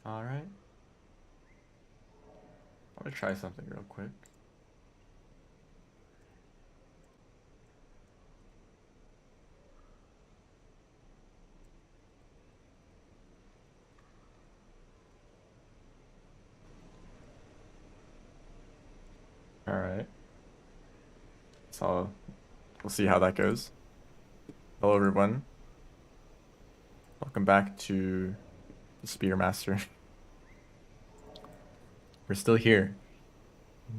All right. I'm gonna try something real quick. All right. So we'll see how that goes. Hello, everyone. Welcome back to the Spearmaster. We're still here.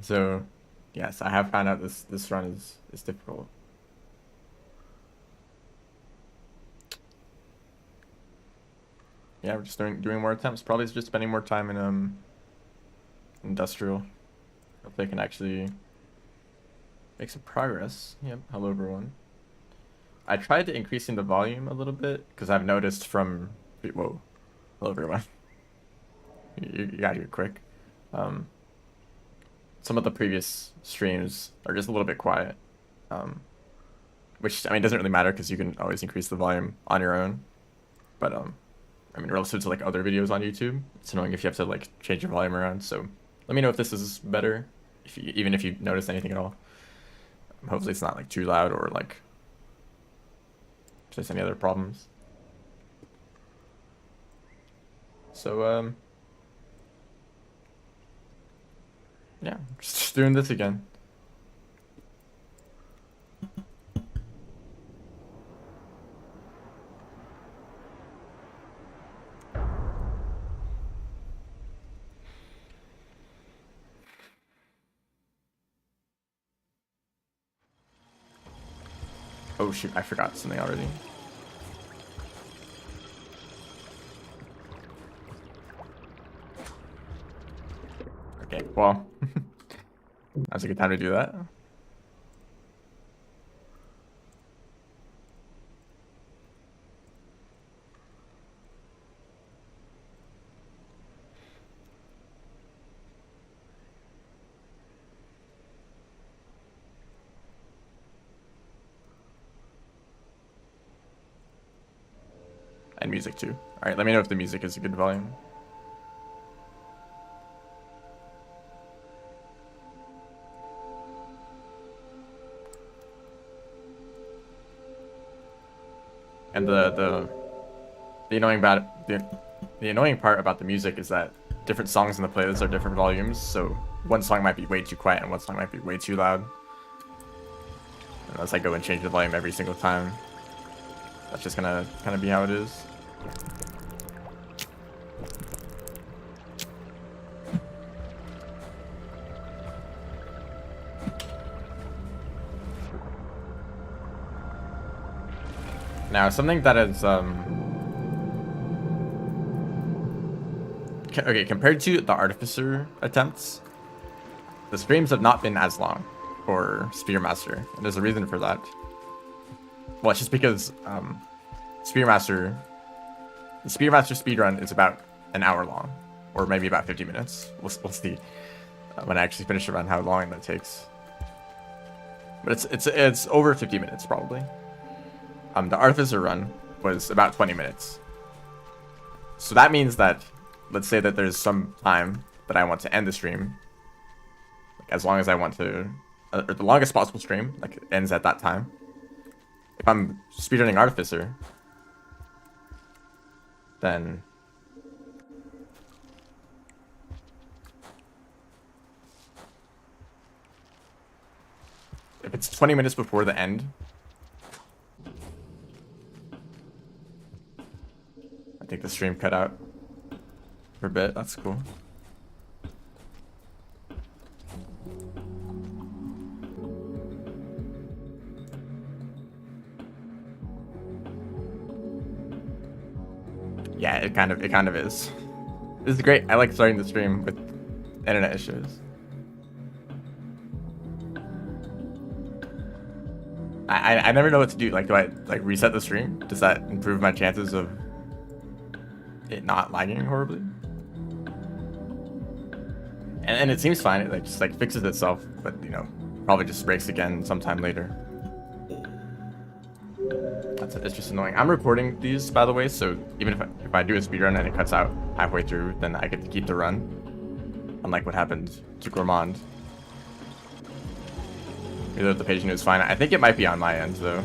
So, yes, I have found out this run is difficult. Yeah, we're just doing more attempts. Probably just spending more time in industrial. Hopefully I can actually make some progress. Yep, hello everyone. I tried increasing the volume a little bit because I've noticed from whoa, hello everyone. You got here quick. Some of the previous streams are just a little bit quiet. Which I mean doesn't really matter because you can always increase the volume on your own. But I mean relative to like other videos on YouTube, it's annoying if you have to like change your volume around. So let me know if this is better, even if you notice anything at all. Hopefully it's not like too loud or like just any other problems. So yeah, just doing this again. Oh shoot, I forgot something already. Okay, well, that's a good time to do that. And music too. Alright, let me know if the music is a good volume. And the annoying part about the music is that different songs in the playlist are different volumes, so one song might be way too quiet and one song might be way too loud. Unless I go and change the volume every single time. That's just gonna kind of be how it is. Now, something that is, okay, compared to the Artificer attempts, the streams have not been as long for Spearmaster, and there's a reason for that. Well, it's just because, the Spearmaster speedrun is about an hour long, or maybe about 50 minutes. We'll see when I actually finish the run how long that takes. But it's over 50 minutes, probably. The Artificer run was about 20 minutes. So that means that, let's say that there's some time that I want to end the stream, like as long as I want to, or the longest possible stream, like it ends at that time. If I'm speedrunning Artificer, then if it's 20 minutes before the end, I think the stream cut out for a bit. That's cool. Yeah, it kind of is. This is great. I like starting the stream with internet issues. I never know what to do. Like, do I like reset the stream? Does that improve my chances of it not lagging horribly? And it seems fine. It like just like fixes itself, but you know, probably just breaks again sometime later. It's just annoying. I'm recording these, by the way, so even if if I do a speedrun and it cuts out halfway through, then I get to keep the run. Unlike what happened to Gourmand. Either the page is fine. I think it might be on my end though.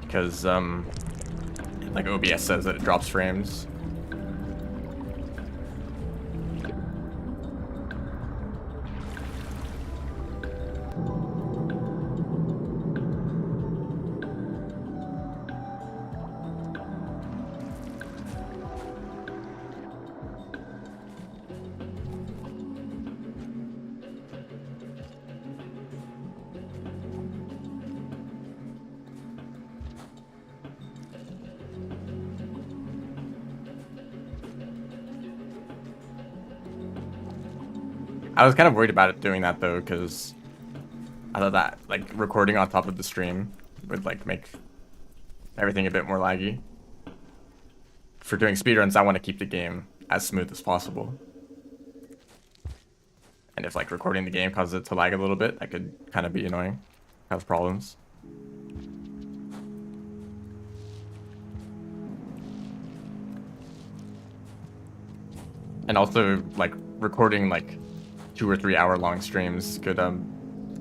Because like OBS says that it drops frames. I was kind of worried about it doing that though, because I thought that like recording on top of the stream would like make everything a bit more laggy. For doing speedruns, I want to keep the game as smooth as possible. And if like recording the game causes it to lag a little bit, that could kind of be annoying, cause problems. And also like recording like 2 or 3 hour long streams could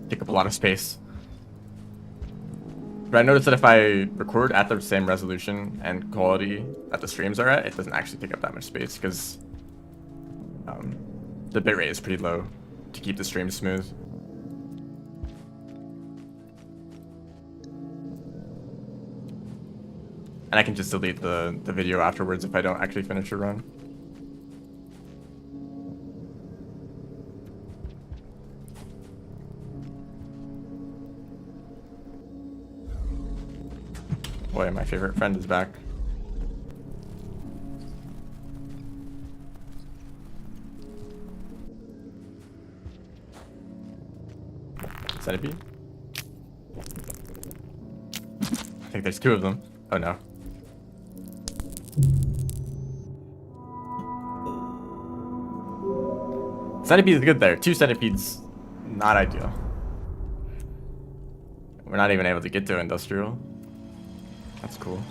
take up a lot of space. But I noticed that if I record at the same resolution and quality that the streams are at, it doesn't actually take up that much space because the bitrate is pretty low to keep the stream smooth. And I can just delete the video afterwards if I don't actually finish a run. Boy, my favorite friend is back. Centipede? I think there's 2 of them. Oh no. Centipede is good there. 2 centipedes, not ideal. We're not even able to get to industrial. That's cool.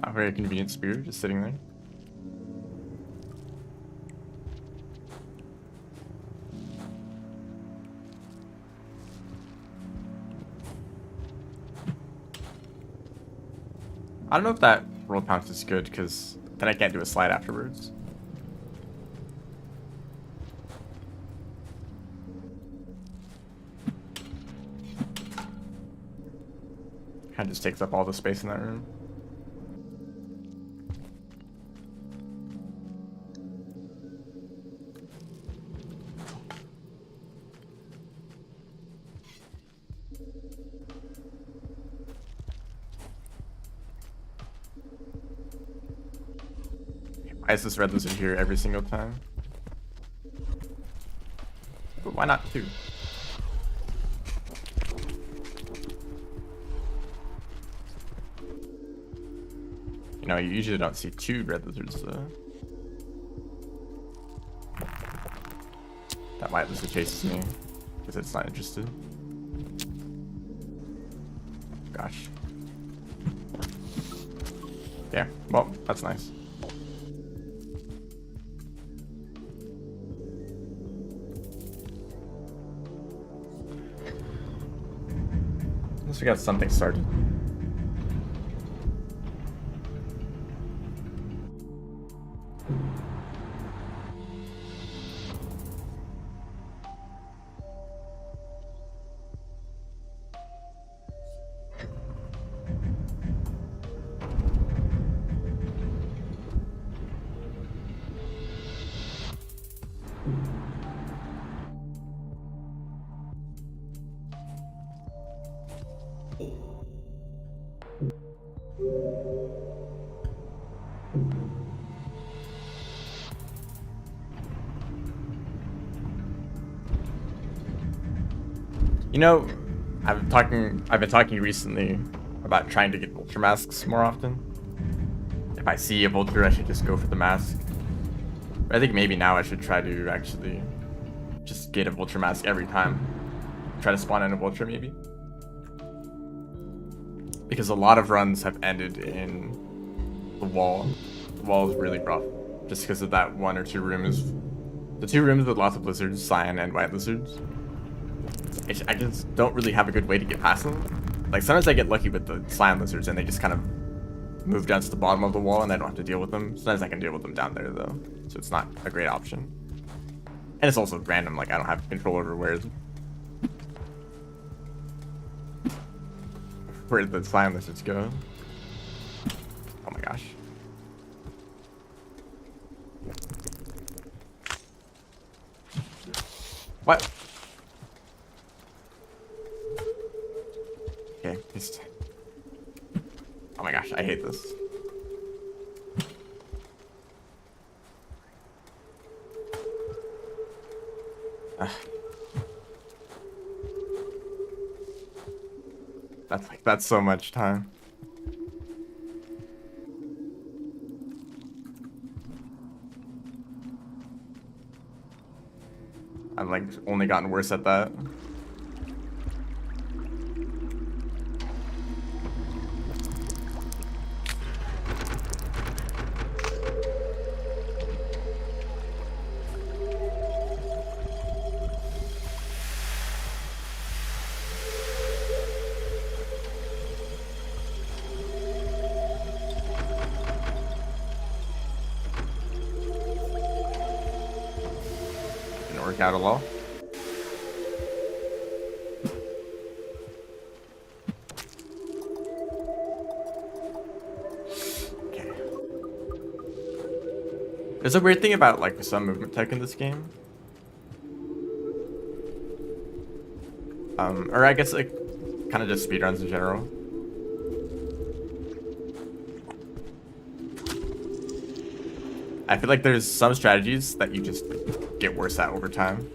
A very convenient spear just sitting there. I don't know if that roll pounce is good because then I can't do a slide afterwards. Kind of just takes up all the space in that room. Why is this red lizard here every single time? But why not 2? You know, you usually don't see 2 red lizards though. That white lizard chases me because it's not interested. Gosh. Yeah, well, that's nice. Unless we got something started. You know, I've been talking recently about trying to get vulture masks more often. If I see a vulture, I should just go for the mask. But I think maybe now I should try to actually just get a vulture mask every time. Try to spawn in a vulture maybe. Because a lot of runs have ended in the wall. The wall is really rough. Just because of that one or two rooms. The two rooms with lots of lizards, cyan and white lizards. I just don't really have a good way to get past them. Like sometimes I get lucky with the cyan lizards and they just kind of move down to the bottom of the wall and I don't have to deal with them. Sometimes I can deal with them down there though. So it's not a great option. And it's also random, like I don't have control over where the cyan lizards go. Oh my gosh. What? Okay, just... Oh my gosh, I hate this. That's so much time. I've like only gotten worse at that. Didn't work out at all. There's a weird thing about like some movement tech in this game. Or I guess like kind of just speedruns in general. I feel like there's some strategies that you just get worse at over time.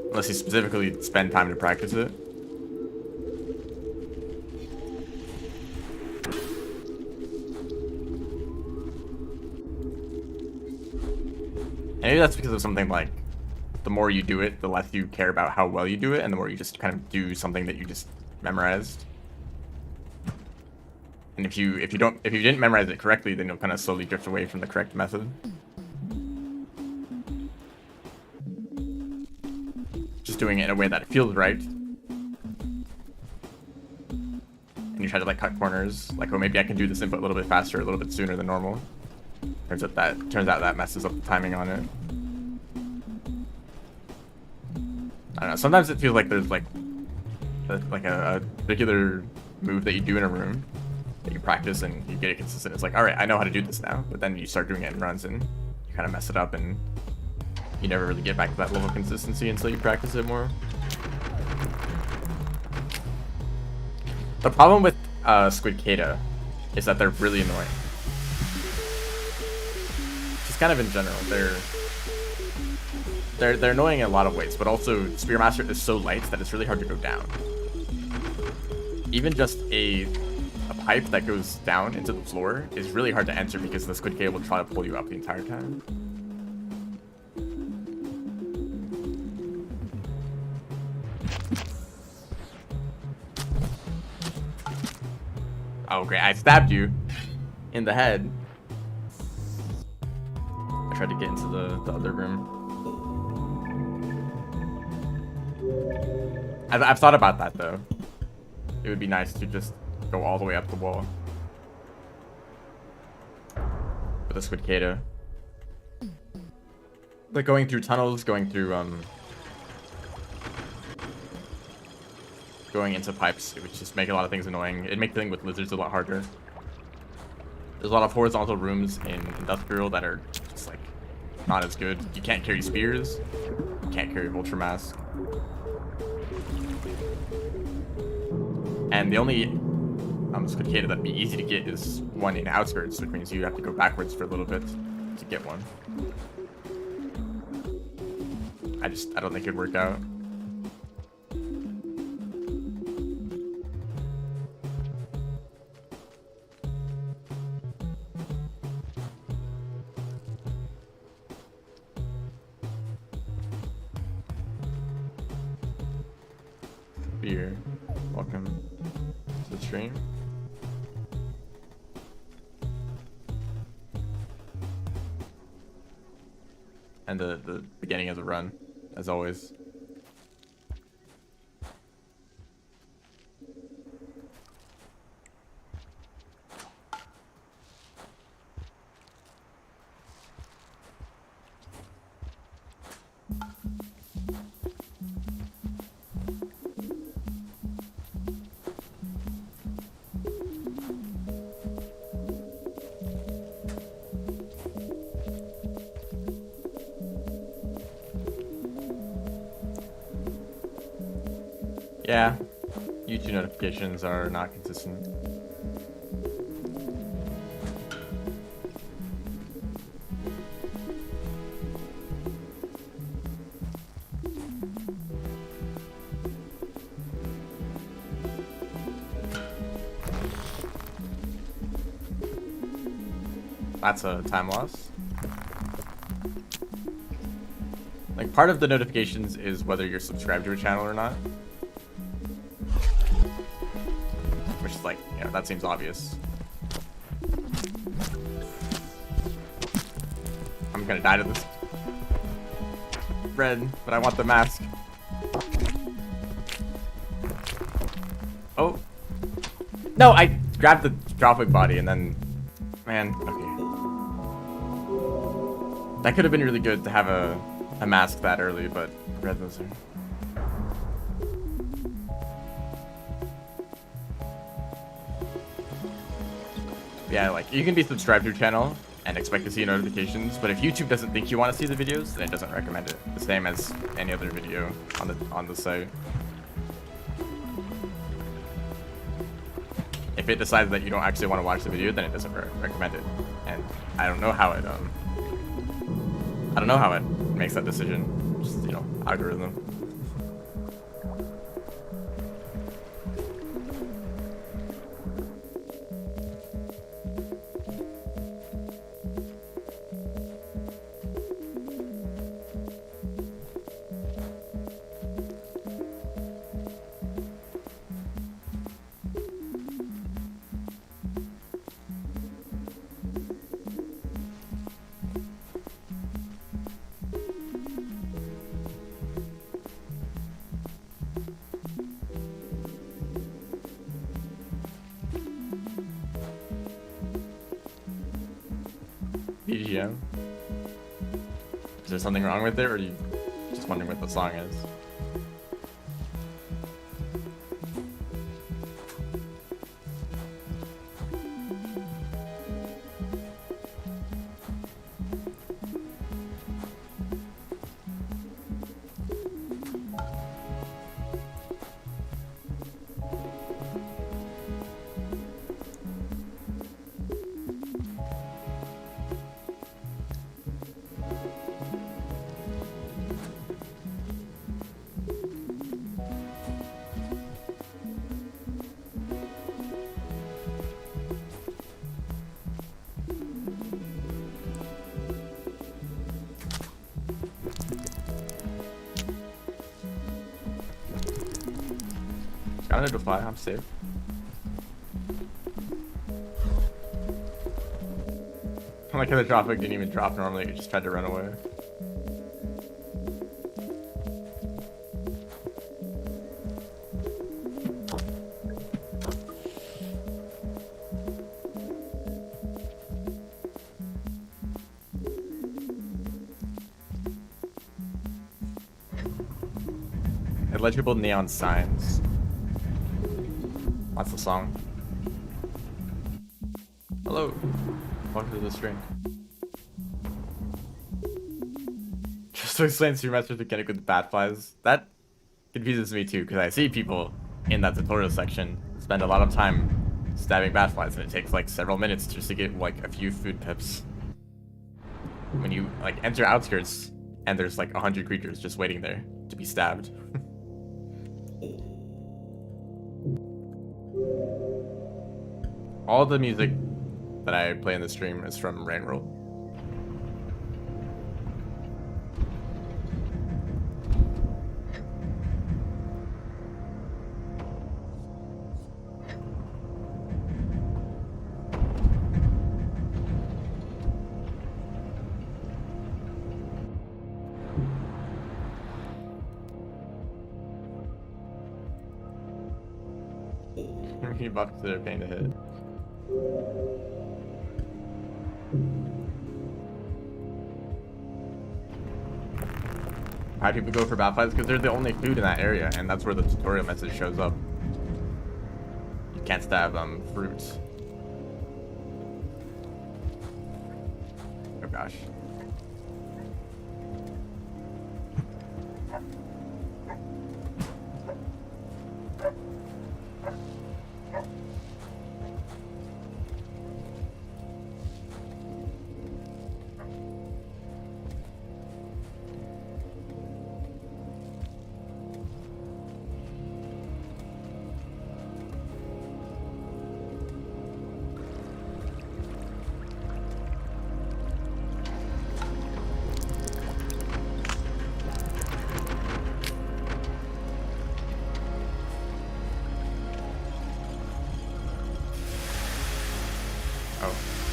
Unless you specifically spend time to practice it. And maybe that's because of something like the more you do it, the less you care about how well you do it, and the more you just kind of do something that you just memorized. And if you didn't memorize it correctly, then you'll kind of slowly drift away from the correct method. Just doing it in a way that it feels right. And you try to like cut corners, like, oh, maybe I can do this input a little bit faster, a little bit sooner than normal. Turns out that messes up the timing on it. I don't know. Sometimes it feels like there's like a particular move that you do in a room that you practice and you get it consistent. It's like, all right, I know how to do this now. But then you start doing it in runs and you kind of mess it up and you never really get back to that level of consistency until you practice it more. The problem with Squid Kata is that they're really annoying. Just kind of in general, they're annoying in a lot of ways, but also Spearmaster is so light that it's really hard to go down. Even just a pipe that goes down into the floor is really hard to enter because the Squid Kata will try to pull you up the entire time. Oh great, I stabbed you in the head. I tried to get into the other room. I've thought about that though. It would be nice to just go all the way up the wall with a Squid Kata. Like going through tunnels, going into pipes, it would just make a lot of things annoying. It'd make dealing with lizards a lot harder. There's a lot of horizontal rooms in Industrial that are just like not as good. You can't carry spears. You can't carry Vulture Mask. And the only Squidcada that'd be easy to get is one in Outskirts, which means you have to go backwards for a little bit to get one. I don't think it'd work out. Beer, welcome to the stream. And the beginning of the run, as always. Yeah, YouTube notifications are not consistent. That's a time loss. Like, part of the notifications is whether you're subscribed to a channel or not. Which is like, you know, that seems obvious. I'm gonna die to this red, but I want the mask. Oh. No, I grabbed the dropwing body and then, man, okay. That could have been really good to have a mask that early, but red lizard. Yeah, like, you can be subscribed to a channel and expect to see notifications, but if YouTube doesn't think you want to see the videos, then it doesn't recommend it. The same as any other video on the site. If it decides that you don't actually want to watch the video, then it doesn't recommend it. And I don't know how it makes that decision. Just, you know, algorithm. BGM? Is there something wrong with it, or are you just wondering what the song is? I don't need to fly, I'm safe. I like how the droplet didn't even drop normally, it just tried to run away. Illegible neon signs. That's the song. Hello. Welcome to the stream. Just to explain Spearmaster's mechanic with bat flies. That confuses me too, because I see people in that tutorial section spend a lot of time stabbing bat flies, and it takes like several minutes just to get like a few food pips. When you like enter outskirts, and there's like 100 creatures just waiting there to be stabbed. All the music that I play in the stream is from Rain World. He buffed their pain to hit. Why do people go for bat flies? Because they're the only food in that area, and that's where the tutorial message shows up. You can't stab fruits. Oh gosh.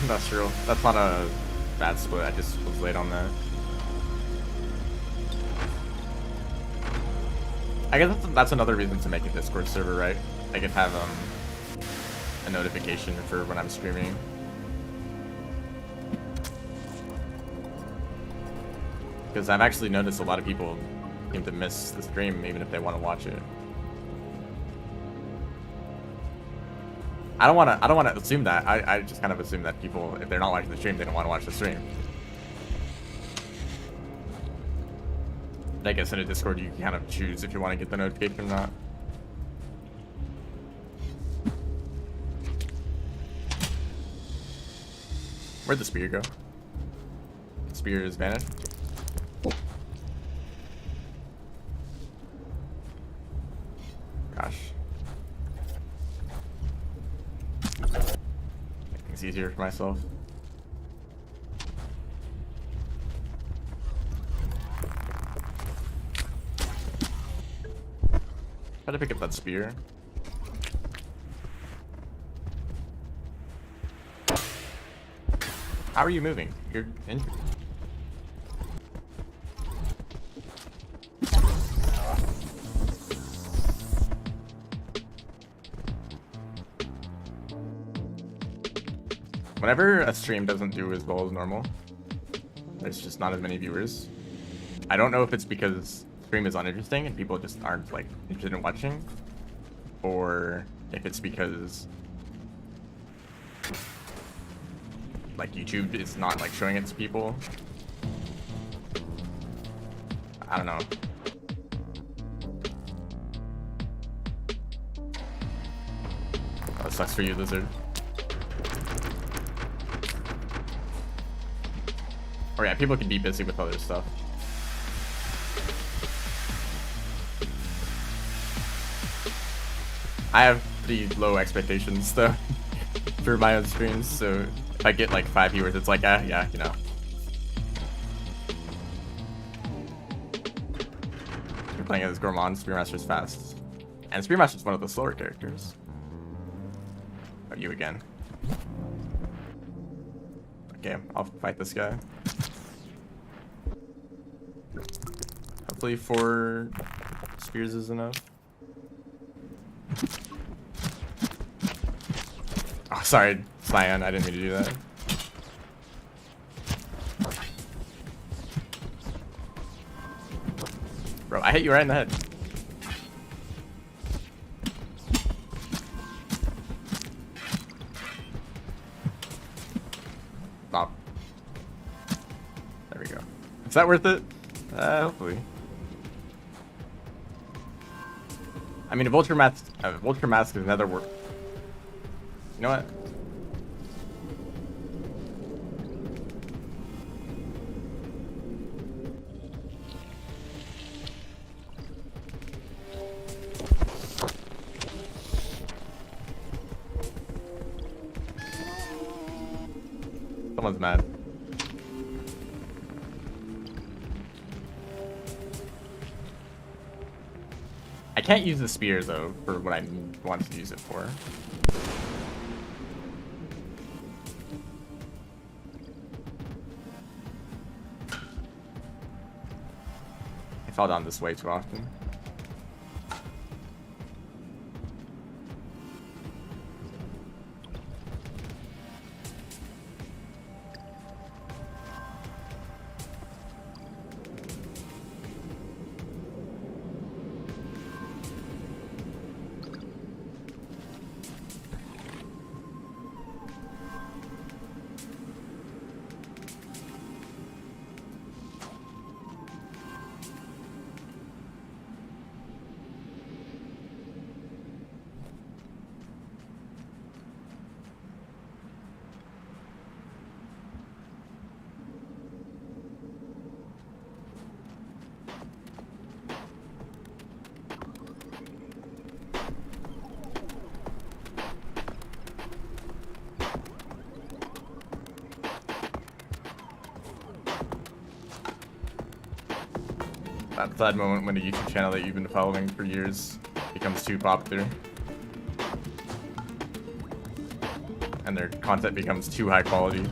Industrial. That's not a bad split, I just was late on that. I guess that's another reason to make a Discord server, right? I could have a notification for when I'm streaming. Because I've actually noticed a lot of people seem to miss the stream even if they want to watch it. I don't want to assume that. I just kind of assume that people, if they're not watching the stream, they don't want to watch the stream. I guess in a Discord you can kind of choose if you want to get the notification or not. Where'd the spear go? The spear is vanished. Gosh. It's easier for myself. Try to pick up that spear. How are you moving? You're injured. Whenever a stream doesn't do as well as normal, there's just not as many viewers. I don't know if it's because stream is uninteresting and people just aren't like interested in watching, or if it's because like YouTube is not like showing it to people. I don't know. Oh, it sucks for you, Lizard. Or yeah, people can be busy with other stuff. I have pretty low expectations though for my own streams, so if I get like 5 viewers, it's like, yeah, you know. You're playing as Gourmand, Spearmaster's fast. And Spearmaster's one of the slower characters. Oh, you again. Okay, I'll fight this guy. Hopefully 4 spears is enough. Oh, sorry, Cyan, I didn't mean to do that. Bro, I hit you right in the head. Stop. There we go. Is that worth it? Hopefully. I mean, a vulture mask is another word. You know what? Someone's mad. I can't use the spear though for what I want to use it for. I fall down this way too often. That sad moment when a YouTube channel that you've been following for years becomes too popular. And their content becomes too high quality.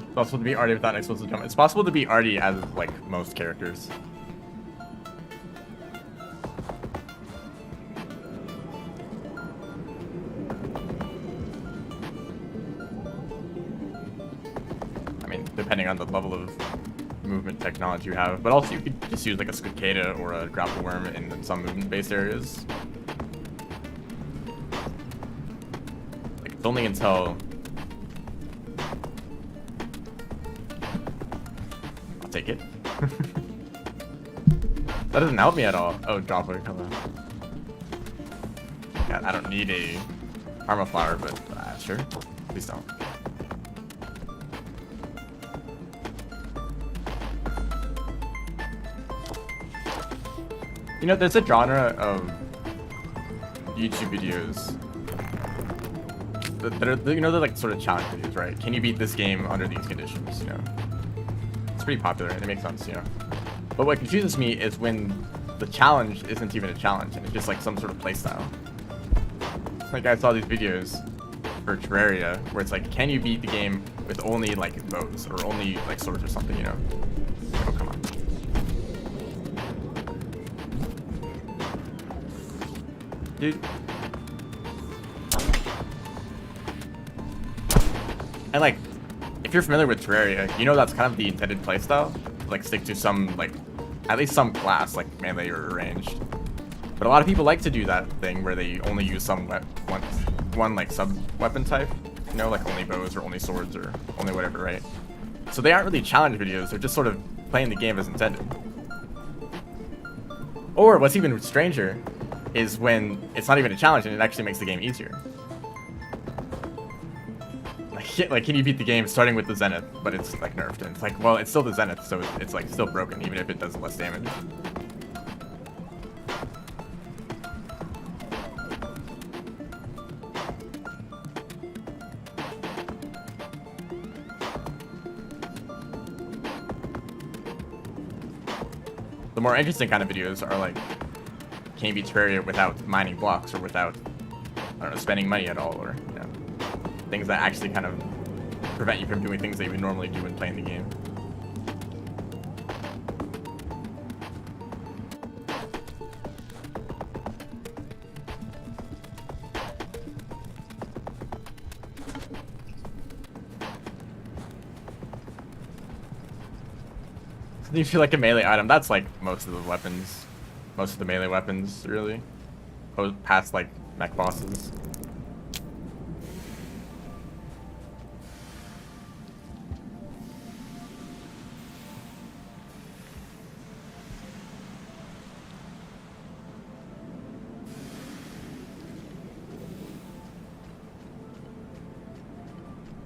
It's possible to be arty without an explosive jump. It's possible to be arty as, like, most characters. I mean, depending on the level of movement technology you have. But also you could just use, like, a cicada or a grapple worm in some movement-based areas. Like, it's only until... Take it. That doesn't help me at all. Oh, dropper, come on. God, I don't need a armor flower, but sure. Please don't. You know, there's a genre of YouTube videos that are, you know, they're like sort of challenge videos, right? Can you beat this game under these conditions, you know? It's pretty popular and it makes sense, you know. But what confuses me is when the challenge isn't even a challenge and it's just like some sort of playstyle. Like I saw these videos for Terraria where it's like, can you beat the game with only like bows or only like swords or something, you know? Oh, come on. Dude. And like, if you're familiar with Terraria, you know that's kind of the intended playstyle. Like stick to some, like, at least some class, like melee or ranged. But a lot of people like to do that thing where they only use some one like sub-weapon type. You know, like only bows or only swords or only whatever, right? So they aren't really challenge videos, they're just sort of playing the game as intended. Or what's even stranger is when it's not even a challenge and it actually makes the game easier. Like, can you beat the game starting with the Zenith, but it's like nerfed, and it's like, well, it's still the Zenith, so it's like still broken, even if it does less damage. The more interesting kind of videos are like, can you beat Terraria without mining blocks or without, I don't know, spending money at all, or you know, things that actually kind of prevent you from doing things that you would normally do when playing the game. Do you feel like a melee item? That's like most of the weapons. Most of the melee weapons, really. Past like mech bosses.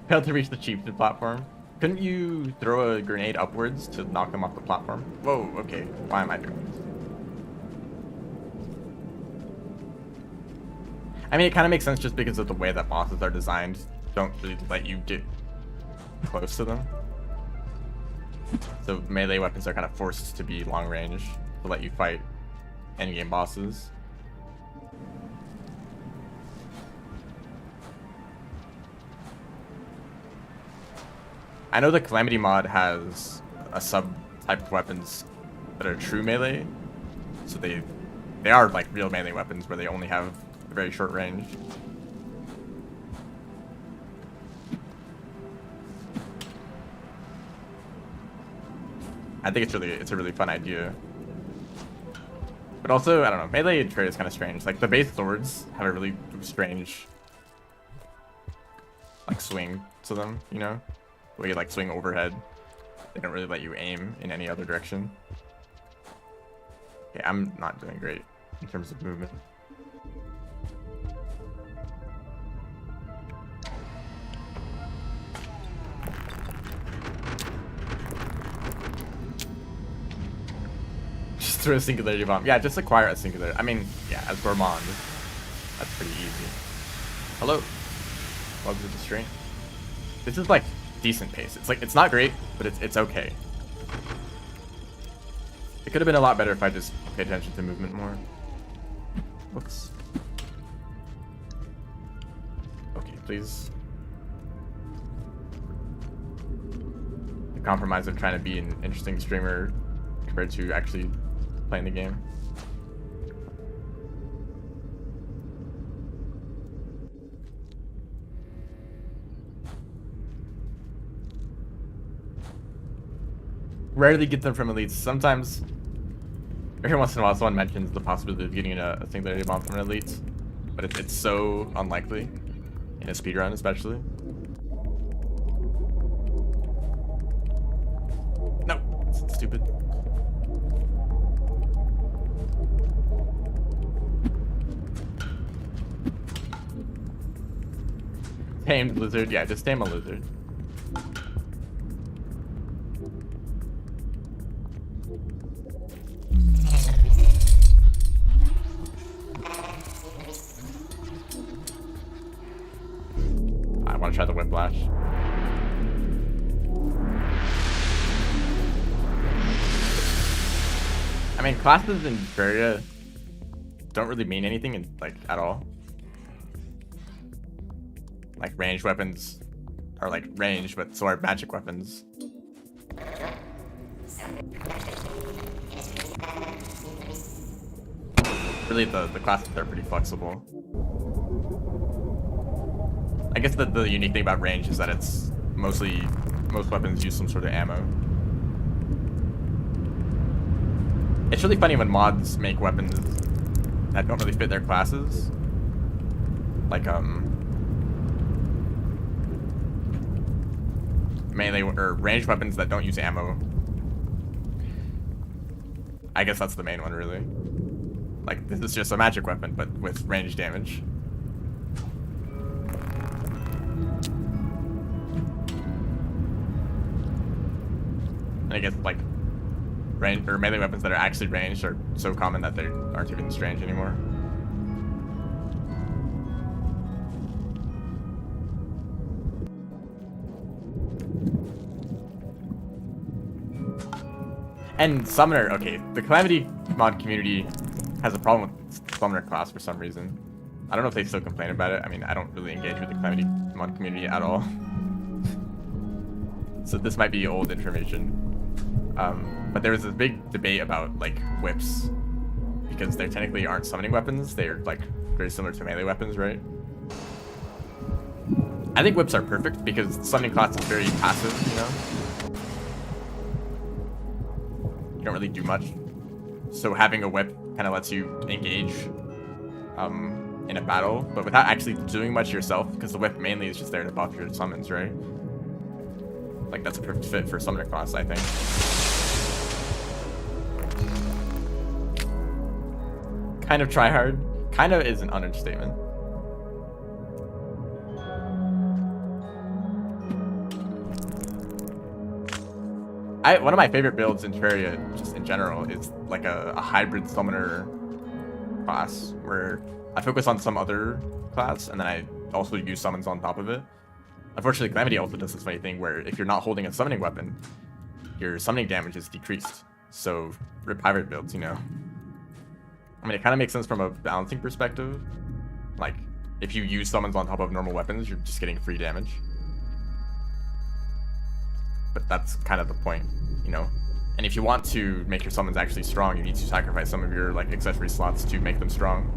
Failed to reach the chieftain platform. Couldn't you throw a grenade upwards to knock them off the platform? Whoa, okay. Why am I doing this? I mean, it kind of makes sense just because of the way that bosses are designed. Don't really let you get close to them. So melee weapons are kind of forced to be long range to let you fight endgame bosses. I know the Calamity mod has a sub-type of weapons that are true melee, so they are like real melee weapons where they only have a very short range. I think it's a really fun idea. But also, I don't know, melee and Terraria is kind of strange. Like the base swords have a really strange like swing to them, you know? Where you like swing overhead. They don't really let you aim in any other direction. Okay, I'm not doing great in terms of movement. Just throw a singularity bomb. Yeah, just acquire a singularity. I mean, yeah, as Gourmand, that's pretty easy. Hello. Welcome to the stream. This is like decent pace. It's like, it's not great, but it's okay. It could have been a lot better if I just paid attention to movement more. Whoops. Okay, please. The compromise of trying to be an interesting streamer compared to actually playing the game. Rarely get them from elites. Sometimes, every once in a while, someone mentions the possibility of getting a singularity bomb from an elite, but it's so unlikely in a speedrun, especially. No, it's stupid. Tamed lizard, yeah, just tame a lizard. I want to try the whiplash. I mean, classes in Terraria don't really mean anything at all. Like ranged weapons are like ranged, but so are magic weapons. Really, the classes are pretty flexible. I guess the unique thing about range is that it's most weapons use some sort of ammo. It's really funny when mods make weapons that don't really fit their classes. Like melee or ranged weapons that don't use ammo. I guess that's the main one, really. Like, this is just a magic weapon, but with range damage. I guess like range or melee weapons that are actually ranged are so common that they aren't even strange anymore. And Summoner, okay, the Calamity mod community has a problem with Summoner class for some reason. I don't know if they still complain about it. I mean, I don't really engage with the Calamity mod community at all. So this might be old information. But there was this big debate about, like, whips. Because they technically aren't summoning weapons. They're, like, very similar to melee weapons, right? I think whips are perfect because the summoning class is very passive, you know? Don't really do much, so having a whip kind of lets you engage in a battle, but without actually doing much yourself, because the whip mainly is just there to buff your summons, right? Like, that's a perfect fit for summoner class, I think. Kind of try hard. Kind of is an understatement. One of my favorite builds in Terraria, just in general, is like a hybrid summoner class, where I focus on some other class, and then I also use summons on top of it. Unfortunately, Calamity also does this funny thing where if you're not holding a summoning weapon, your summoning damage is decreased. So, rip hybrid builds, you know. I mean, it kind of makes sense from a balancing perspective. Like, if you use summons on top of normal weapons, you're just getting free damage. But that's kind of the point, you know? And if you want to make your summons actually strong, you need to sacrifice some of your, like, accessory slots to make them strong,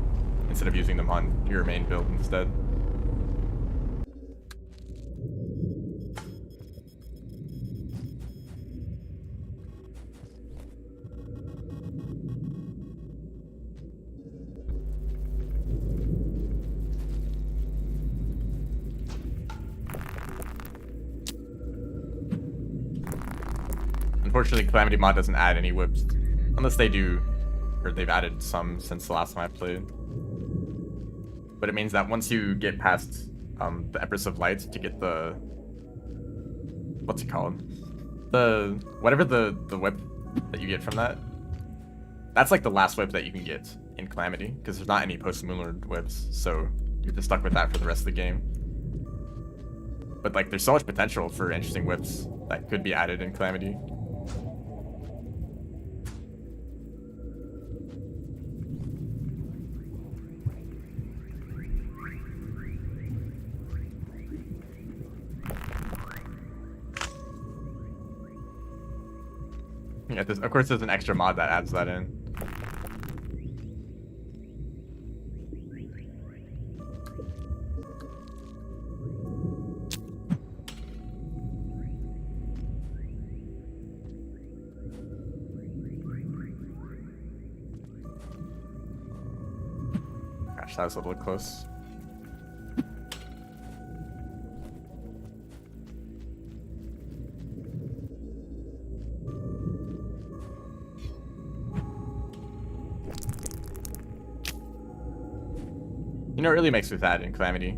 instead of using them on your main build instead. Unfortunately, Calamity mod doesn't add any whips, unless they do, or they've added some since the last time I played. But it means that once you get past the Empress of Light to get the, what's it called? The whatever the whip that you get from that. That's like the last whip that you can get in Calamity, because there's not any post-Moonlord whips, so you're just stuck with that for the rest of the game. But like, there's so much potential for interesting whips that could be added in Calamity. Yeah, of course there's an extra mod that adds that in. Gosh, that was a little close. You know what really makes me sad in Calamity?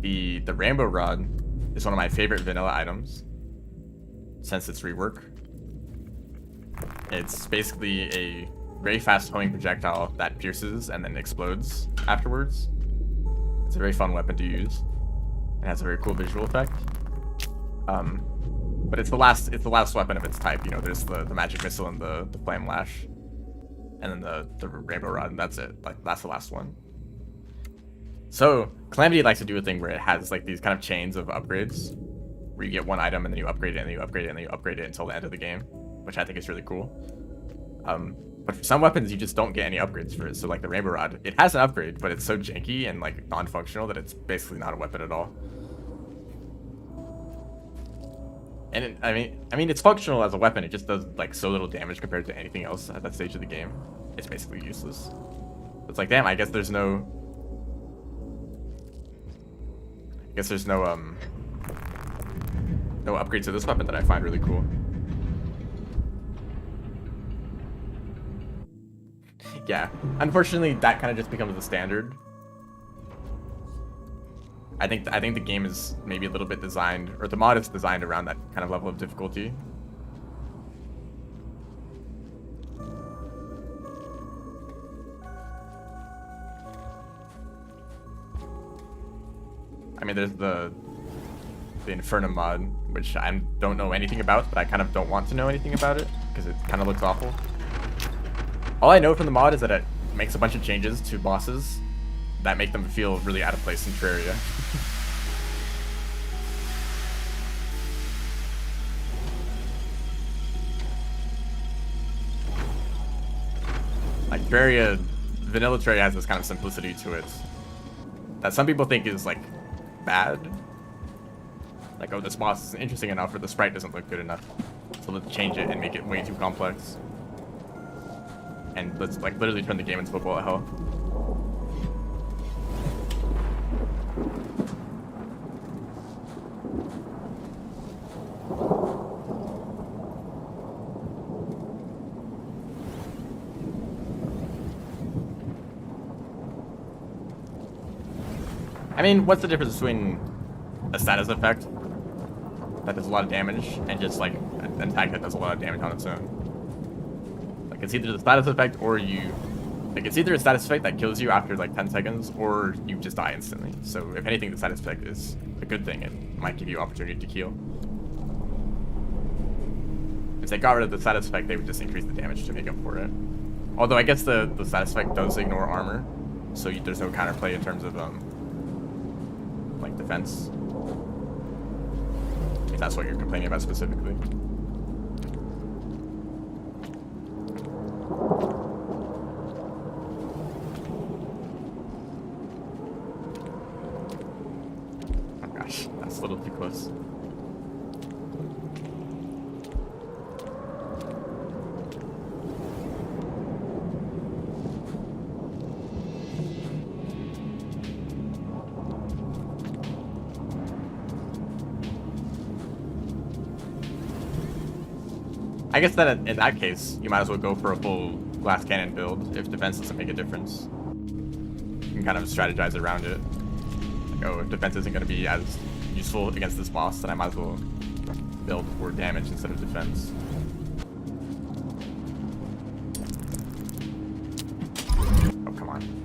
The Rainbow Rod is one of my favorite vanilla items since its rework. It's basically a very fast homing projectile that pierces and then explodes afterwards. It's a very fun weapon to use. It has a very cool visual effect. But it's the last weapon of its type. You know, there's the magic missile and the flame lash, and then the Rainbow Rod, and that's it. Like, that's the last one. So, Calamity likes to do a thing where it has like these kind of chains of upgrades, where you get one item and then you upgrade it and then you upgrade it and then you upgrade it until the end of the game, which I think is really cool. But for some weapons, you just don't get any upgrades for it. So like the Rainbow Rod, it has an upgrade, but it's so janky and like non-functional that it's basically not a weapon at all. And I mean, it's functional as a weapon. It just does like so little damage compared to anything else at that stage of the game. It's basically useless. It's like, damn, I guess there's no no upgrade to this weapon that I find really cool. Yeah, unfortunately, that kind of just becomes the standard. I think the game is maybe a little bit designed, or the mod is designed around that kind of level of difficulty. mean, there's the Inferno mod, which I don't know anything about, but I kind of don't want to know anything about it because it kind of looks awful. All I know from the mod is that it makes a bunch of changes to bosses that make them feel really out of place in Terraria. Like Terraria, vanilla Terraria has this kind of simplicity to it that some people think is like bad. Like, oh, this boss isn't interesting enough, or the sprite doesn't look good enough, so let's change it and make it way too complex. And let's like literally turn the game into a bullet hell. I mean, what's the difference between a status effect that does a lot of damage and just like an attack that does a lot of damage on its own? Like, it's either the status effect or it's either a status effect that kills you after like 10 seconds or you just die instantly. So if anything, the status effect is a good thing. It might give you opportunity to heal. If they got rid of the status effect, they would just increase the damage to make up for it. Although I guess the status effect does ignore armor, so there's no counterplay in terms of like defense. If that's what you're complaining about specifically. Oh gosh, that's a little too close. I guess that in that case, you might as well go for a full glass cannon build if defense doesn't make a difference. You can kind of strategize around it. Like, oh, if defense isn't going to be as useful against this boss, then I might as well build for damage instead of defense. Oh, come on.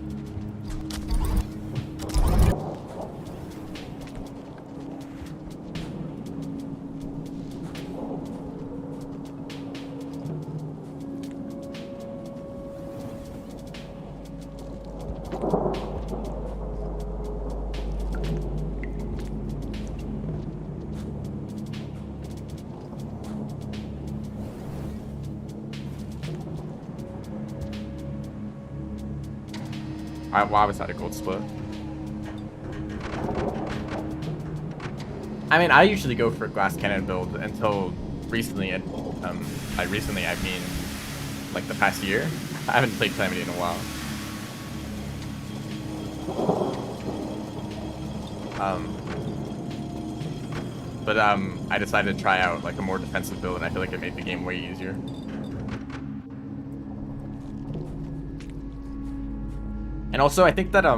Why was that a gold split? I mean, I usually go for a glass cannon build until recently, and by recently I mean like the past year. I haven't played Calamity in a while. But I decided to try out like a more defensive build, and I feel like it made the game way easier. And also, I think that, yeah,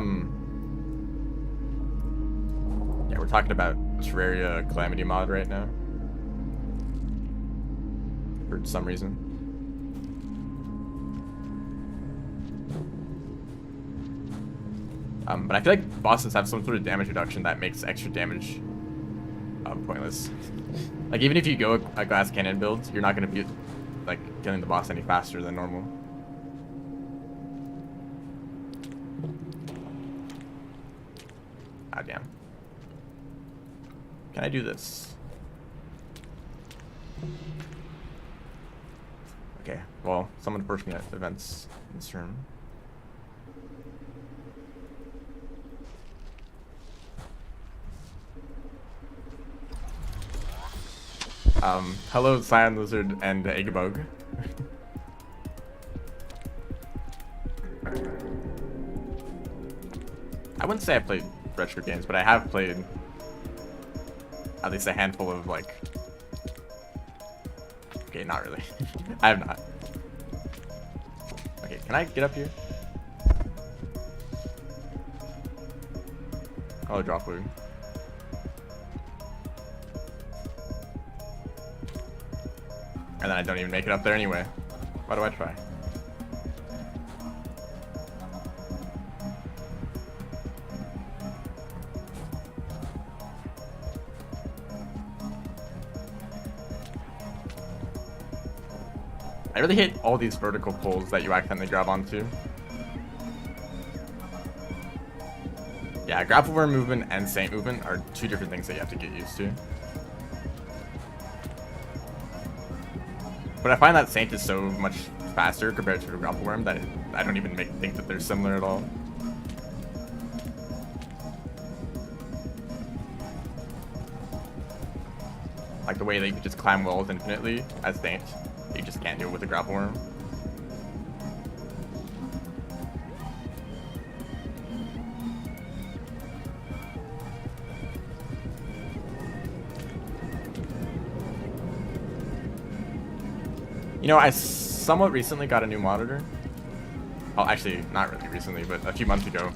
we're talking about Terraria Calamity mod right now. For some reason. But I feel like bosses have some sort of damage reduction that makes extra damage pointless. Like, even if you go a glass cannon build, you're not going to be, like, killing the boss any faster than normal. Ah, damn. Can I do this? Okay, well, someone forced me at events in this room. Hello, Cyan Lizard and Eggabug. I wouldn't say I played retro games, but I have played at least a handful of, like... Okay, not really. I have not. Okay, can I get up here? Oh, drop wound. And then I don't even make it up there anyway. Why do I try? I really hate all these vertical pulls that you accidentally grab onto. Yeah, grapple worm movement and saint movement are two different things that you have to get used to. But I find that saint is so much faster compared to the grapple worm that I don't even think that they're similar at all. Like the way that you can just climb walls infinitely as saint, you just can't do it with the grapple worm. You know, I somewhat recently got a new monitor. Well, actually, not really recently, but a few months ago.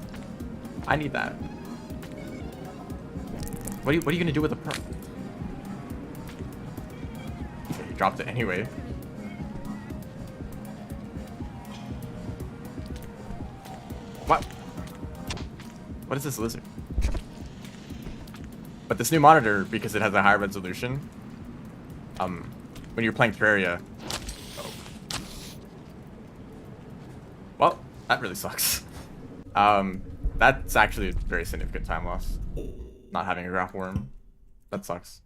I need that. What are you gonna do with the perk? Okay, you dropped it anyway. What? What is this lizard? But this new monitor, because it has a higher resolution, when you're playing Terraria. Well, that really sucks. That's actually a very significant time loss. Not having a grapple worm. That sucks.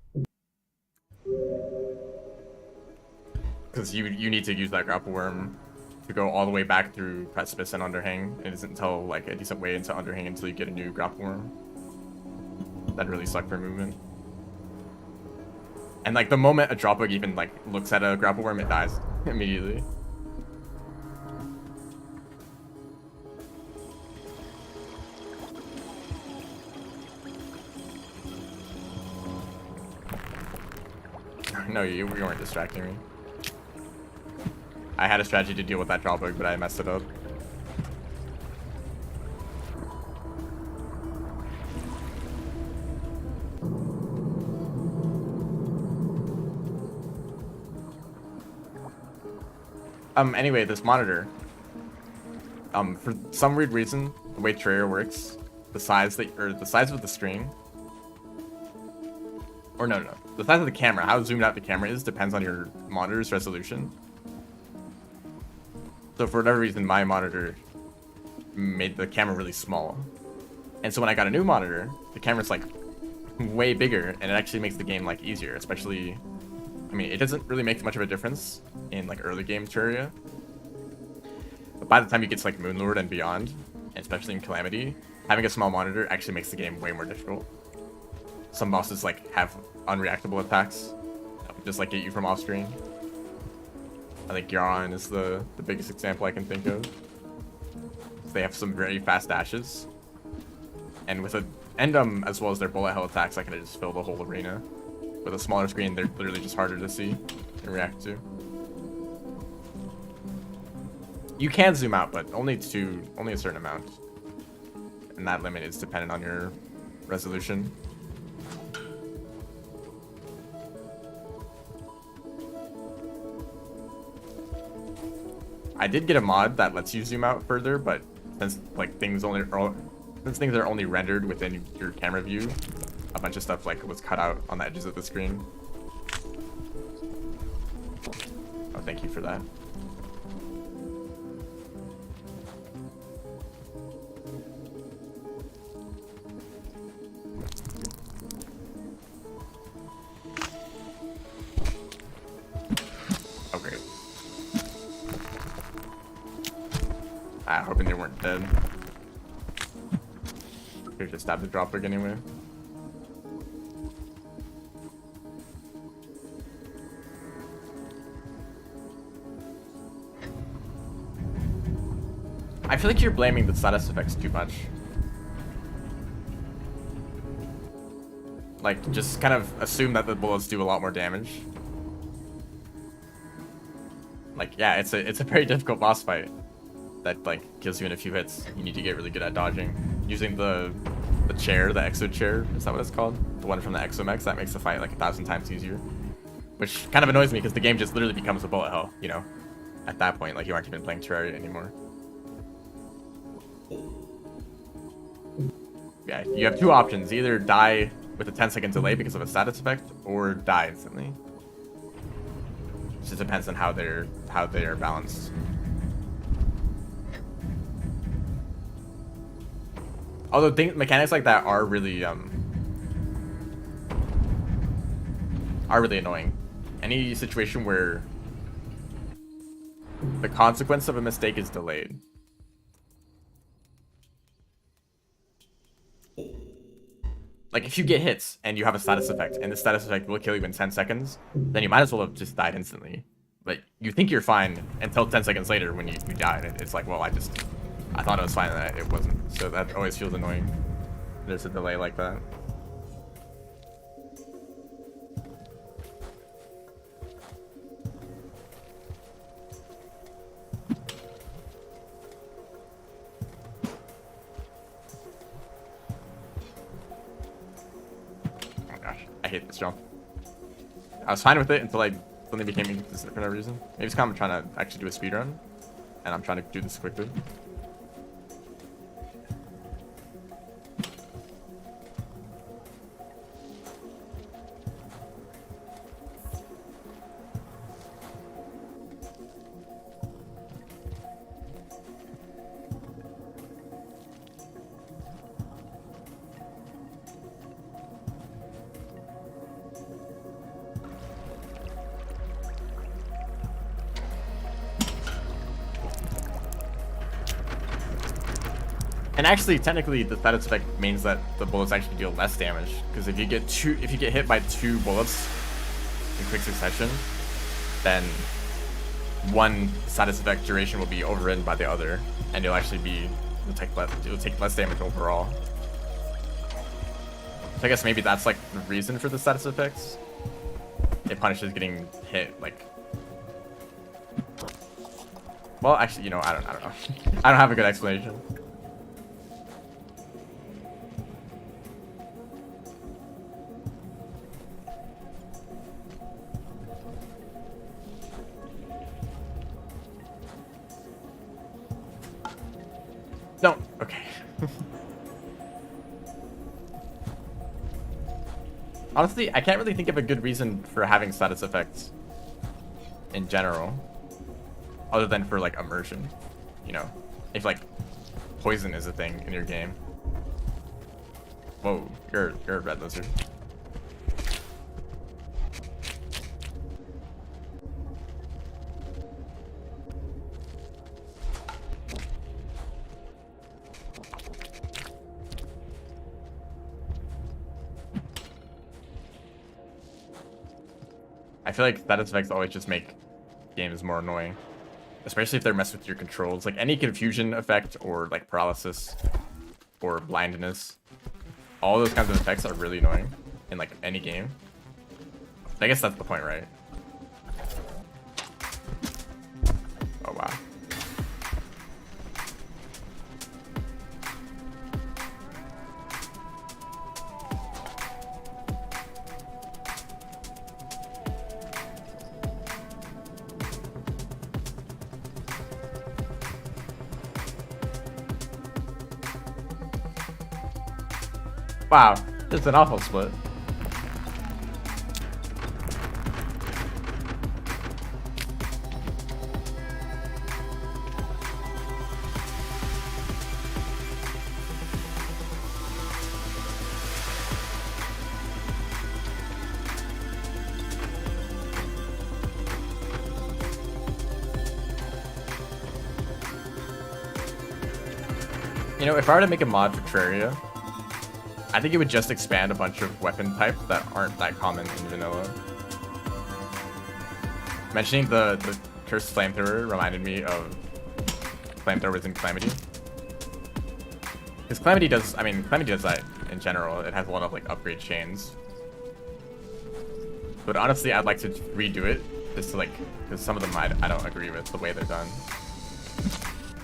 Because you need to use that grapple worm to go all the way back through Precipice and Underhang. It isn't until like a decent way into Underhang until you get a new grapple worm. That really sucked for movement. And like the moment a dropbug even like looks at a grapple worm, it dies immediately. No, you weren't distracting me. I had a strategy to deal with that drawbug, but I messed it up. Anyway, this monitor. For some weird reason, the way Terraria works, the size of the screen. Or no. The size of the camera, how zoomed out the camera is, depends on your monitor's resolution. So for whatever reason, my monitor made the camera really small. And so when I got a new monitor, the camera's like way bigger, and it actually makes the game like easier, especially, I mean, it doesn't really make much of a difference in like early game Terraria. But by the time you get to like Moonlord and beyond, and especially in Calamity, having a small monitor actually makes the game way more difficult. Some bosses like have unreactable attacks, just like get you from off screen. I think Yaron is the biggest example I can think of. They have some very fast dashes, and with as well as their bullet hell attacks, I can just fill the whole arena. With a smaller screen, they're literally just harder to see and react to. You can zoom out, but only a certain amount, and that limit is dependent on your resolution. I did get a mod that lets you zoom out further, but since like things are only rendered within your camera view, a bunch of stuff like was cut out on the edges of the screen. Oh, thank you for that. Oh, great. I'm hoping they weren't dead. Here, just stab the dropbug anyway. I feel like you're blaming the status effects too much. Like, just kind of assume that the bullets do a lot more damage. Like, yeah, it's a very difficult boss fight that like kills you in a few hits. You need to get really good at dodging. Using the chair, the exo chair, is that what it's called? The one from the Exomex, that makes the fight like 1,000 times easier. Which kind of annoys me because the game just literally becomes a bullet hell, you know? At that point, like you aren't even playing Terraria anymore. Yeah, you have two options. Either die with a 10-second delay because of a status effect, or die instantly. It just depends on how they're balanced. Although mechanics like that are really annoying. Any situation where the consequence of a mistake is delayed. Like, if you get hits and you have a status effect, and the status effect will kill you in 10 seconds, then you might as well have just died instantly. But you think you're fine until 10 seconds later when you died. It's like, well, I thought it was fine and it wasn't. So that always feels annoying. There's a delay like that. I hate this jump. I was fine with it until I suddenly became inconsistent for no reason. Maybe it's because I'm trying to actually do a speedrun, and I'm trying to do this quickly. And actually, technically, the status effect means that the bullets actually deal less damage. Because if you get hit by 2 bullets in quick succession, then one status effect duration will be overridden by the other, and it'll take less damage overall. So I guess maybe that's like the reason for the status effects. It punishes getting hit like. Well, actually, you know, I don't know. I don't have a good explanation. No, okay. Honestly, I can't really think of a good reason for having status effects in general, other than for like immersion. You know, if like poison is a thing in your game. Whoa, you're a red lizard. I feel like status effects always just make games more annoying, especially if they're messing with your controls. Like any confusion effect or like paralysis or blindness, all those kinds of effects are really annoying in like any game. I guess that's the point, right? Oh wow. Wow, it's an awful split. You know, if I were to make a mod for Terraria, I think it would just expand a bunch of weapon types that aren't that common in vanilla. Mentioning the cursed flamethrower reminded me of flamethrowers in Calamity. Because Calamity does that in general. It has a lot of like upgrade chains. But honestly, I'd like to redo it just to like, because some of them I don't agree with the way they're done.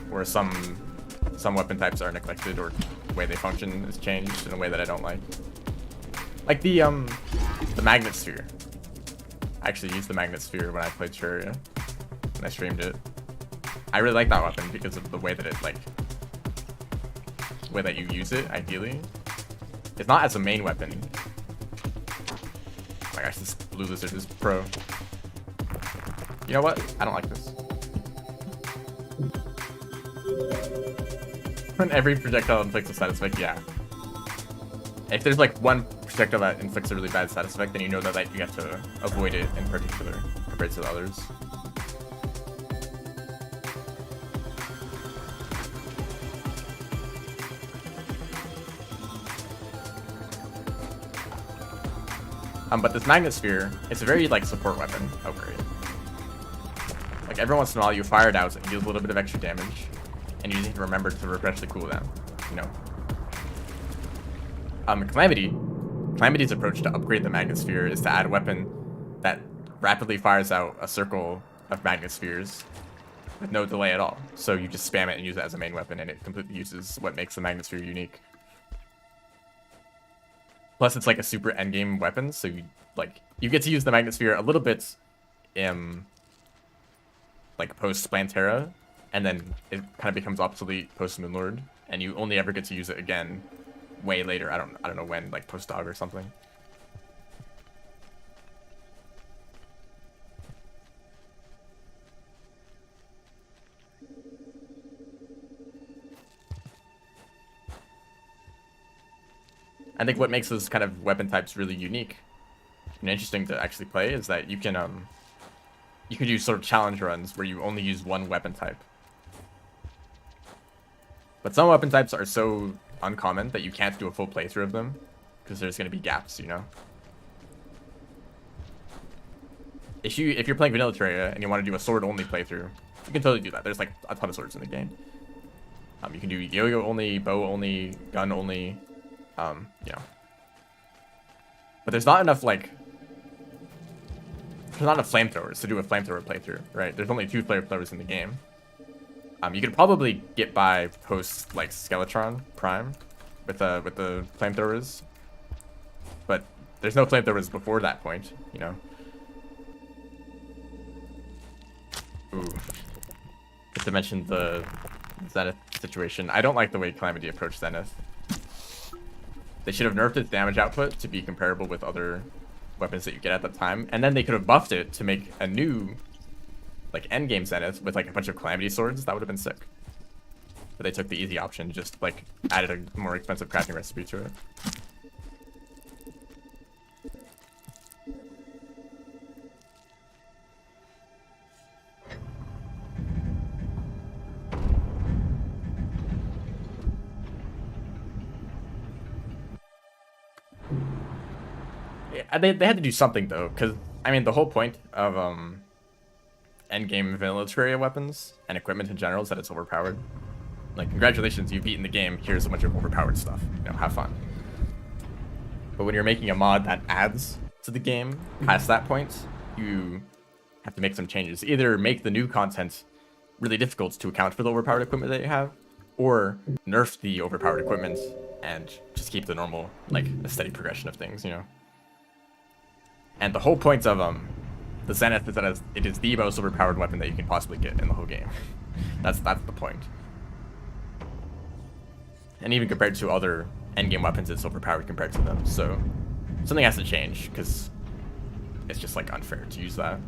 Where some weapon types are neglected or the way they function is changed in a way that I don't like. Like the magnet sphere. I actually used the magnet sphere when I played Terraria, and I streamed it. I really like that weapon because of the way that it like, the way that you use it. Ideally, it's not as a main weapon. Oh my gosh, this blue lizard is pro. You know what? I don't like this. When every projectile inflicts a status effect, yeah. If there's like one projectile that inflicts a really bad status effect, then you know that you have to avoid it in particular compared to the others. But this Magnet Sphere, it's a very like support weapon upgrade. Like every once in a while you fire it out and deals a little bit of extra damage, and you just need to remember to refresh the cooldown, you know. Calamity's approach to upgrade the Magnet Sphere is to add a weapon that rapidly fires out a circle of Magnet Spheres with no delay at all. So you just spam it and use it as a main weapon, and it completely uses what makes the Magnet Sphere unique. Plus, it's like a super endgame weapon, so you get to use the Magnet Sphere a little bit, like post Plantera, and then it kind of becomes obsolete post Moonlord, and you only ever get to use it again way later. I don't know when, like post Dog or something. I think what makes those kind of weapon types really unique and interesting to actually play is that you can do sort of challenge runs where you only use one weapon type. But some weapon types are so uncommon that you can't do a full playthrough of them because there's going to be gaps, you know. If you're playing Vanilla Terraria and you want to do a sword only playthrough, you can totally do that. There's like a ton of swords in the game. You can do yo-yo only, bow only, gun only. You know, but there's not enough flamethrowers to do a flamethrower playthrough, right? There's only 2 flamethrowers in the game. You could probably get by post like Skeletron Prime with the flamethrowers, but there's no flamethrowers before that point, you know. Ooh, just to mention the Zenith situation, I don't like the way Calamity approached Zenith. They should have nerfed its damage output to be comparable with other weapons that you get at that time, and then they could have buffed it to make a new, like, endgame Zenith with like a bunch of Calamity swords. That would have been sick. But they took the easy option, just like added a more expensive crafting recipe to it. They had to do something though, because I mean the whole point of endgame Vanilla Terraria weapons and equipment in general is that it's overpowered. Like, congratulations, you've beaten the game. Here's a bunch of overpowered stuff. You know, have fun. But when you're making a mod that adds to the game past that point, you have to make some changes. Either make the new content really difficult to account for the overpowered equipment that you have, or nerf the overpowered equipment and just keep the normal, like, a steady progression of things, you know. And the whole point of the Zenith is that it is the most overpowered weapon that you can possibly get in the whole game. That's the point. And even compared to other endgame weapons, it's overpowered compared to them. So something has to change, because it's just like unfair to use that.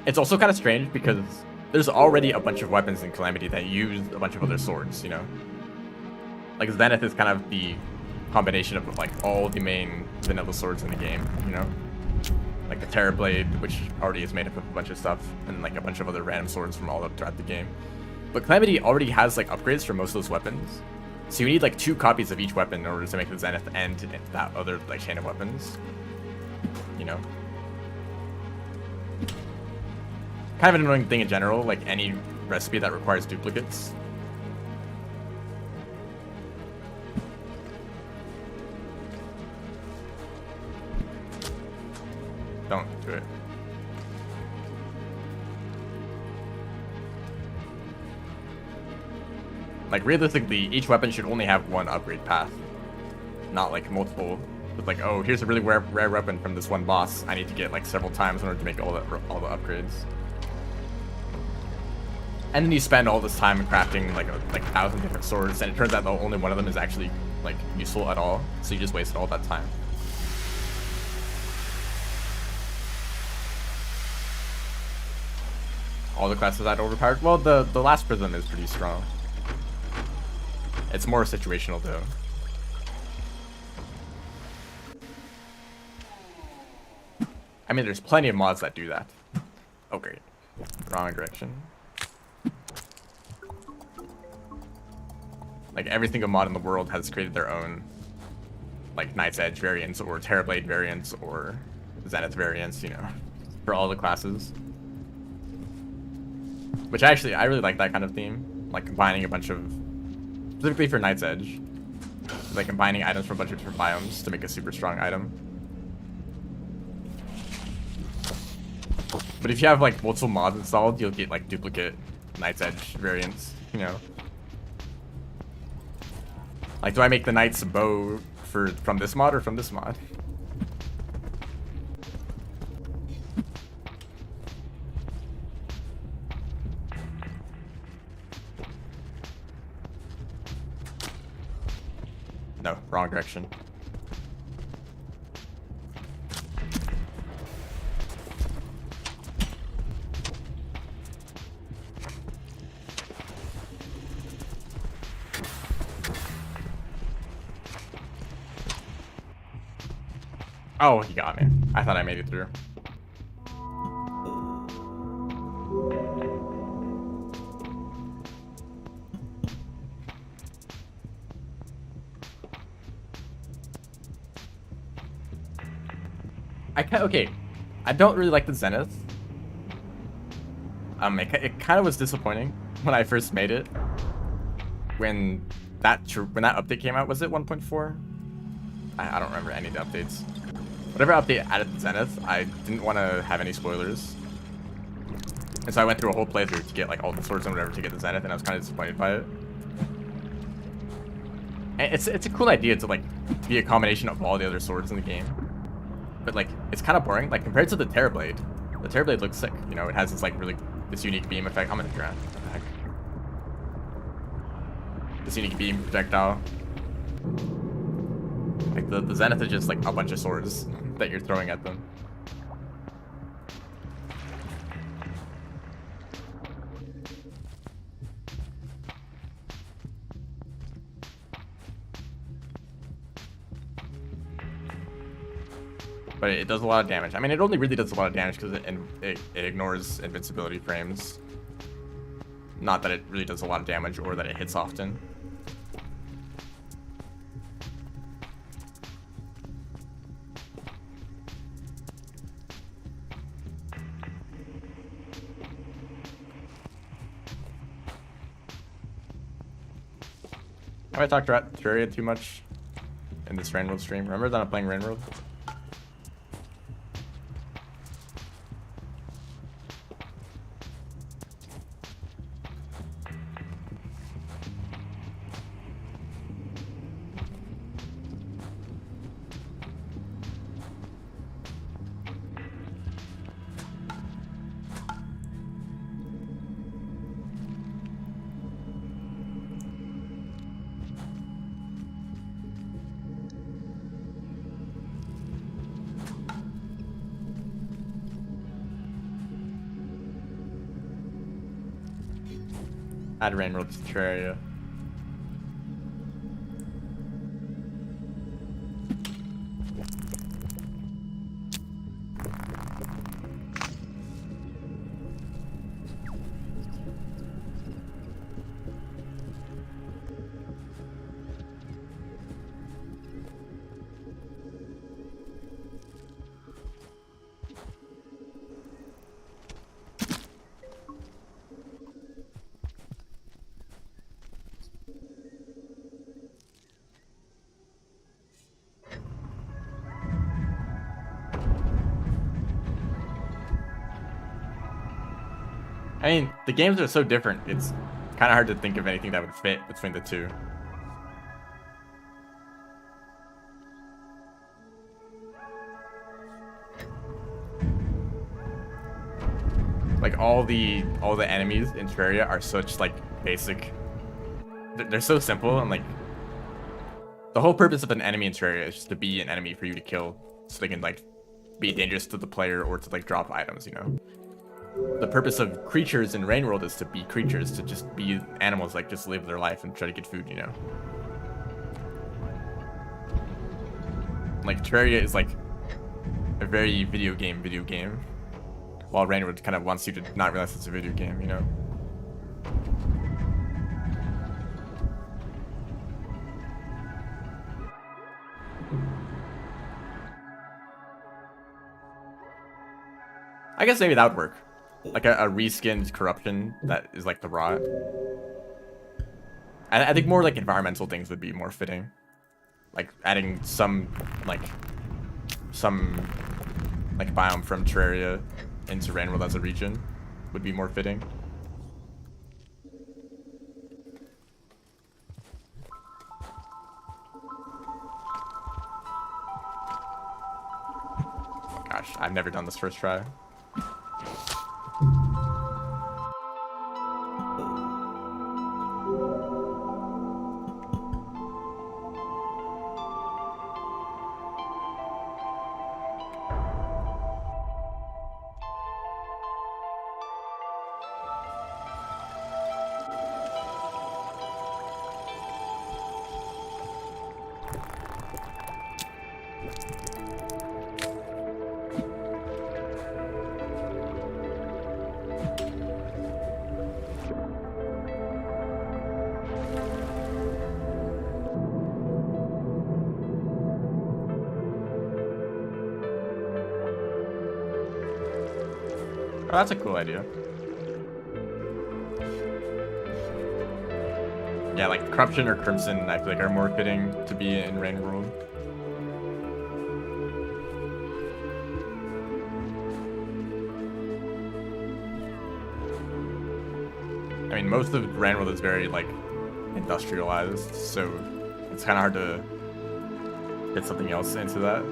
It's also kind of strange because there's already a bunch of weapons in Calamity that use a bunch of other swords, you know? Like, Zenith is kind of the combination of, like, all the main vanilla swords in the game, you know? Like the Terrorblade, which already is made up of a bunch of stuff, and, like, a bunch of other random swords from all up throughout the game. But Calamity already has, like, upgrades for most of those weapons. So you need, like, 2 copies of each weapon in order to make the Zenith and that other, like, chain of weapons. You know? Kind of an annoying thing in general, like any recipe that requires duplicates. Don't do it. Like, realistically, each weapon should only have 1 upgrade path, not like multiple. It's like, oh, here's a really rare weapon from this one boss. I need to get like several times in order to make all the upgrades. And then you spend all this time crafting like 1,000 different swords, and it turns out that only one of them is actually like useful at all, so you just wasted all that time. All the classes that overpowered. Well, the last prism is pretty strong. It's more situational though. I mean, there's plenty of mods that do that. Oh great, wrong direction. Like every single mod in the world has created their own, like Knight's Edge variants or Terrorblade variants or Zenith variants, you know, for all the classes. Which actually, I really like that kind of theme, like combining a bunch of, specifically for Knight's Edge, like combining items from a bunch of different biomes to make a super strong item. But if you have like multiple mods installed, you'll get like duplicate Knight's Edge variants, you know. Like, do I make the Knight's bow from this mod or from this mod? No, wrong direction. Oh, he got me. I thought I made it through. Okay, I don't really like the Zenith. It kind of was disappointing when I first made it. When that update came out, was it 1.4? I don't remember any of the updates. Whatever update added the Zenith, I didn't want to have any spoilers. And so I went through a whole playthrough to get like all the swords and whatever to get the Zenith, and I was kind of disappointed by it. And it's a cool idea to to be a combination of all the other swords in the game. But like, it's kind of boring. Like compared to the Terrorblade. The Terrorblade looks sick. You know, it has this like this unique beam effect. I'm gonna drown. What the heck? This unique beam projectile. Like the Zenith is just like a bunch of swords that you're throwing at them. But it does a lot of damage. I mean, it only really does a lot of damage because it ignores invincibility frames. Not that it really does a lot of damage or that it hits often. Have I talked about Terraria too much in this Rainworld stream? Remember that I'm playing Rainworld? Add Rainworld to Terraria. I mean, the games are so different, it's kind of hard to think of anything that would fit between the two. Like all the enemies in Terraria are such like basic. They're so simple and like The whole purpose of an enemy in Terraria is just to be an enemy for you to kill, so they can like be dangerous to the player or to like drop items, you know. The purpose of creatures in Rain World is to be creatures, to just be animals, like just live their life and try to get food, you know. Like Terraria is like a very video game, while Rain World kind of wants you to not realize it's a video game, you know. I guess maybe that would work. Like a reskinned corruption that is like the rot. I think more like environmental things would be more fitting. Like adding some biome from Terraria into Rain World as a region would be more fitting. Oh gosh, I've never done this first try. Oh, that's a cool idea. Yeah, like Corruption or Crimson, I feel like are more fitting to be in Rain World. I mean, most of Rain World is very like industrialized, so it's kind of hard to fit something else into that.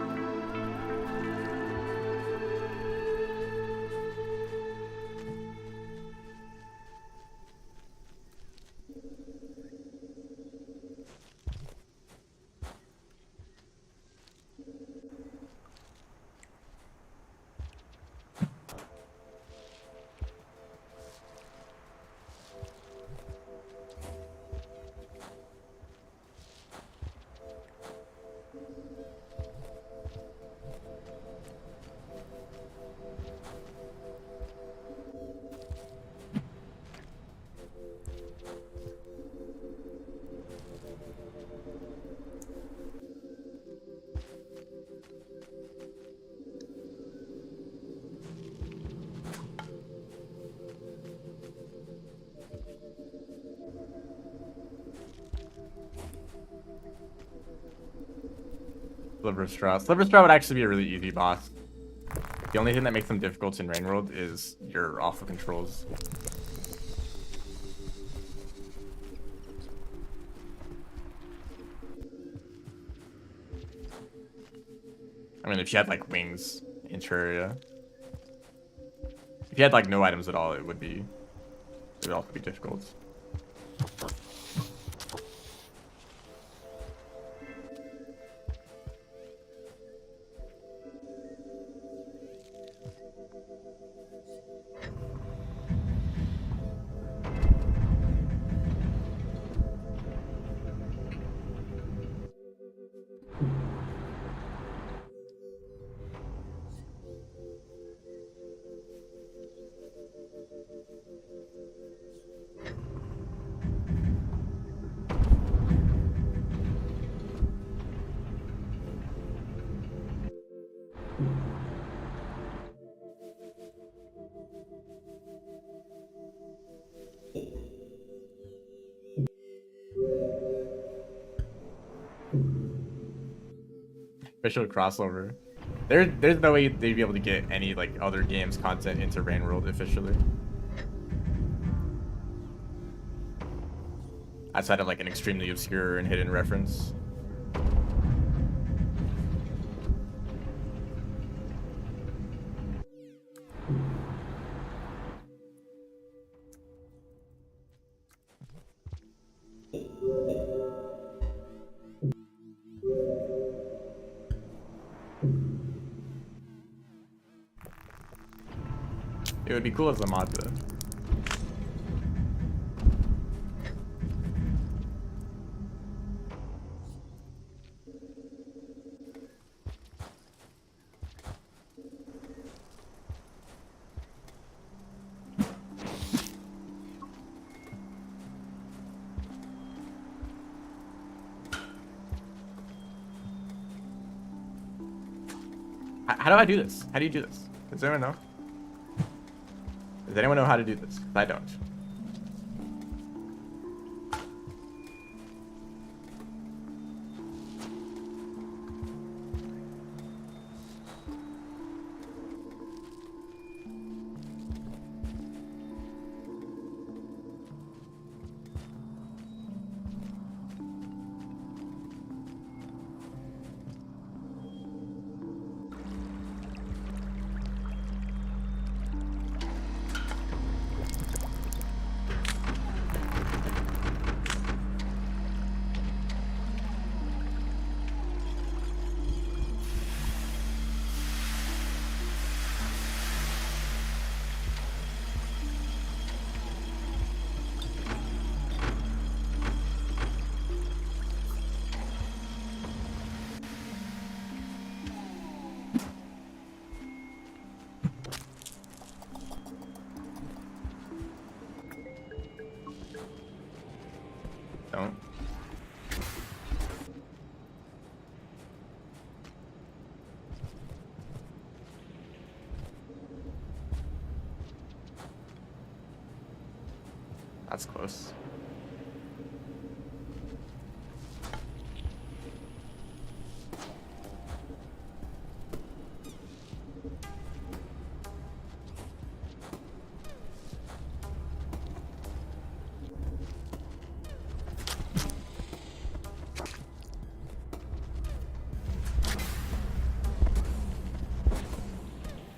Sliverstraw would actually be a really easy boss. The only thing that makes them difficult in Rain World is your awful controls. I mean, if you had like wings in Terraria. If you had like no items at all, it would also be difficult. Official crossover. There's no way they'd be able to get any like other games content into Rain World officially. Outside of like an extremely obscure and hidden reference. It would be cool as a mod though. How do I do this? How do you do this? Does anyone know? Does anyone know how to do this? I don't. Don't. That's close.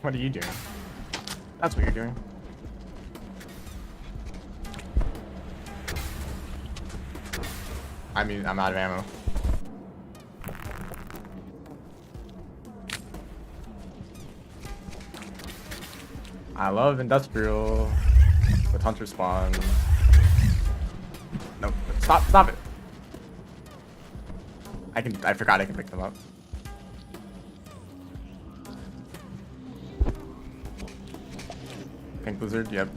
What are you doing? That's what you're doing. I mean, I'm out of ammo. I love industrial with hunter spawn. No, stop it. I forgot I can pick them up. Pink lizard, yep.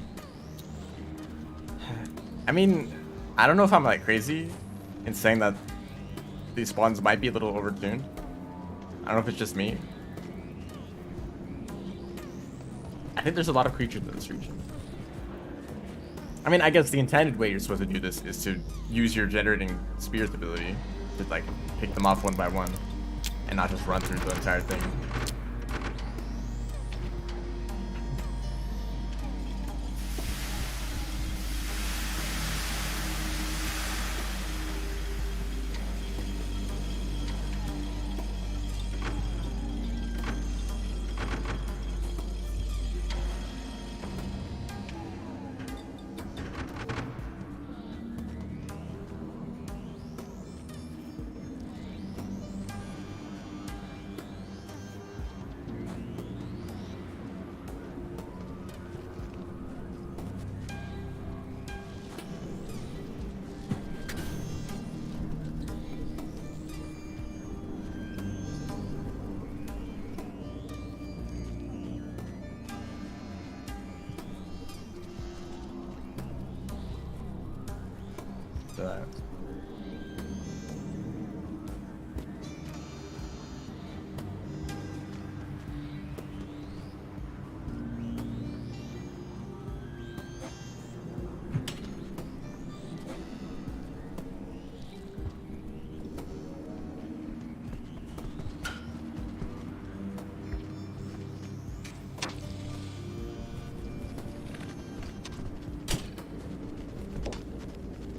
I mean, I don't know if I'm like crazy in saying that these spawns might be a little overtuned. I don't know if it's just me. I think there's a lot of creatures in this region. I mean, I guess the intended way you're supposed to do this is to use your generating spears ability to like pick them off one by one and not just run through the entire thing.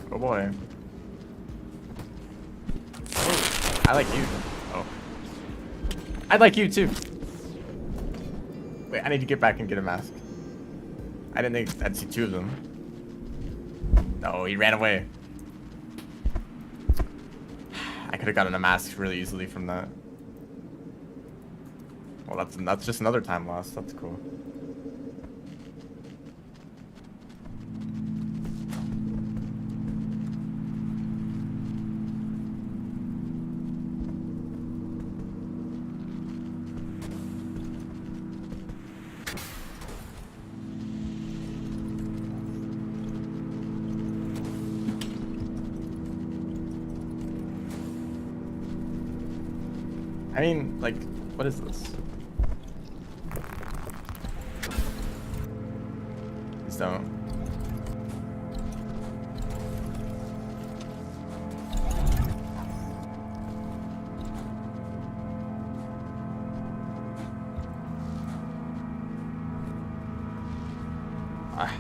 Oh boy. Oh, I like you. Oh. I'd like you too. Wait, I need to get back and get a mask. I didn't think I'd see two of them. No, he ran away. I could have gotten a mask really easily from that. Well, that's just another time lost. That's cool. I mean, like, what is this? Please don't.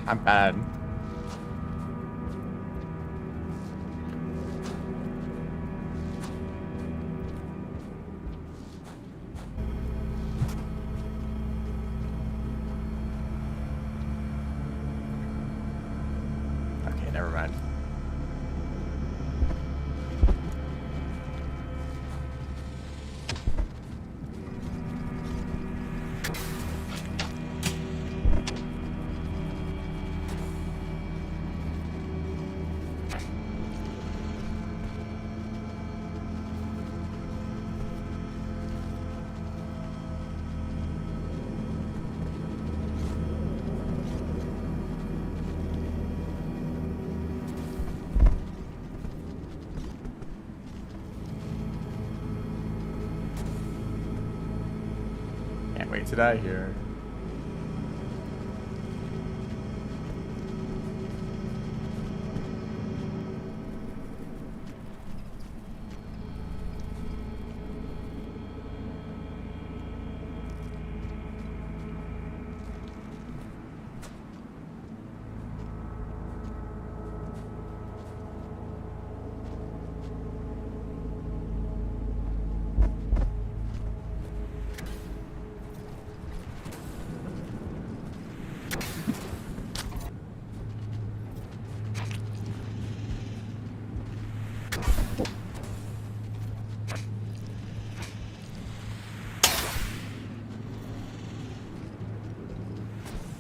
I'm bad. Okay, never mind. Can't wait to die here.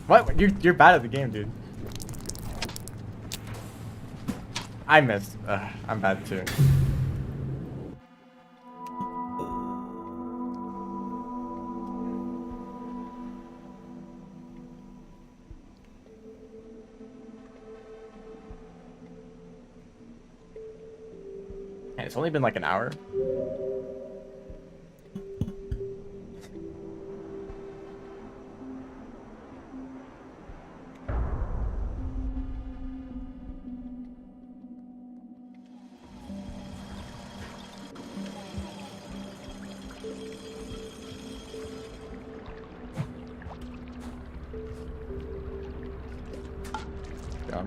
What? You're bad at the game, dude. I missed. I'm bad too. Hey, it's only been like an hour. Yeah.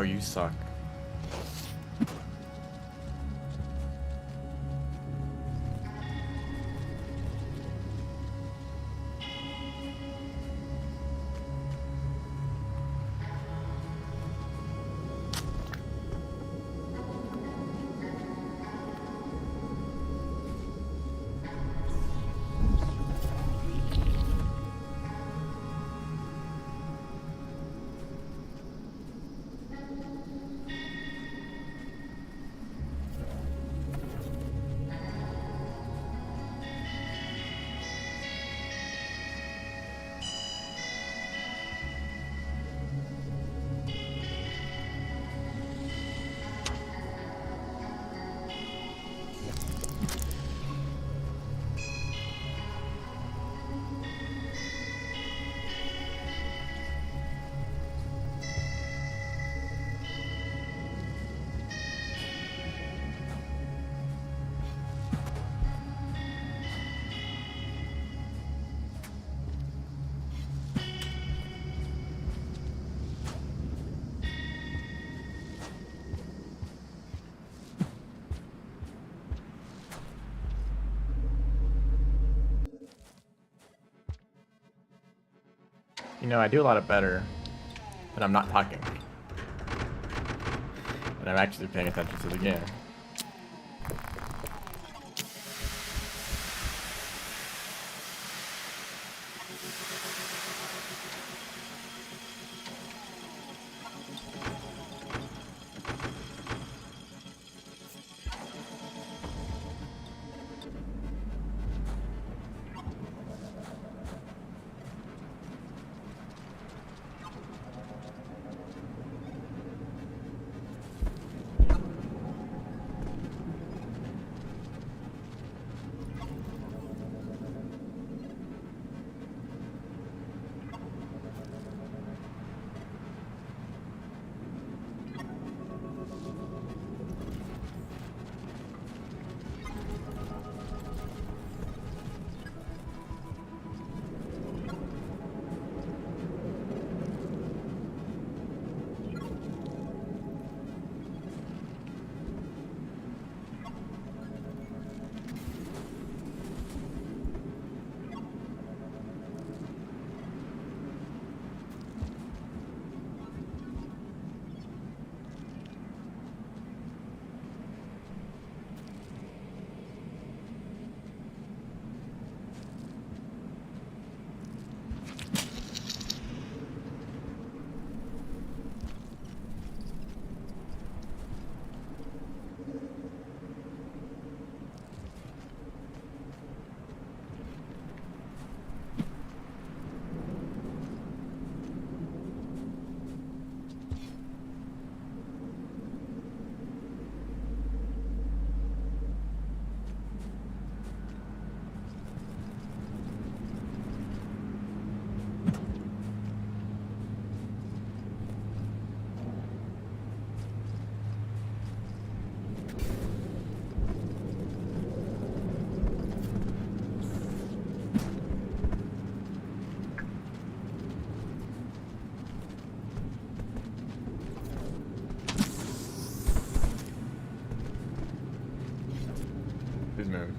Oh, you suck. You know, I do a lot of better when I'm not talking. And I'm actually paying attention to the game. Please move.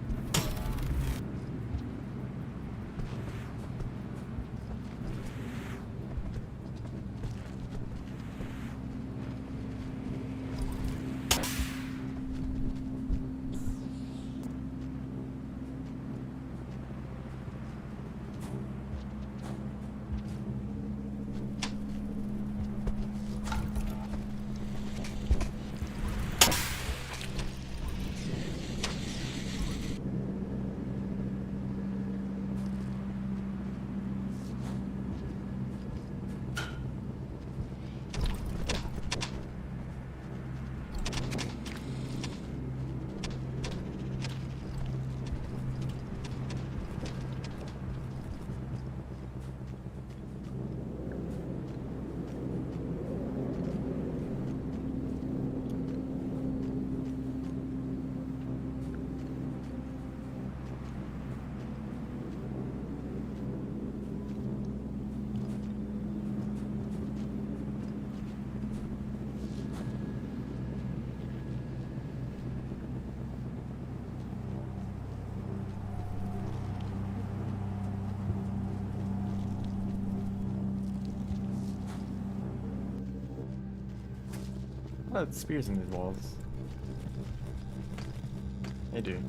Oh, it's spears in these walls. They do.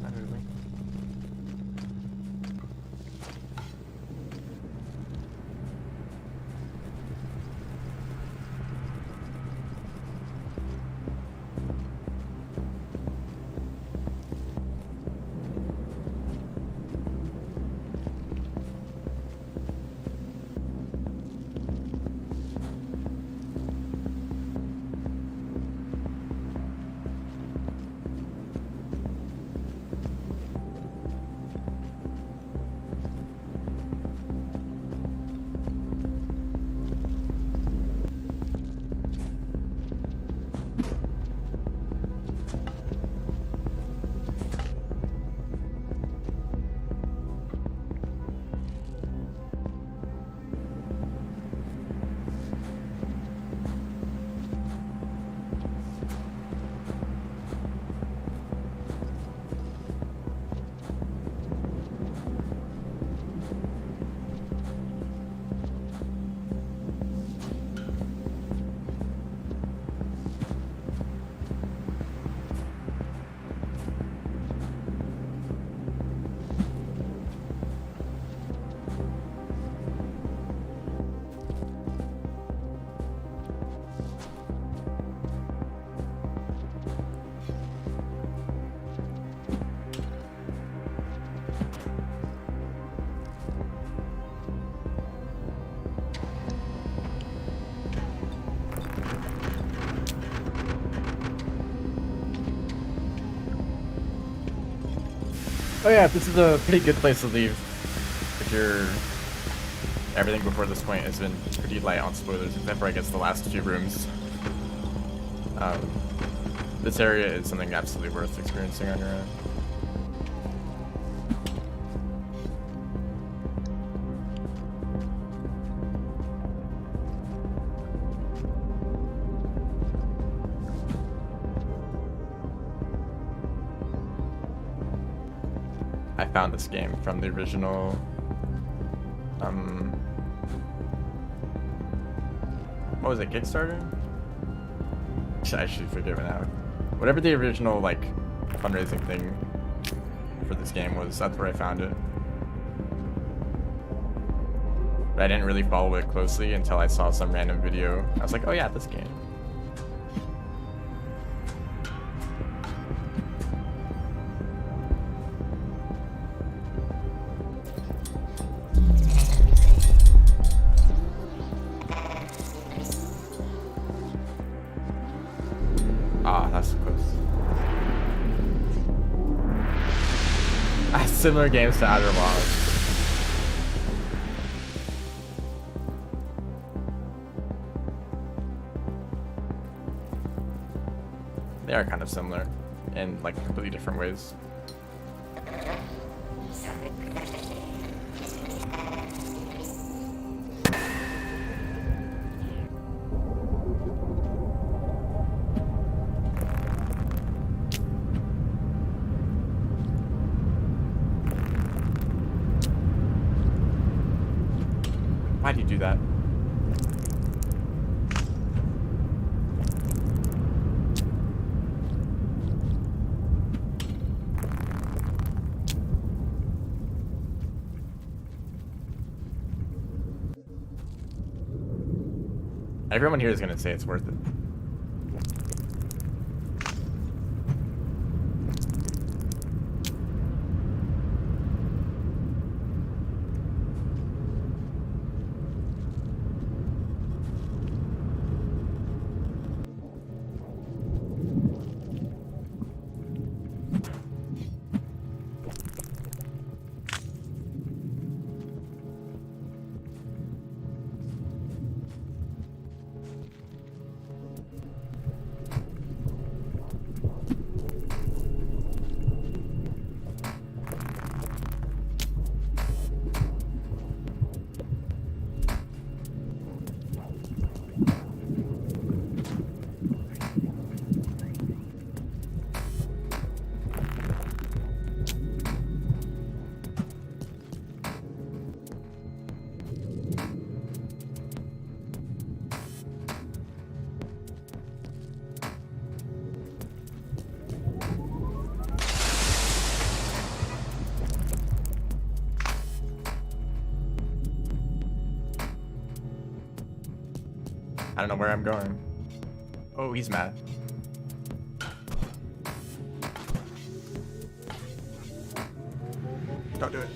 Not really. Oh yeah, this is a pretty good place to leave. If you're... Everything before this point has been pretty light on spoilers, except for I guess the last few rooms. This area is something absolutely worth experiencing on your own. I found this game from the original what was it, Kickstarter? I should forget it now. Whatever the original like fundraising thing for this game was, that's where I found it. But I didn't really follow it closely until I saw some random video. I was like, oh yeah, this game. Ah, that's close. Similar games to Outer Wilds. They are kind of similar in like completely different ways. Why do you do that? Everyone here is going to say it's worth it. I don't know where I'm going. Oh, he's mad. Don't do it.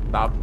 Stop.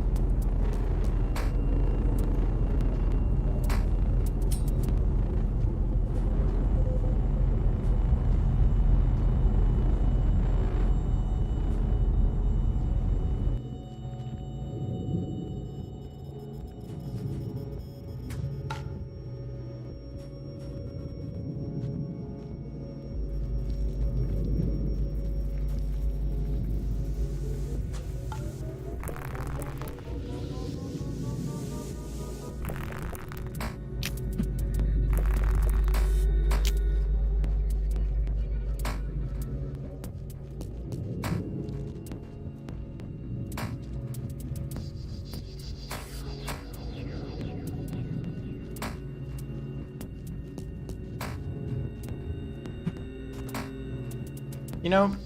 You know,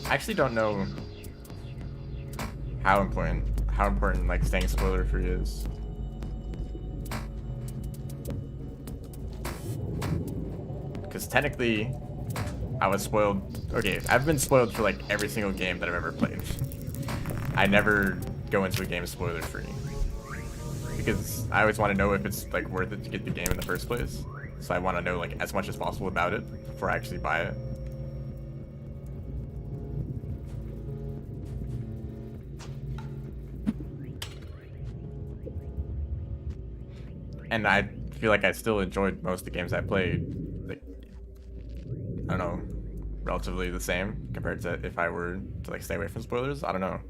I actually don't know how important like staying spoiler free is. Because technically, I was spoiled. Okay, I've been spoiled for like every single game that I've ever played. I never go into a game spoiler free. Because I always want to know if it's like worth it to get the game in the first place. So I want to know like as much as possible about it before I actually buy it. And I feel like I still enjoyed most of the games I played. Like, I don't know, relatively the same compared to if I were to like stay away from spoilers. I don't know.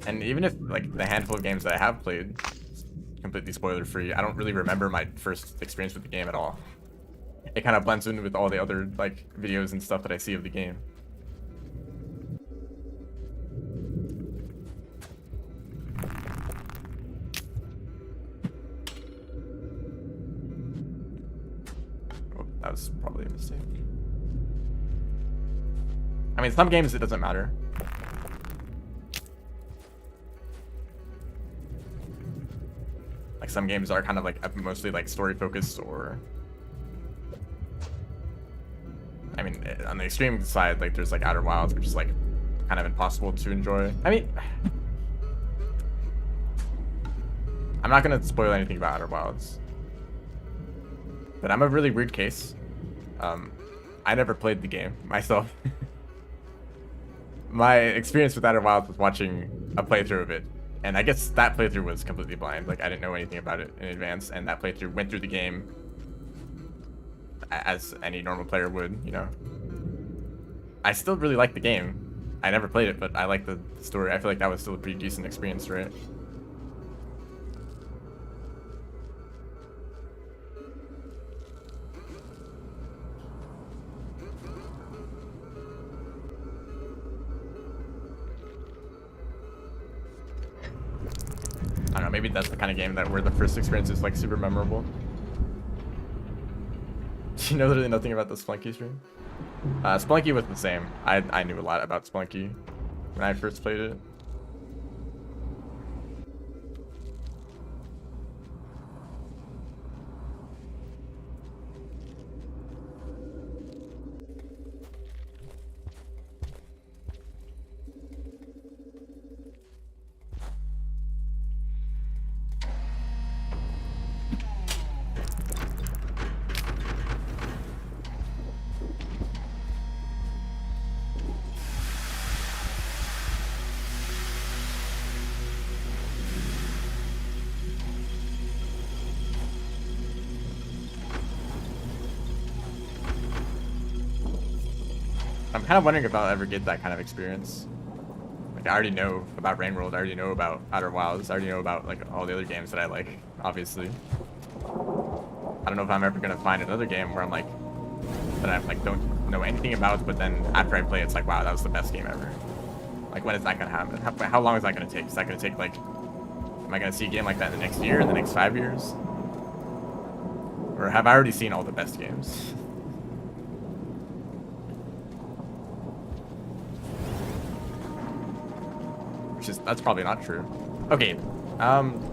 And even if like the handful of games that I have played completely spoiler free, I don't really remember my first experience with the game at all. It kind of blends in with all the other like videos and stuff that I see of the game. That was probably a mistake. I mean, some games it doesn't matter. Like some games are kind of like mostly like story focused, or I mean, on the extreme side, like there's like Outer Wilds, which is like kind of impossible to enjoy. I mean, I'm not gonna spoil anything about Outer Wilds, but I'm a really weird case. I never played the game myself. My experience with Outer Wilds was watching a playthrough of it, and I guess that playthrough was completely blind. Like I didn't know anything about it in advance, and that playthrough went through the game as any normal player would, you know. I still really like the game. I never played it, but I like the story. I feel like that was still a pretty decent experience, right? I don't know, maybe that's the kind of game that where the first experience is like super memorable. Do you know literally nothing about the Spelunky stream? Spelunky was the same. I knew a lot about Spelunky when I first played it. I'm kind of wondering if I'll ever get that kind of experience. Like I already know about Rain World, I already know about Outer Wilds, I already know about like all the other games that I like, obviously. I don't know if I'm ever gonna find another game where I'm like, that I like don't know anything about, but then after I play, it's like, wow, that was the best game ever. Like, when is that gonna happen? How long is that gonna take? Is that gonna take like, am I gonna see a game like that in the next year, in the next 5 years? Or have I already seen all the best games? That's probably not true. Okay,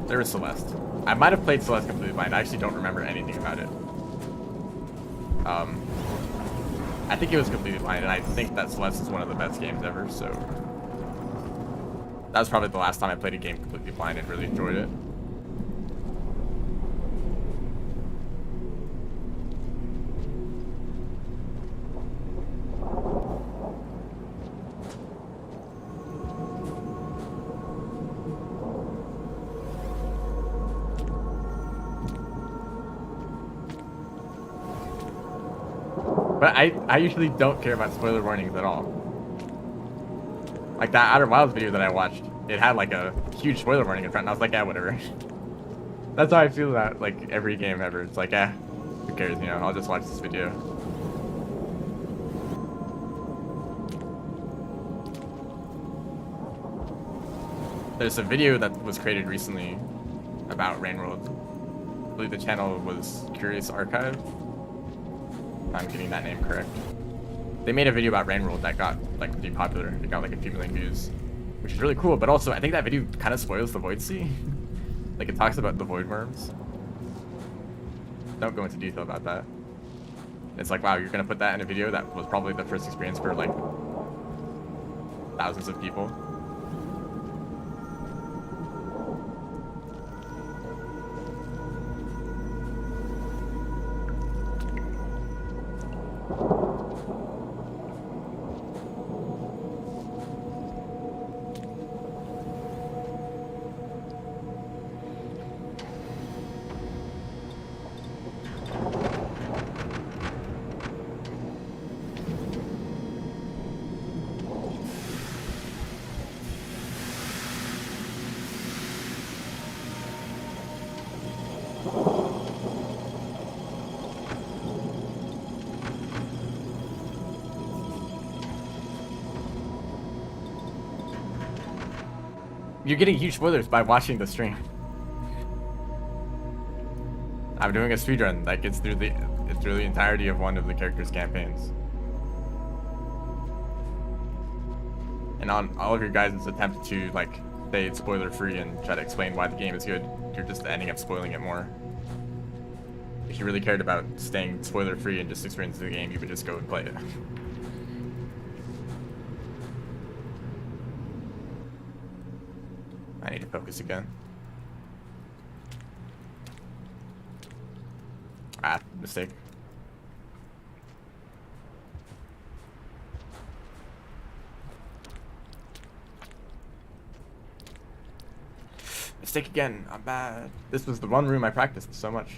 there is Celeste. I might have played Celeste completely blind. I actually don't remember anything about it. I think it was completely blind, and I think that Celeste is one of the best games ever, so... That was probably the last time I played a game completely blind and really enjoyed it. But I usually don't care about spoiler warnings at all. Like that Outer Wilds video that I watched, it had like a huge spoiler warning in front, and I was like, yeah, whatever. That's how I feel about like every game ever. It's like, who cares, you know, I'll just watch this video. There's a video that was created recently about Rain World. I believe the channel was Curious Archive. I'm getting that name correct. They made a video about Rain World that got like pretty popular. It got like a few million views, which is really cool. But also, I think that video kind of spoils the Void Sea. Like it talks about the void worms. Don't go into detail about that. It's like, wow, you're gonna put that in a video that was probably the first experience for like thousands of people. You're getting huge spoilers by watching the stream. I'm doing a speedrun that gets through the entirety of one of the character's campaigns. And on all of your guys' attempts to like stay spoiler free and try to explain why the game is good, you're just ending up spoiling it more. If you really cared about staying spoiler free and just experiencing the game, you would just go and play it. I need to focus again. Ah, mistake. Mistake again. I'm bad. This was the one room I practiced so much.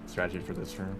Strategy for this room.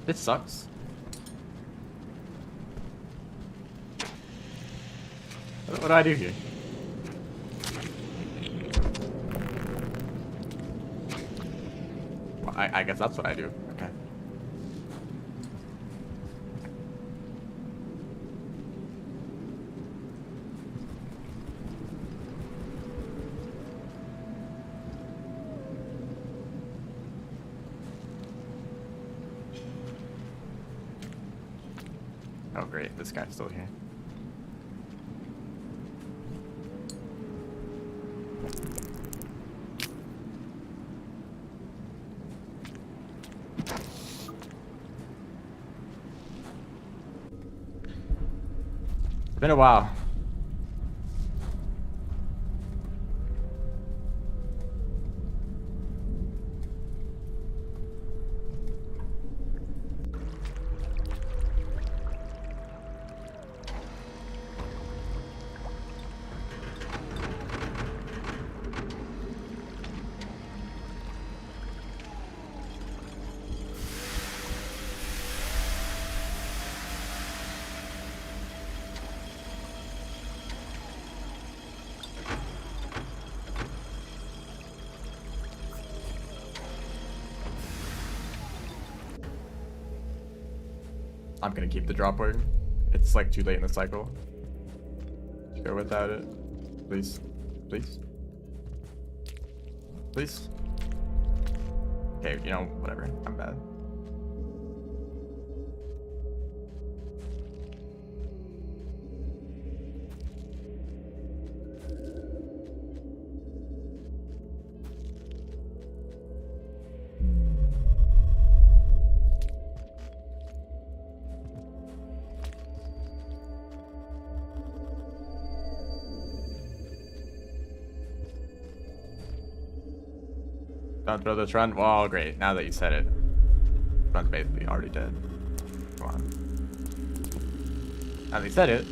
This sucks. What do I do here? I guess that's what I do. Okay. Oh great, this guy's still here. It's been a while. I'm gonna keep the drop word. It's like too late in the cycle. Just go without it. Please. Please. Please. Okay, you know, whatever. I'm bad. Don't throw this run. Well, great. Now that you said it, run's basically already dead. Come on. Now that you said it.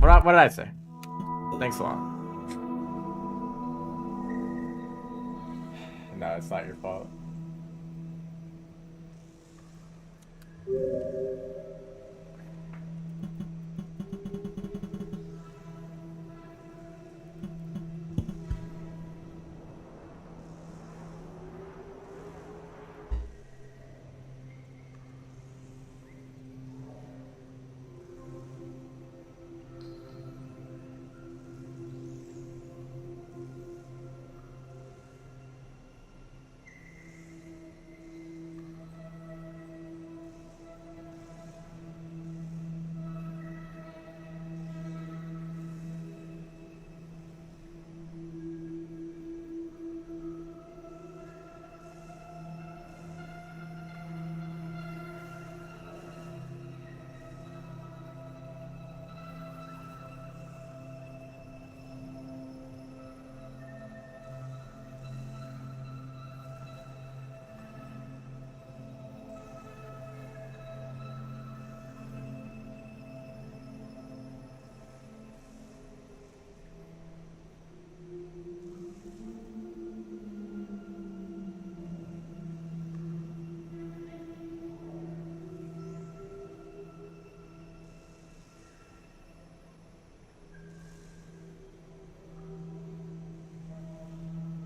What did I say? Thanks a lot. No, it's not your fault.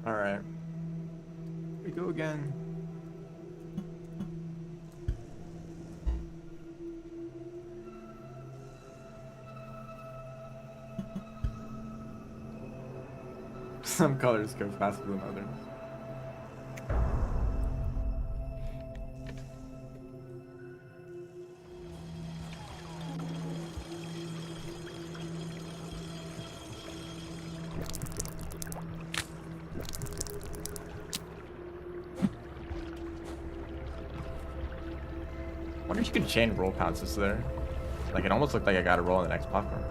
All right. We go again. Some colors go faster than others. Wonder if you could chain roll pounces there. Like it almost looked like I got a roll on the next platform.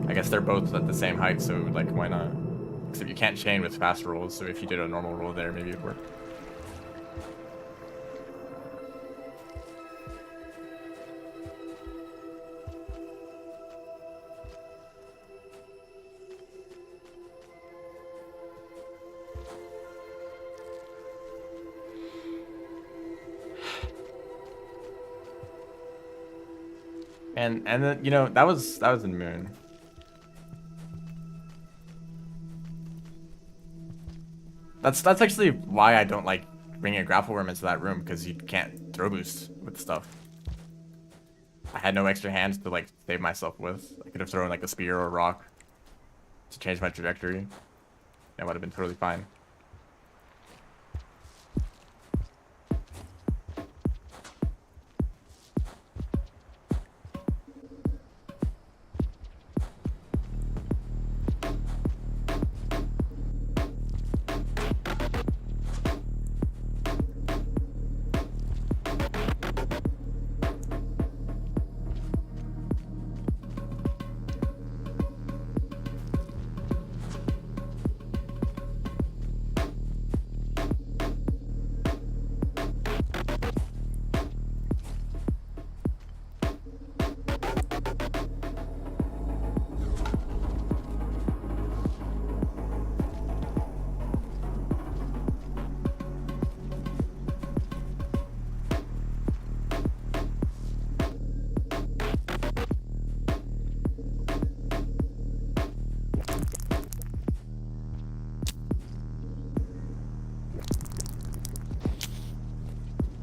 I guess they're both at the same height, so like why not? Except you can't chain with fast rolls, so if you did a normal roll there, maybe it'd work. And then, you know, that was in Moon. That's actually why I don't like bringing a grapple worm into that room, because you can't throw boost with stuff. I had no extra hands to like save myself with. I could have thrown like a spear or a rock to change my trajectory. That would have been totally fine.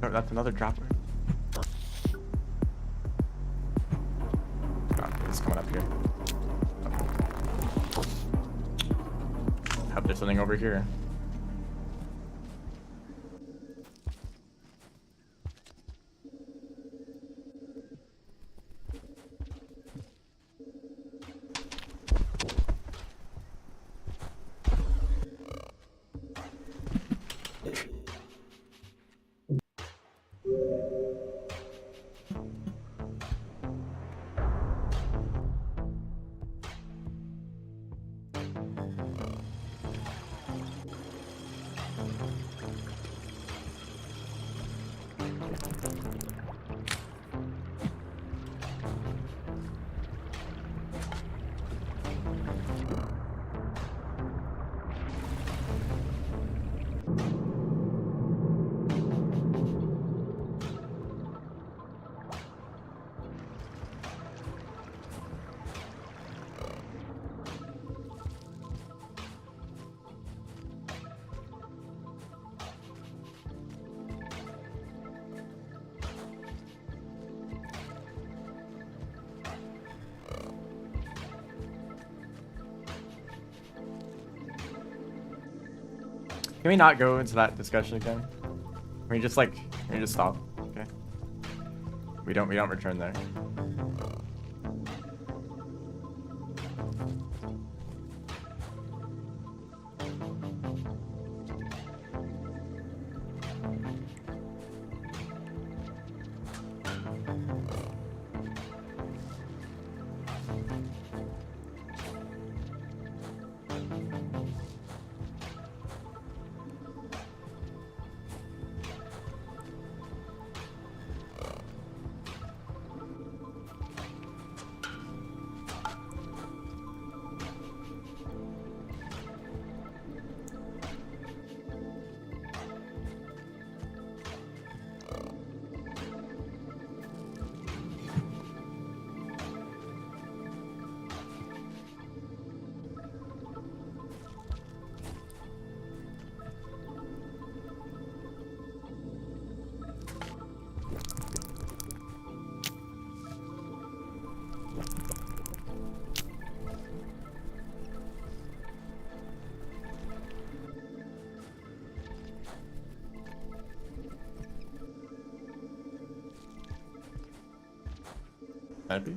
Oh, that's another dropper. Oh, it's coming up here. Hope there's something over here. Can we not go into that discussion again? Can we just like, can we just stop? Okay. We don't return there. Maybe.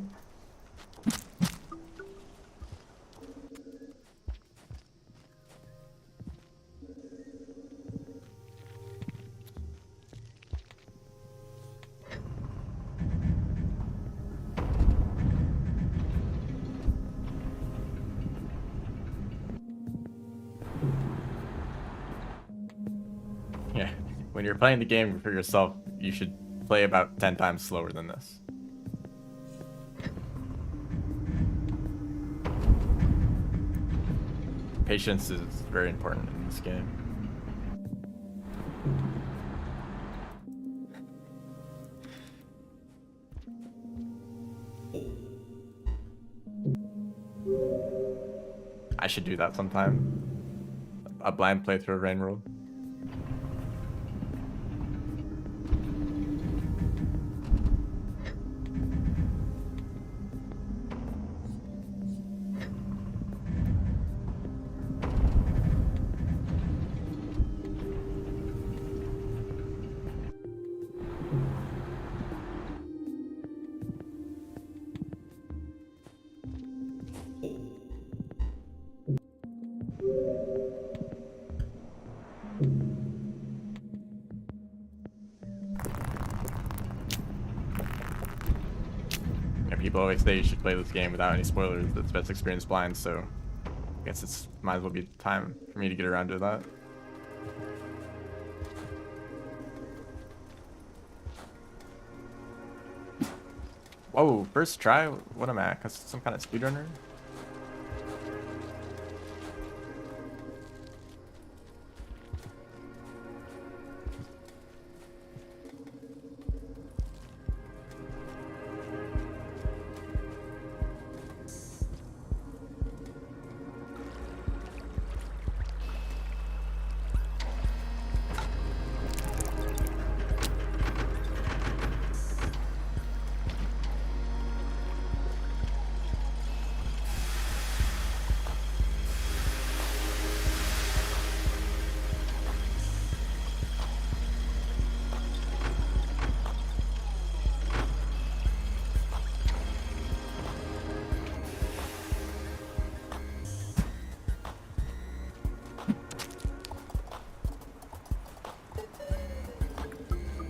Yeah, when you're playing the game for yourself, you should play about 10 times slower than this. Patience is very important in this game. I should do that sometime. a blind playthrough of Rain World. People always say you should play this game without any spoilers. That's best experience blind, so I guess it's might as well be time for me to get around to that. Whoa, first try? What am I? Some kind of speedrunner?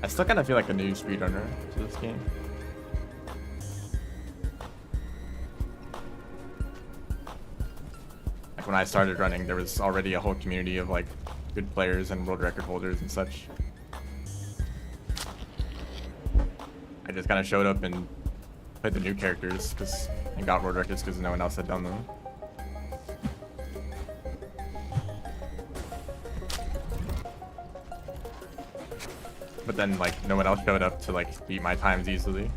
I still kind of feel like a new speedrunner to this game. Like when I started running, there was already a whole community of like good players and world record holders and such. I just kind of showed up and played the new characters and got world records because no one else had done them. But then, like, no one else showed up to, like, beat my times easily.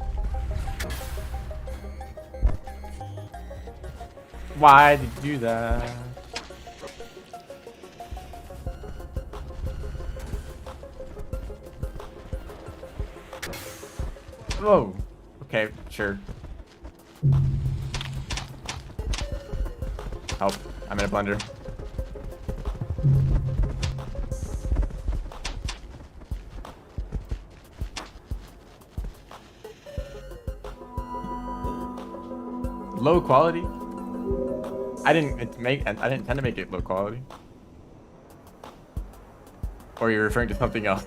Why did you do that? Whoa. Okay, sure. Help. I'm in a blender. Low quality? I didn't intend to make it low quality. Or you're referring to something else?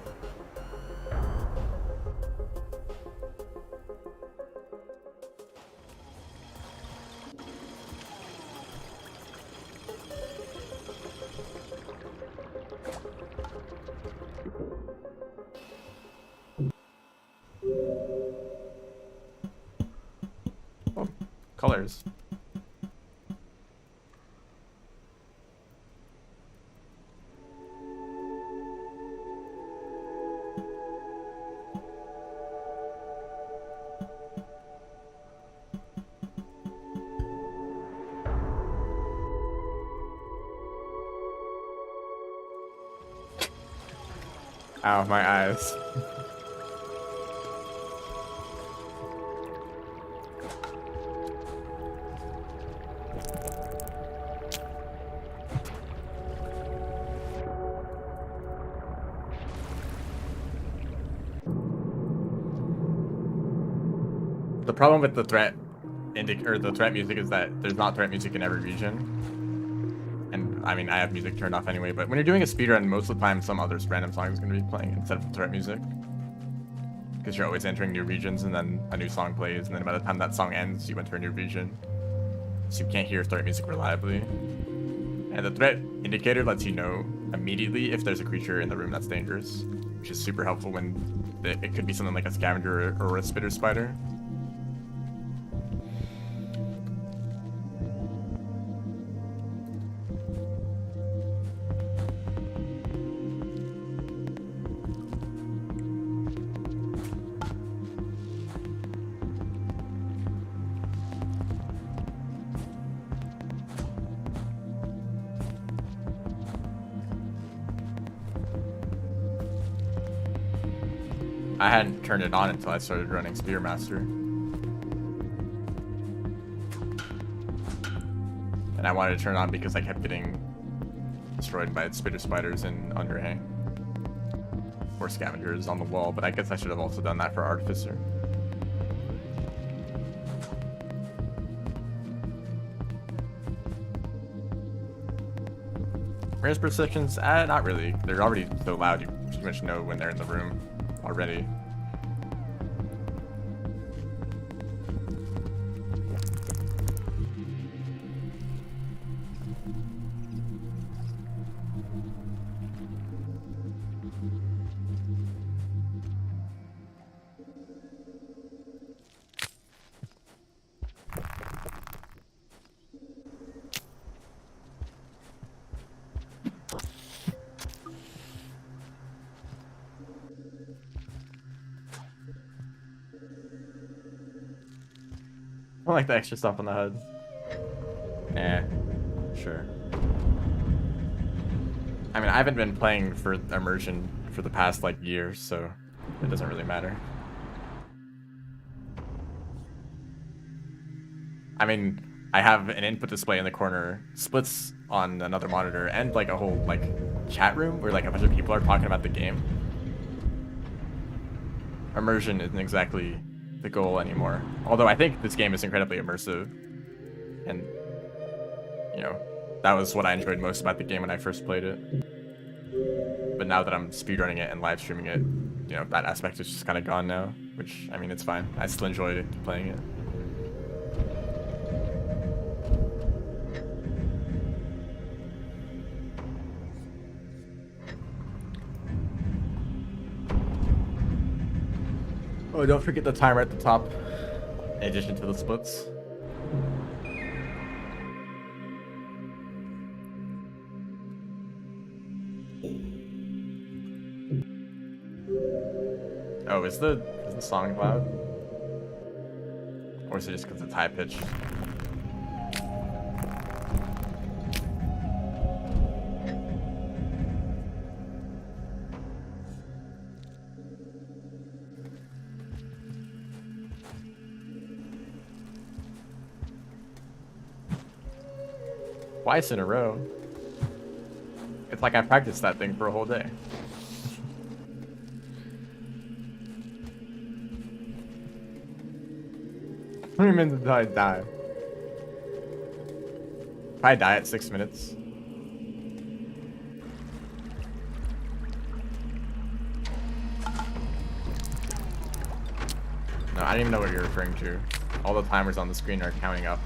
Oh, colors. Ow, my eyes. The problem with the threat music is that there's not threat music in every region. And I mean, I have music turned off anyway, but when you're doing a speedrun, most of the time some other random song is going to be playing instead of threat music. Because you're always entering new regions and then a new song plays, and then by the time that song ends, you enter a new region. So you can't hear threat music reliably. And the threat indicator lets you know immediately if there's a creature in the room that's dangerous, which is super helpful when it could be something like a scavenger or a spitter spider. I hadn't turned it on until I started running Spearmaster. And I wanted to turn it on because I kept getting destroyed by spitter spiders in Underhang. Or scavengers on the wall, but I guess I should have also done that for Artificer. Where's perceptions? Not really. They're already so loud, you pretty much know when they're in the room already. I like the extra stuff on the HUD. Nah, sure. I mean, I haven't been playing for Immersion for the past, like, year, so it doesn't really matter. I mean, I have an input display in the corner, splits on another monitor, and, like, a whole, like, chat room where, like, a bunch of people are talking about the game. Immersion isn't exactly the goal anymore. Although I think this game is incredibly immersive. And, you know, that was what I enjoyed most about the game when I first played it. But now that I'm speedrunning it and live streaming it, you know, that aspect is just kind of gone now. Which, I mean, it's fine. I still enjoy playing it. Oh, don't forget the timer at the top, in addition to the splits. Oh, is the song loud? Or is it just because it's high pitched? Twice in a row. It's like I practiced that thing for a whole day. How many minutes until I die? If I die at 6 minutes. No, I don't even know what you're referring to. All the timers on the screen are counting up.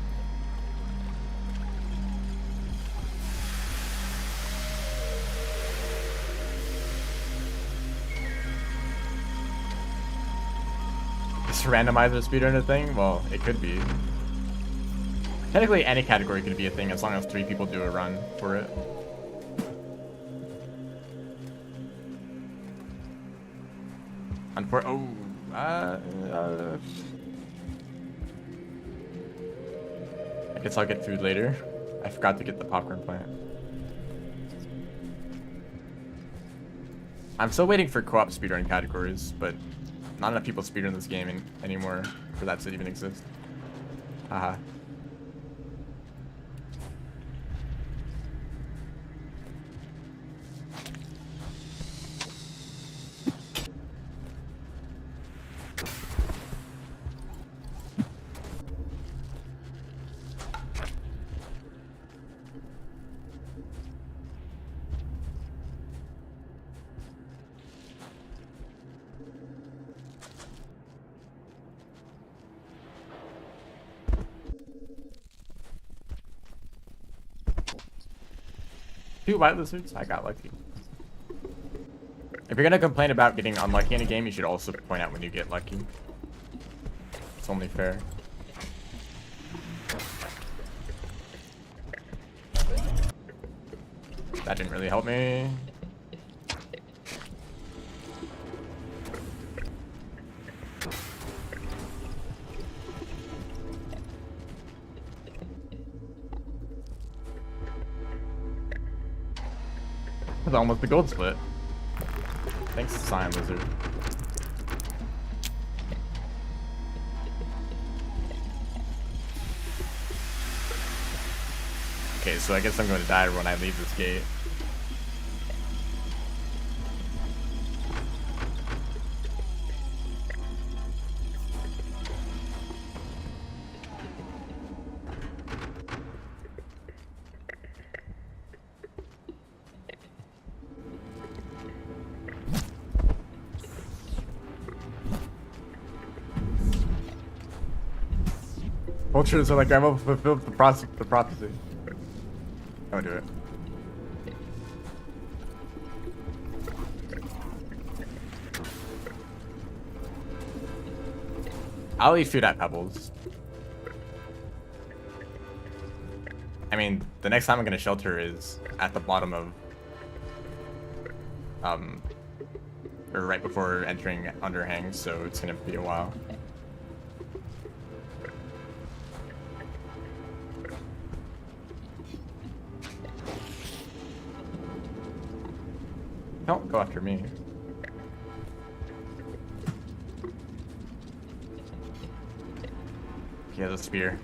Randomizer speedrunner thing? Well, it could be. Technically, any category could be a thing as long as 3 people do a run for it. I guess I'll get food later. I forgot to get the popcorn plant. I'm still waiting for co-op speedrun categories, but not enough people speedrun this game anymore for that to even exist. Haha. Two white lizards? I got lucky. If you're gonna complain about getting unlucky in a game, you should also point out when you get lucky. It's only fair. That didn't really help me. That's almost the gold split. Thanks, Cyan Lizard. Okay, so I guess I'm going to die when I leave this gate. Vultures are like, I will fulfill the prophecy. I'll do it. I'll eat food at Pebbles. I mean, the next time I'm gonna shelter is at the bottom of, or right before entering Underhang, so it's gonna be a while. Don't go after me. He has a spear.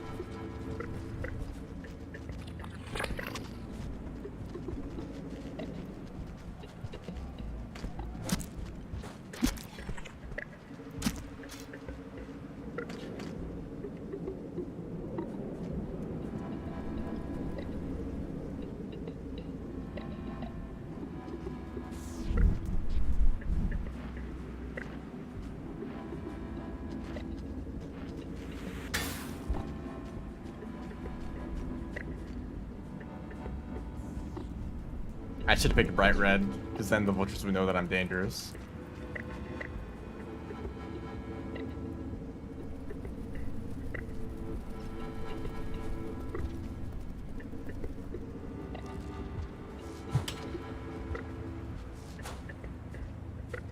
I should pick bright red, because then the vultures would know that I'm dangerous.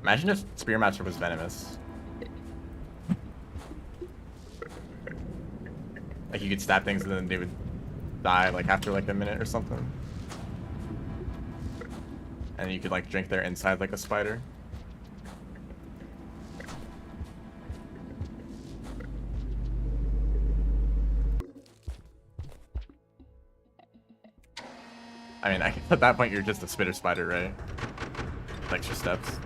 Imagine if Spearmaster was venomous. Like you could stab things and then they would die like after like a minute or something. And you could like drink their inside like a spider. I mean, at that point you're just a spitter spider, right? With extra steps.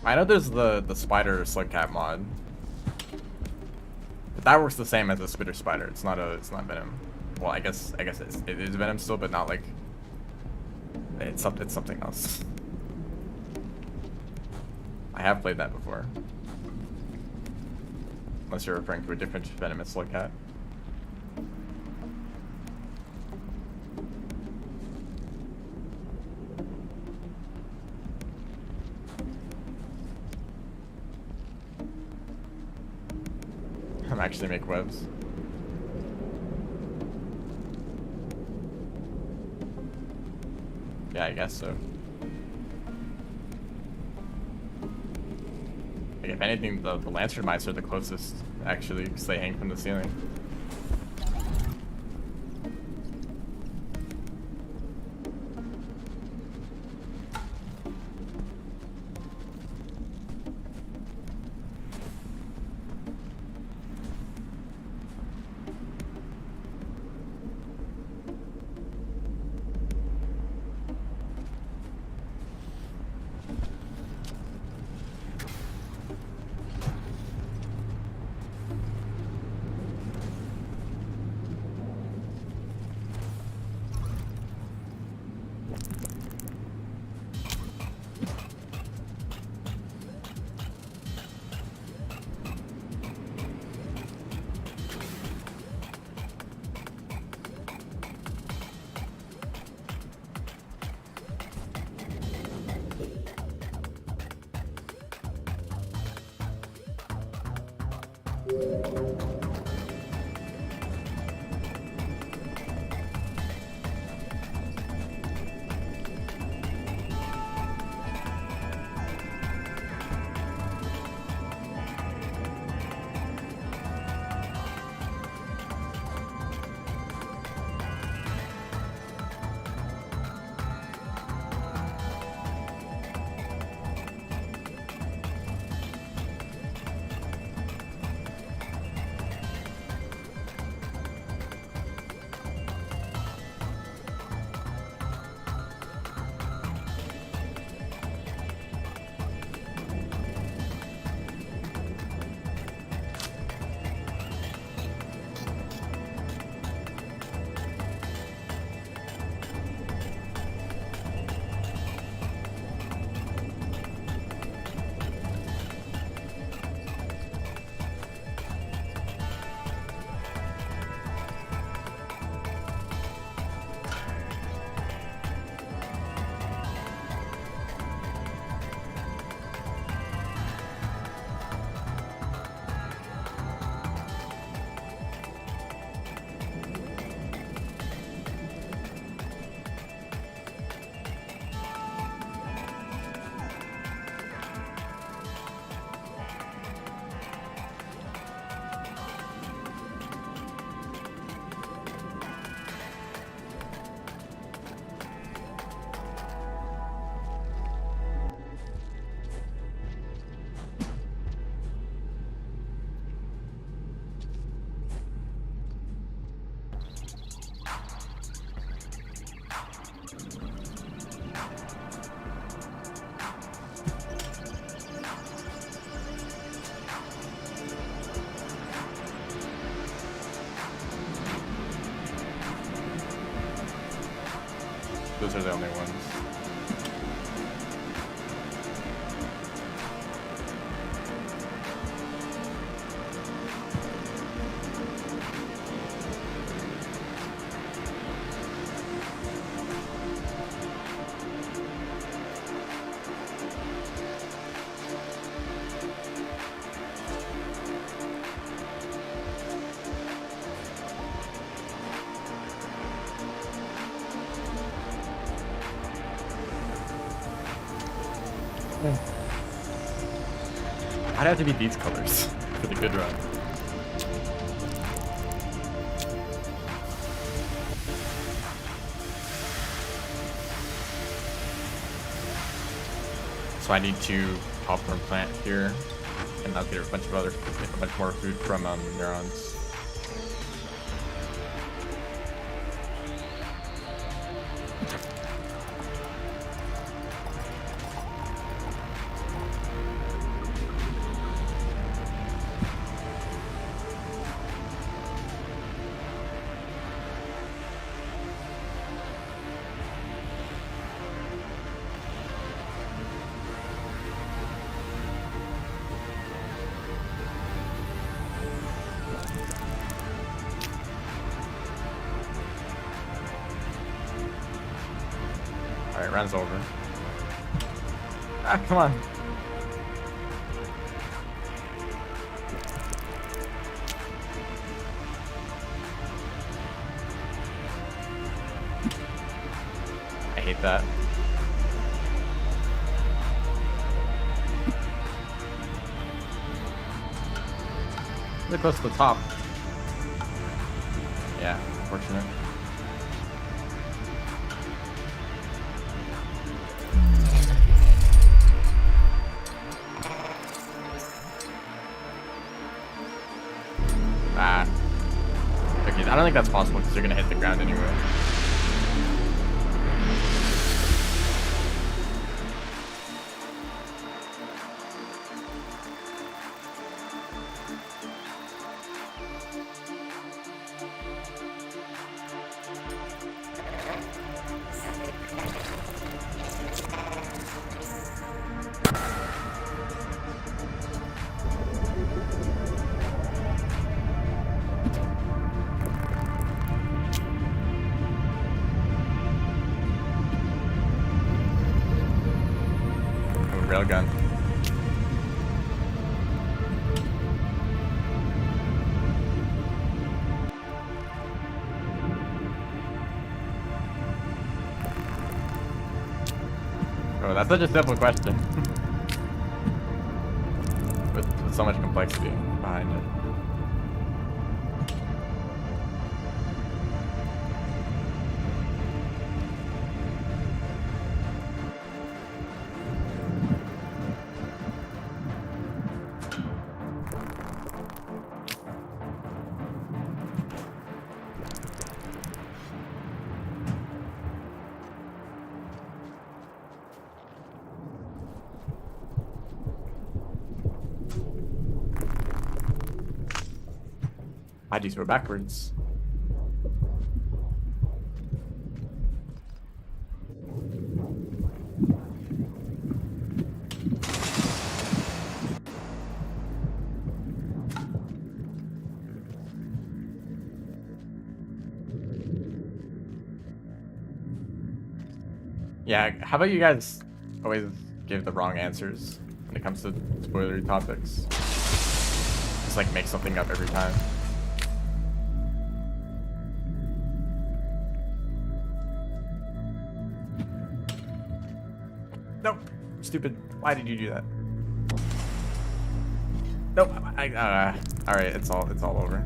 I know there's the spider slug cat mod, but that works the same as a spitter spider. It's not venom. Well, I guess it is venom still, but not like it's something else. I have played that before, unless you're referring to a different venomous slug cat. Actually make webs. Yeah, I guess so. Like, if anything, the lantern mice are the closest, actually, because they hang from the ceiling. Those are the only ones. I'd have to be these colors for the good run. So I need to popcorn plant here, and I'll get a bunch more food from neurons. Alright, round's over. Ah, come on. I hate that. Really close to the top. Yeah, unfortunate. Okay, I don't think that's possible because you're gonna hit the ground anyway. Railgun. Oh, that's such a simple question. with so much complexity behind it. Why do you throw backwards? Yeah, how about you guys always give the wrong answers when it comes to spoilery topics? Just like make something up every time. Nope. Stupid. Why did you do that? Nope. All right. It's all over.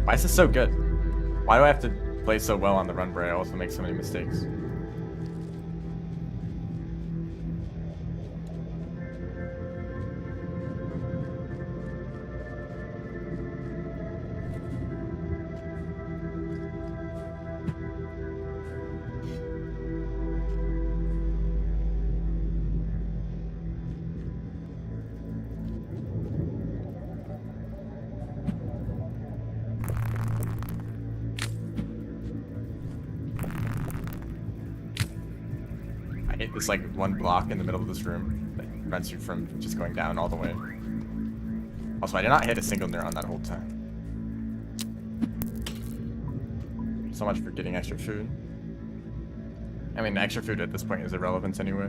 Why is this so good? Why do I have to play so well on the run where I also make so many mistakes? I hate this like one block in the middle of this room that prevents you from just going down all the way. Also, I did not hit a single neuron that whole time. So much for getting extra food. I mean, extra food at this point is irrelevant anyway.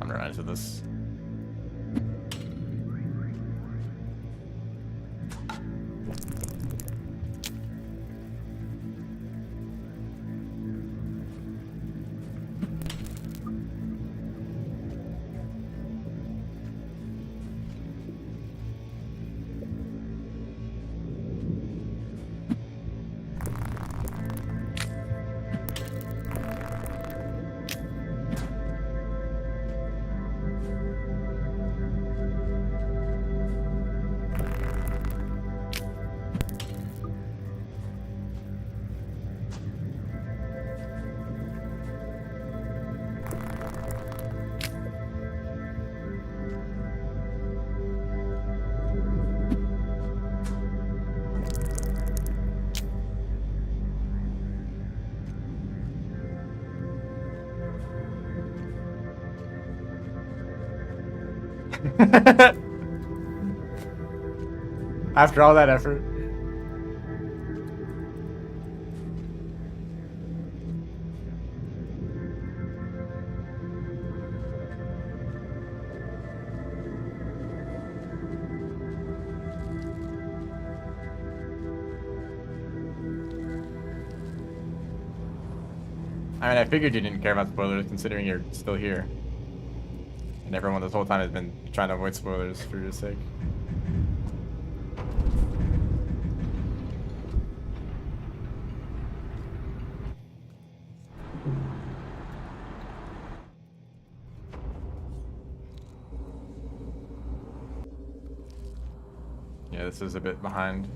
I'm gonna run into this. After all that effort. I mean, I figured you didn't care about spoilers considering you're still here. And everyone this whole time has been trying to avoid spoilers for your sake. Yeah, this is a bit behind.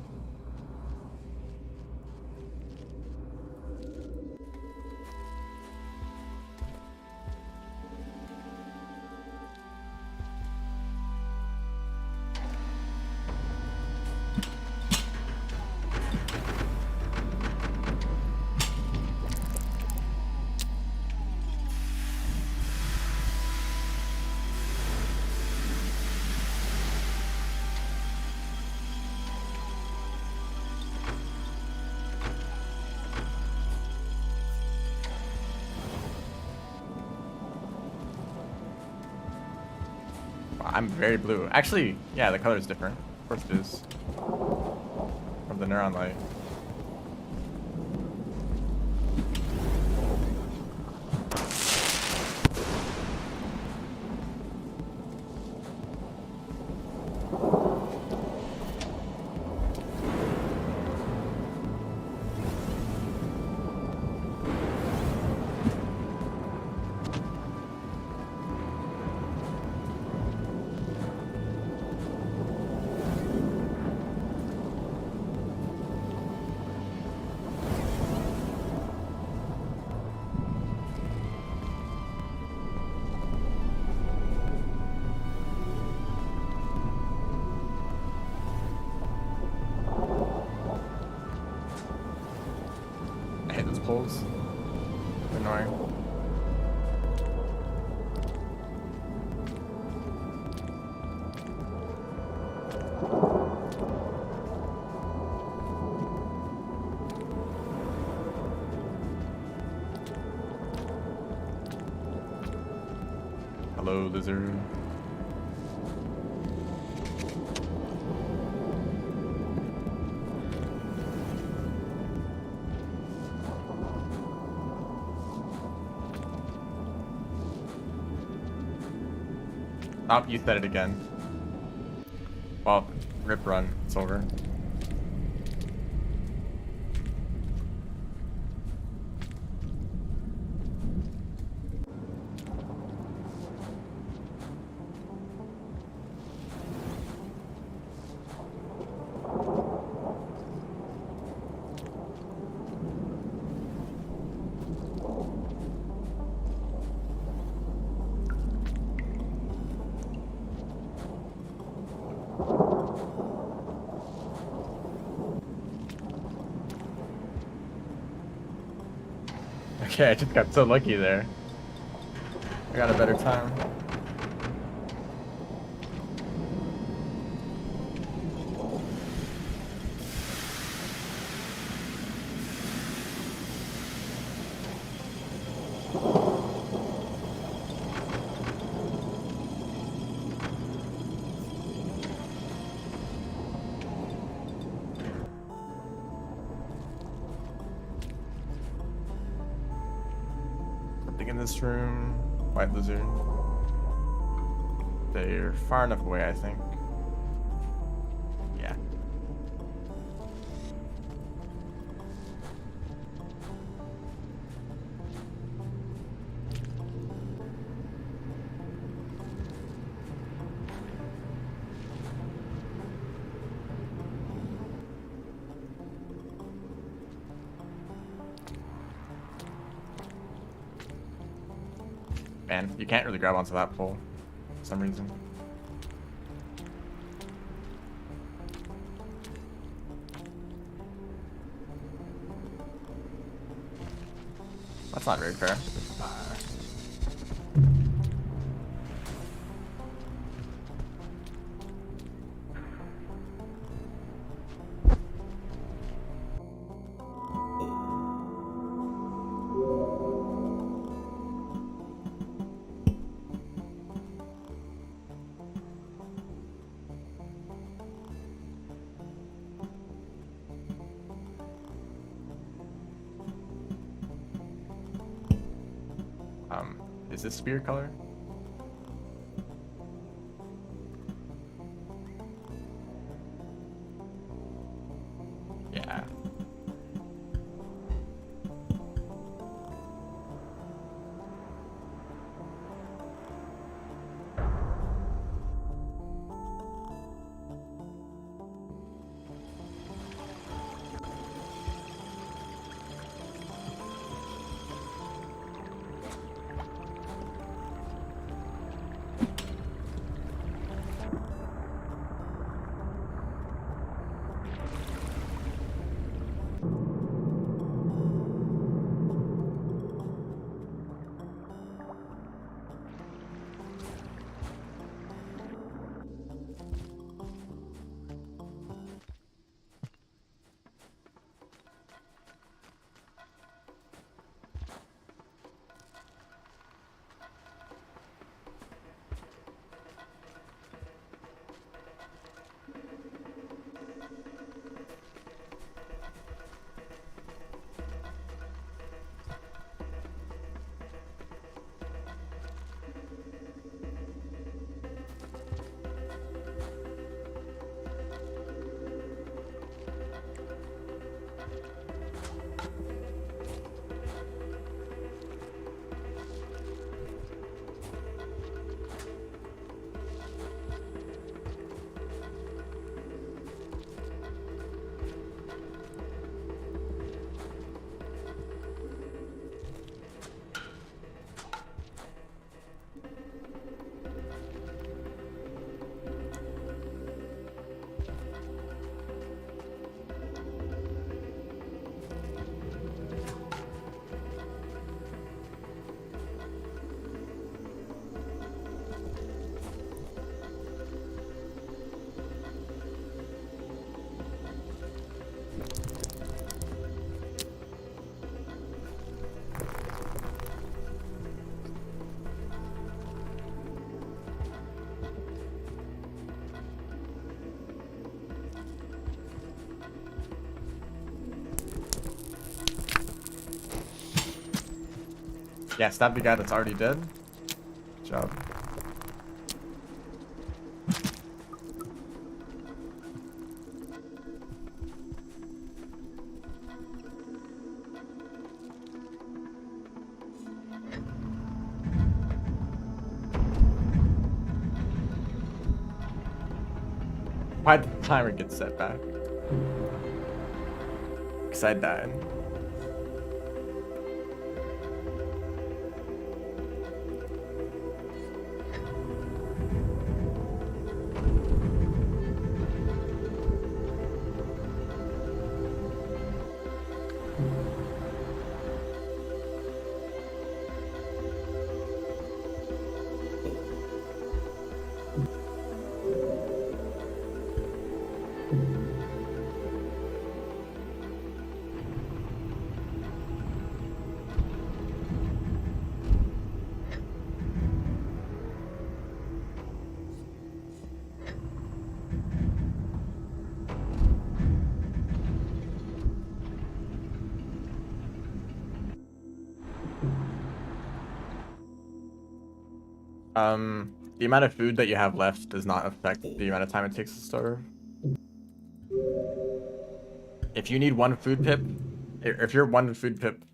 I'm very blue. Actually, yeah, the color is different. Of course it is. From the neuron light. I hate those poles. They're annoying. Hello, lizard. Oh, you said it again. Well, rip run. It's over. Okay, I just got so lucky there. I got a better time. Something in this room. White lizard. They're far enough away, I think. Yeah. Man, you can't really grab onto that pole for some reason. That's not very fair. Is this spear color? Yeah. Yeah, stab the guy that's already dead. Good job. Why did the timer get set back? Because I died. The amount of food that you have left does not affect the amount of time it takes to starve. If you need one food pip, if you're one food pip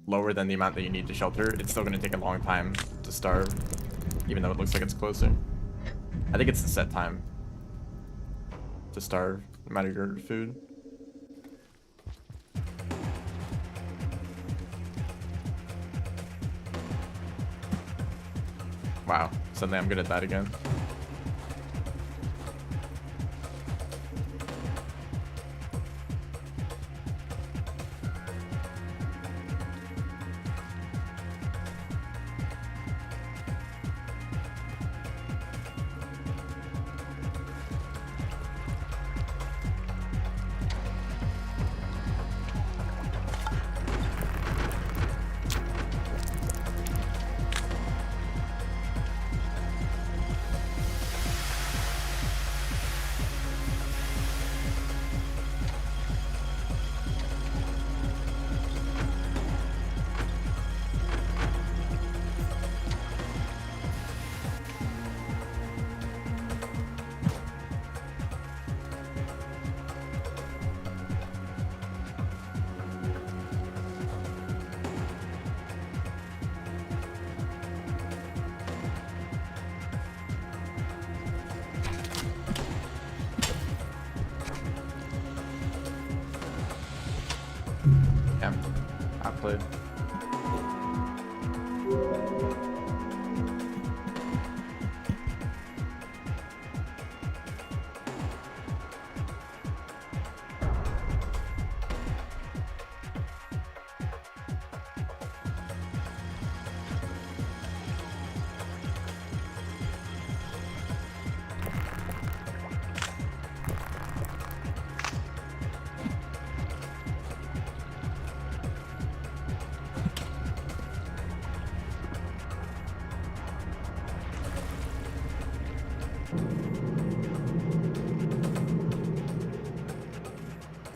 lower than the amount that you need to shelter, it's still going to take a long time to starve, even though it looks like it's closer. I think it's the set time to starve, no matter your food. Wow, suddenly I'm good at that again. Yeah, I played.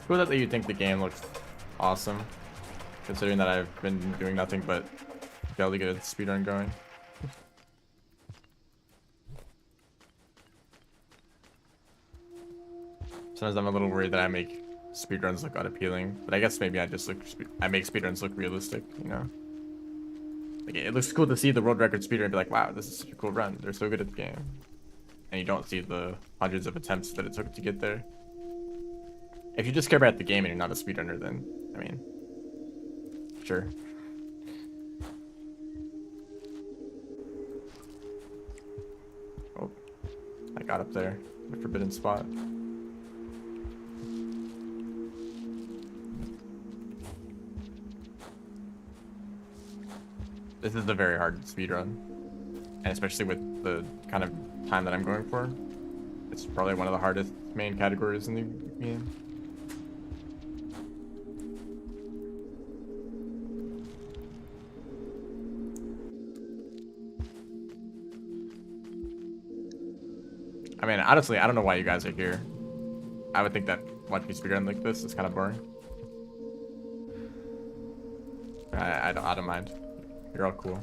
Cool that you think the game looks awesome, considering that I've been doing nothing but fail to get a speedrun going. Sometimes I'm a little worried that I make speedruns look unappealing, but I guess maybe I just make speedruns look realistic, you know? Like, it looks cool to see the world record speedrun and be like, wow, this is such a cool run. They're so good at the game. And you don't see the hundreds of attempts that it took to get there. If you just care about the game and you're not a speedrunner, then, I mean, sure. Oh, I got up there. The forbidden spot. This is a very hard speedrun. And especially with the kind of time that I'm going for. It's probably one of the hardest main categories in the game. I mean, honestly, I don't know why you guys are here. I would think that watching me speedrun like this is kind of boring. I don't mind. You're all cool.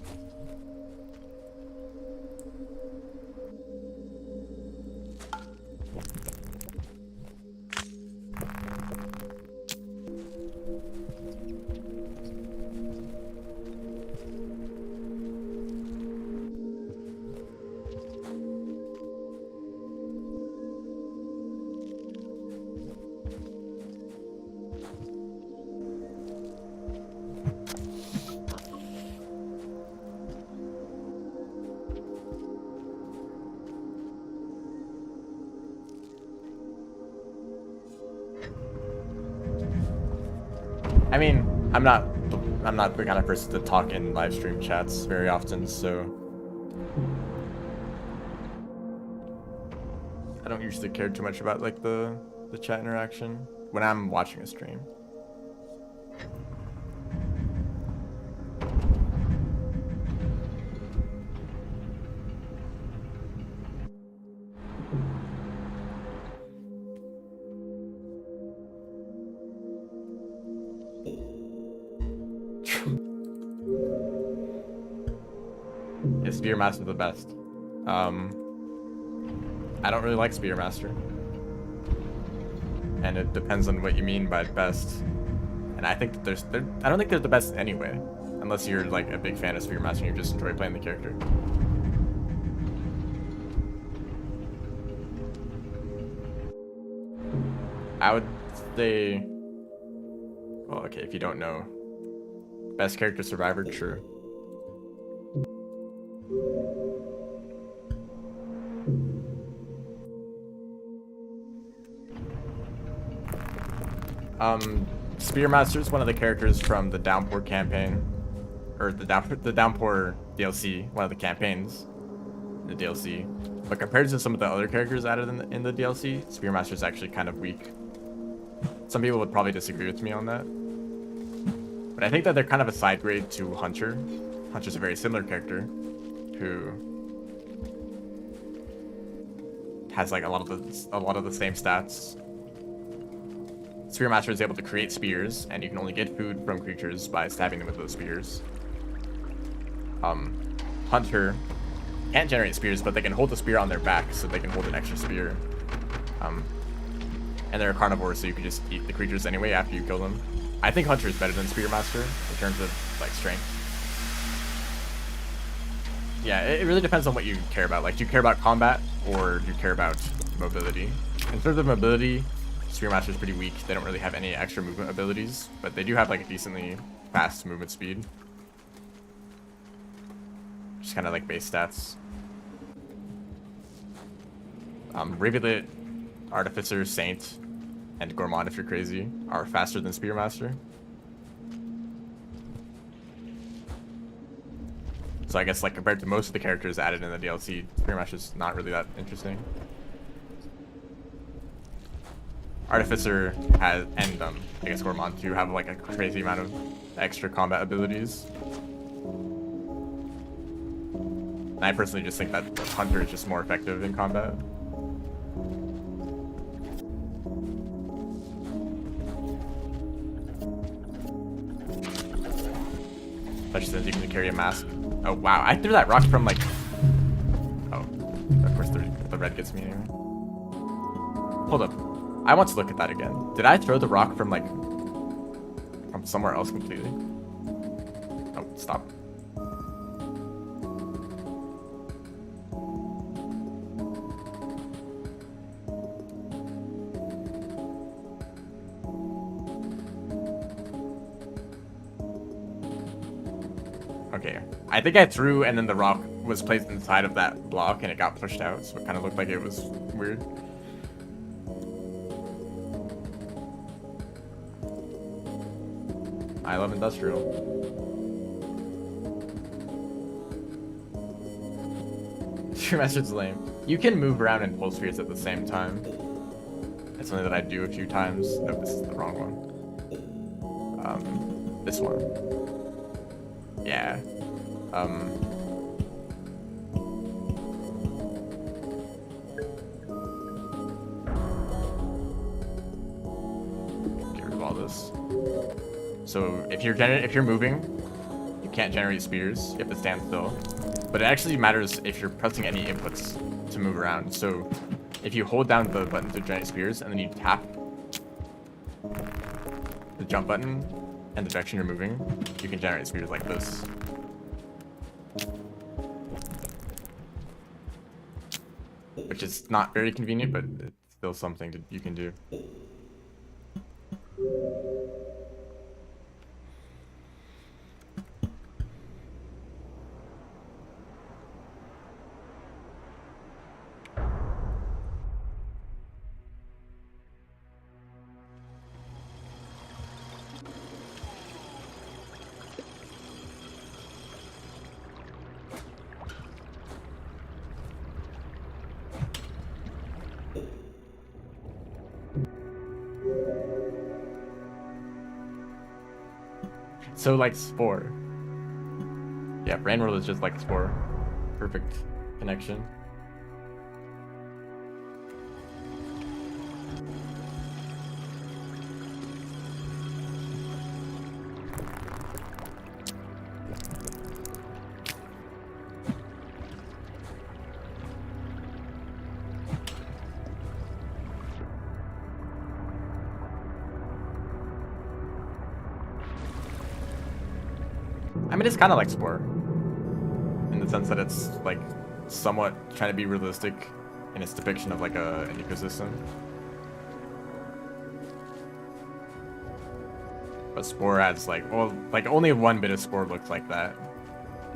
I mean, I'm not the kind of person to talk in live stream chats very often, so I don't usually care too much about like the chat interaction when I'm watching a stream. Is Spearmaster the best? I don't really like Spearmaster. And it depends on what you mean by best. And I think that I don't think they're the best anyway. Unless you're like a big fan of Spearmaster and you just enjoy playing the character. I would say, well, okay, if you don't know, best character survivor, true. Spearmaster is one of the characters from the Downpour campaign, or the Downpour DLC, one of the campaigns, the DLC. But compared to some of the other characters added in the DLC, Spearmaster is actually kind of weak. Some people would probably disagree with me on that. But I think that they're kind of a side grade to Hunter. Hunter's a very similar character who has like a lot of the same stats. Spearmaster is able to create spears, and you can only get food from creatures by stabbing them with those spears. Hunter can't generate spears, but they can hold the spear on their back, so they can hold an extra spear. And they're a carnivore, so you can just eat the creatures anyway after you kill them. I think Hunter is better than Spearmaster in terms of like strength. Yeah, it really depends on what you care about. Like, do you care about combat or do you care about mobility? In terms of mobility, Spearmaster is pretty weak. They don't really have any extra movement abilities, but they do have like a decently fast movement speed. Just kind of like base stats. Rivulet, Artificer, Saint, and Gourmand, if you're crazy, are faster than Spearmaster. So I guess like compared to most of the characters added in the DLC, Spearmaster's not really that interesting. Artificer has, and I guess Gourmand too, have like a crazy amount of extra combat abilities. And I personally just think that Hunter is just more effective in combat. Especially since you can carry a mask. Oh wow, I threw that rock from like... Oh, of course the red gets me anyway. Hold up. I want to look at that again. Did I throw the rock from like... from somewhere else completely? Oh, stop. Okay, I think I threw and then the rock was placed inside of that block and it got pushed out, so it kind of looked like it was weird. I love industrial. Spearmaster's lame. You can move around and pull spheres at the same time. That's something that I do a few times. No, this is the wrong one. This one. Yeah. Get rid of all this. So if you're moving, you can't generate spears. You have to stand still. But it actually matters if you're pressing any inputs to move around. So if you hold down the button to generate spears and then you tap the jump button and the direction you're moving, you can generate spears like this. Which is not very convenient, but it's still something you can do. so like Spore. Yeah, Brain World is just like Spore. Perfect connection. I mean, it's kind of like Spore, in the sense that it's like somewhat trying to be realistic in its depiction of like an ecosystem. But Spore has like, well, like only one bit of Spore looks like that,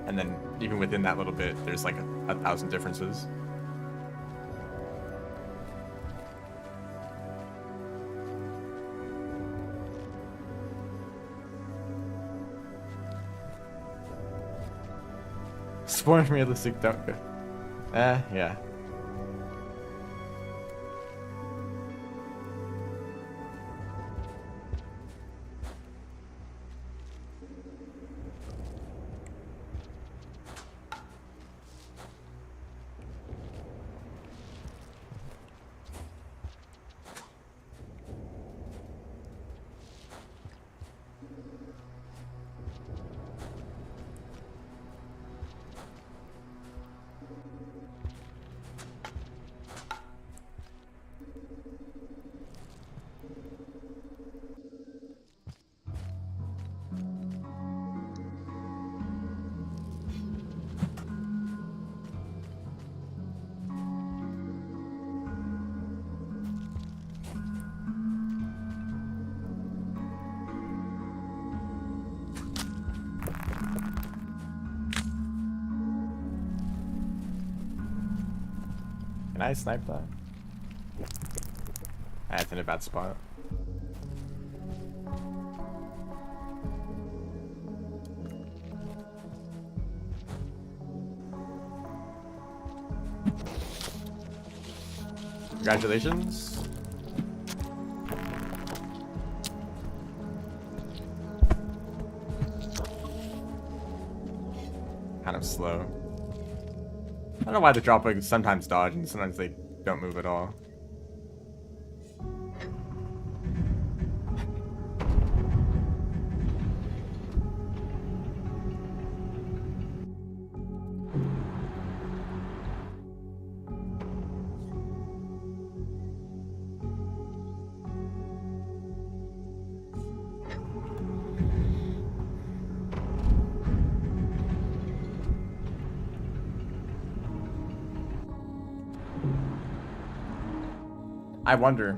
and then even within that little bit, there's like a thousand differences. Spore and realistic don't go. Yeah. Can I snipe that? That's in a bad spot. Congratulations. Kind of slow. I don't know why the drop wings sometimes dodge and sometimes they don't move at all.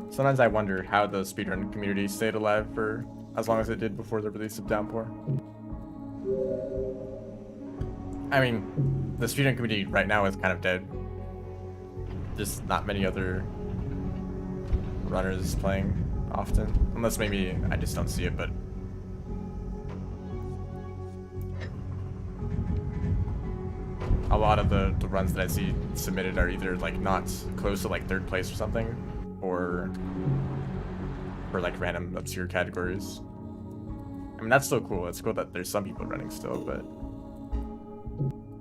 Sometimes I wonder how the speedrun community stayed alive for as long as it did before the release of Downpour. I mean, the speedrun community right now is kind of dead. Just not many other runners playing often. Unless maybe I just don't see it, but... a lot of the runs that I see submitted are either like not close to like 3rd place or something, or like random obscure categories. I mean, that's still cool. It's cool that there's some people running still, but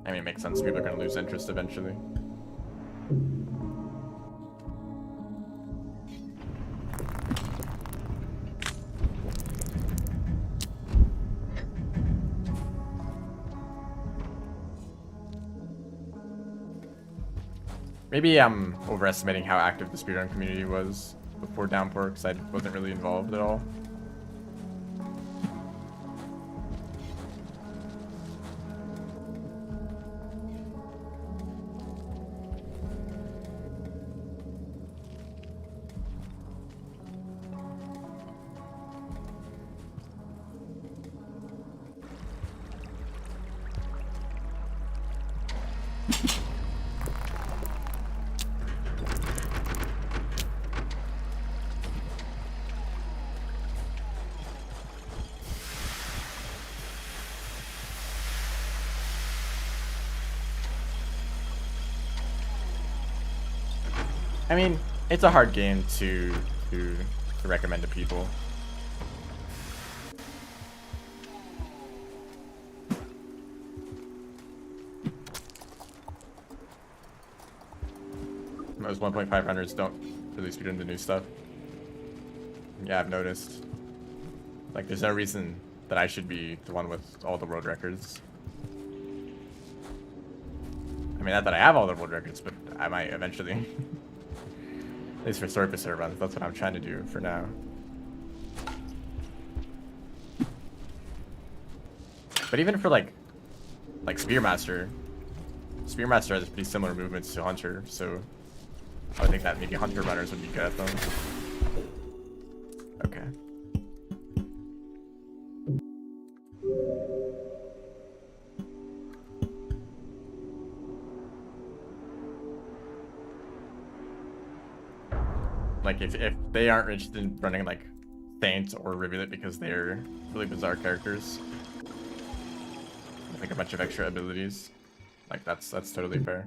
I mean, it makes sense. People are going to lose interest eventually. Maybe I'm overestimating how active the speedrun community was before Downpour, because I wasn't really involved at all. I mean, it's a hard game to recommend to people. Most 1.5 runners don't really speedrun the new stuff. Yeah, I've noticed. Like, there's no reason that I should be the one with all the world records. I mean, not that I have all the world records, but I might eventually. At least for surface runs, that's what I'm trying to do for now. But even for like Spearmaster has pretty similar movements to Hunter, so I would think that maybe Hunter runners would be good at them. Okay. Like if they aren't interested in running like Saint or Rivulet because they're really bizarre characters, like a bunch of extra abilities, like that's totally fair.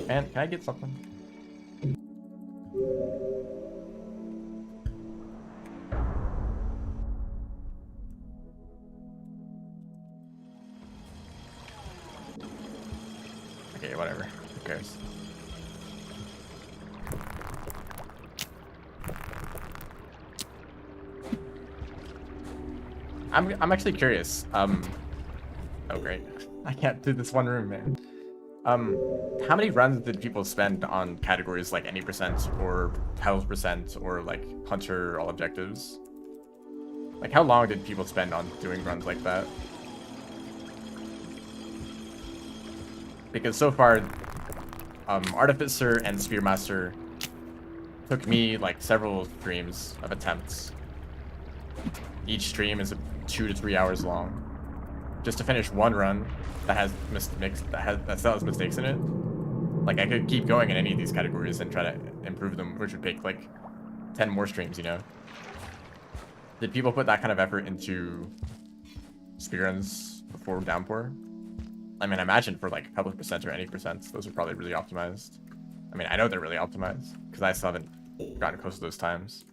Man, can I get something? Okay, whatever. Who cares? I'm actually curious. Oh great. I can't do this one room, man. How many runs did people spend on categories like any percent or health percent or like Hunter all objectives? Like how long did people spend on doing runs like that? Because so far, Artificer and Spearmaster took me like several streams of attempts. Each stream is 2 to 3 hours long, just to finish one run that has that still has mistakes in it. Like I could keep going in any of these categories and try to improve them, which would take like 10 more streams, you know? Did people put that kind of effort into speedruns before Downpour? I mean, I imagine for like public percent or any percent, those are probably really optimized. I mean, I know they're really optimized because I still haven't gotten close to those times.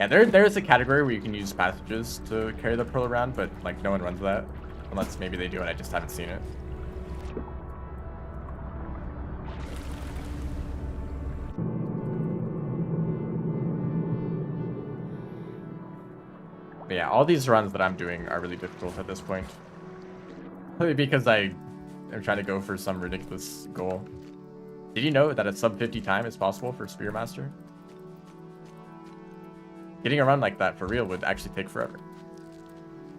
Yeah, there is a category where you can use passages to carry the pearl around, but like no one runs that. Unless maybe they do and I just haven't seen it. But yeah, all these runs that I'm doing are really difficult at this point. Probably because I am trying to go for some ridiculous goal. Did you know that a sub 50 time is possible for Spearmaster? Getting a run like that for real would actually take forever.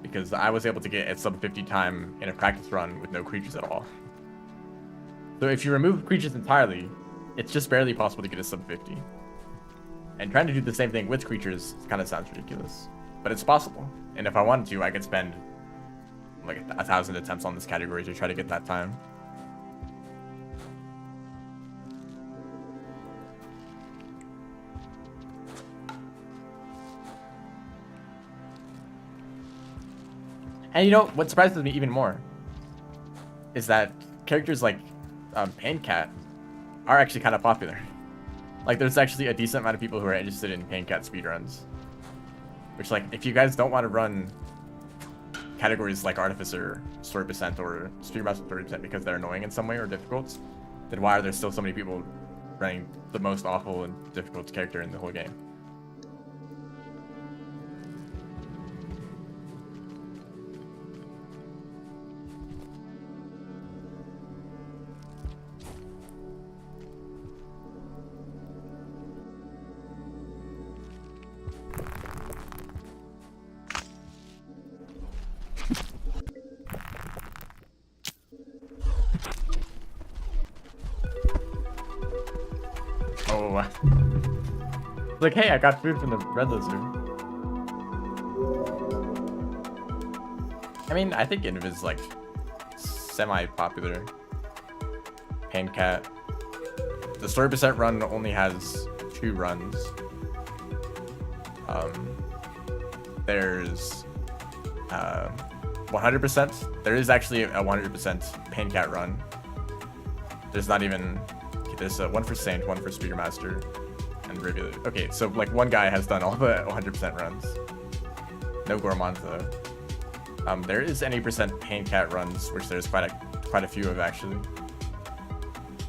Because I was able to get a sub 50 time in a practice run with no creatures at all. So if you remove creatures entirely, it's just barely possible to get a sub 50. And trying to do the same thing with creatures kind of sounds ridiculous. But it's possible. And if I wanted to, I could spend like 1,000 attempts on this category to try to get that time. And you know, what surprises me even more is that characters like Pain Cat are actually kind of popular. Like, there's actually a decent amount of people who are interested in Pain Cat speedruns. Which, like, if you guys don't want to run categories like Artificer, Story Percent, or Spearmaster 30% because they're annoying in some way or difficult, then why are there still so many people running the most awful and difficult character in the whole game? Oh, like, hey, I got food from the red lizard. I mean, I think Invis is like semi-popular. Pain Cat. the story percent run only has 2 runs. There's 100%. There is actually a 100% Pain Cat run. There's not even. There's one for Saint, one for Spearmaster, and Rivulet. Okay, so like one guy has done all the 100% runs. No Gourmand though. There is any percent Pain Cat runs, which there's quite a few of actually.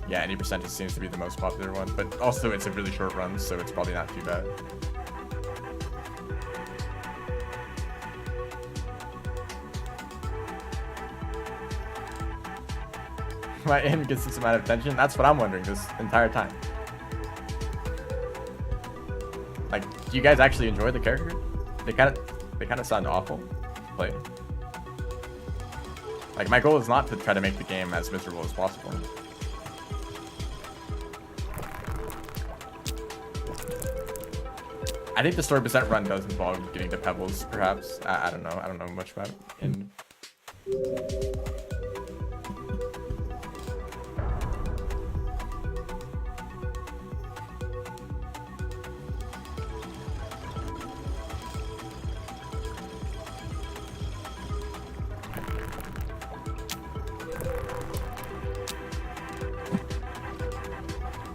Yeah, 80% just seems to be the most popular one, but also it's a really short run, so it's probably not too bad. My aim gets this amount of attention? That's what I'm wondering this entire time. Like, do you guys actually enjoy the character? They kind of sound awful to play. Like, my goal is not to try to make the game as miserable as possible. I think the story percent run does involve getting the pebbles, perhaps. I don't know. I don't know much about it.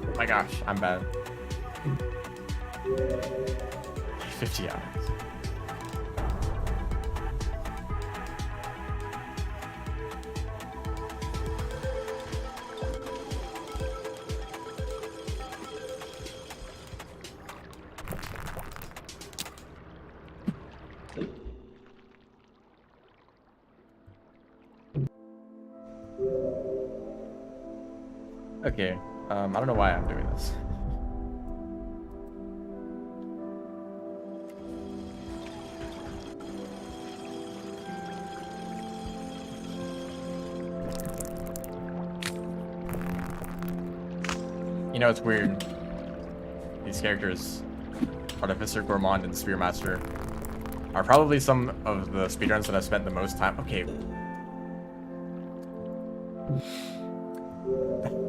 Oh my gosh, I'm bad. 50 hours. Okay, I don't know why I'm doing this. You know, it's weird. These characters, Artificer, Gourmand, and Spearmaster, are probably some of the speedruns that I've spent the most time. Okay.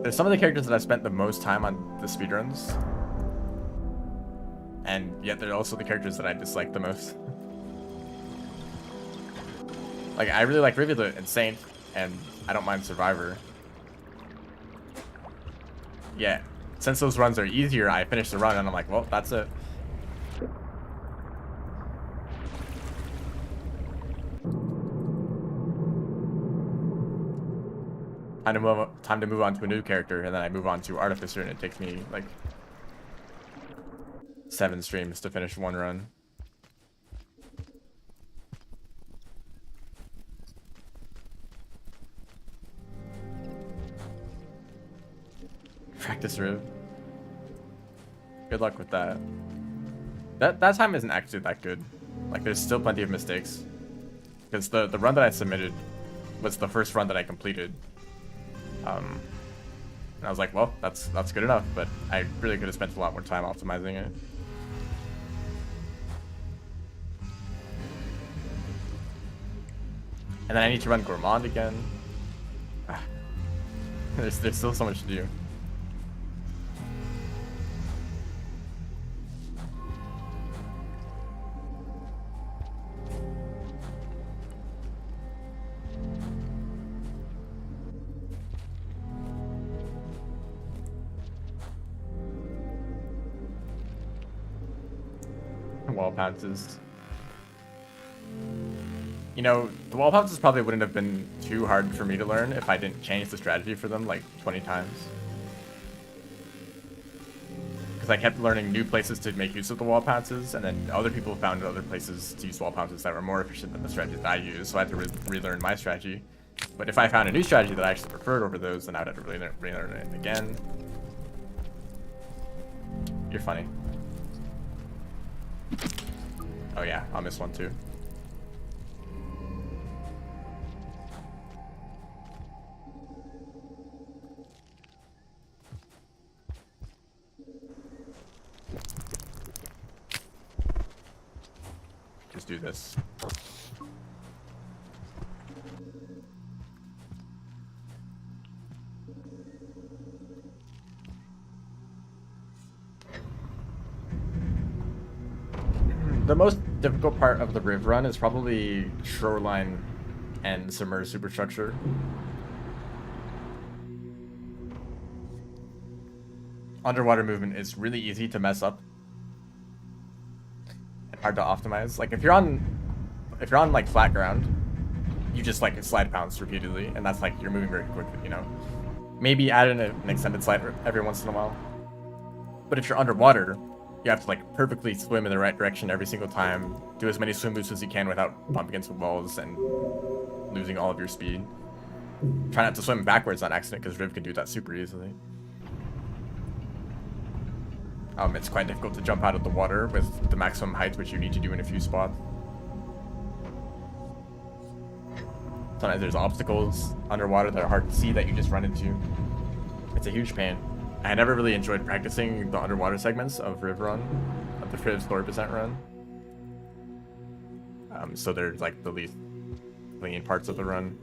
There's some of the characters that I've spent the most time on the speedruns. And yet they're also the characters that I dislike the most. Like, I really like Rivulet and Saint, and I don't mind Survivor. Yeah. Since those runs are easier, I finish the run and I'm like, well, that's it. Time to move on to a new character, and then I move on to Artificer, and it takes me like 7 streams to finish one run. Practice Riv. Good luck with that. That time isn't actually that good. Like, there's still plenty of mistakes. Because the run that I submitted was the first run that I completed. And I was like, well, that's good enough, but I really could have spent a lot more time optimizing it. And then I need to run Gourmand again. There's still so much to do. Wall pounces. You know, the wall pounces probably wouldn't have been too hard for me to learn if I didn't change the strategy for them like 20 times. Because I kept learning new places to make use of the wall pounces, and then other people found other places to use wall pounces that were more efficient than the strategy that I used, so I had to relearn my strategy. But if I found a new strategy that I actually preferred over those, then I would have to relearn it again. You're funny. Oh yeah, I'll miss one too. Just do this. The most difficult part of the Riv run is probably shoreline and submerged superstructure. Underwater movement is really easy to mess up and hard to optimize. Like if you're on like flat ground, you just like slide bounce repeatedly, and that's like you're moving very quickly, you know. Maybe add in an extended slide every once in a while. But if you're underwater, you have to like perfectly swim in the right direction every single time. Do as many swim boosts as you can without bumping into walls and losing all of your speed. Try not to swim backwards on accident, because Riv can do that super easily. It's quite difficult to jump out of the water with the maximum height, which you need to do in a few spots. Sometimes there's obstacles underwater that are hard to see that you just run into. It's a huge pain. I never really enjoyed practicing the underwater segments of Riv Run, of the Riv Story Percent Run. So they're like the least clean parts of the run.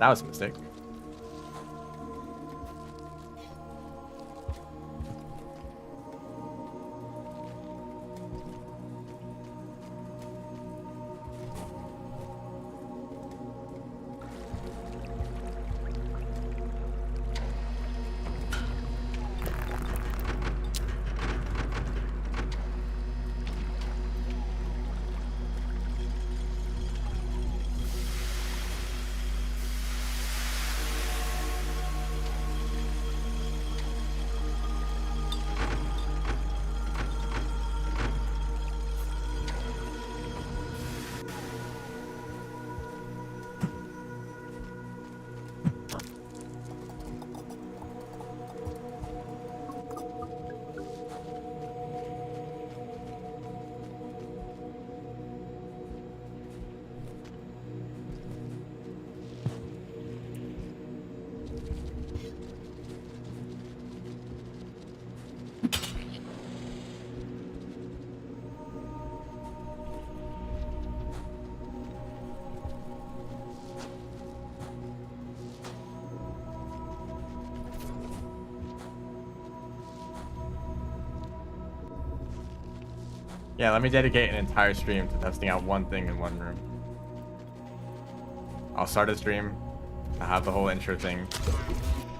That was a mistake. Yeah, let me dedicate an entire stream to testing out one thing in one room. I'll start a stream, I'll have the whole intro thing,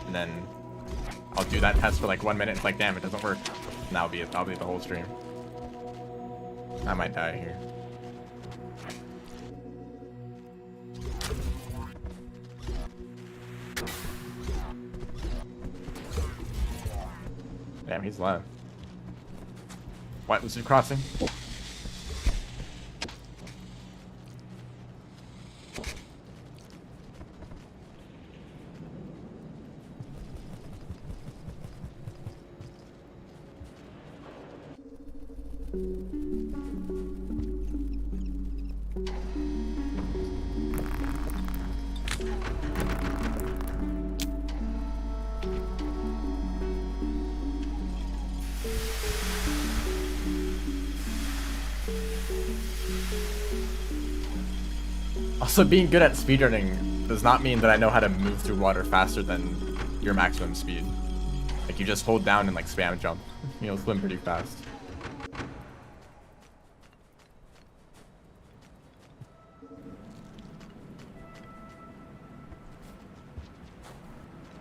and then I'll do that test for like 1 minute. It's like, damn, it doesn't work. And that'll be it. That'll be the whole stream. I might die here. Damn, he's live. What was he crossing? Also, being good at speedrunning does not mean that I know how to move through water faster than your maximum speed. Like, you just hold down and like spam jump. You'll swim pretty fast.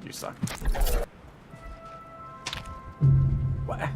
You suck. What?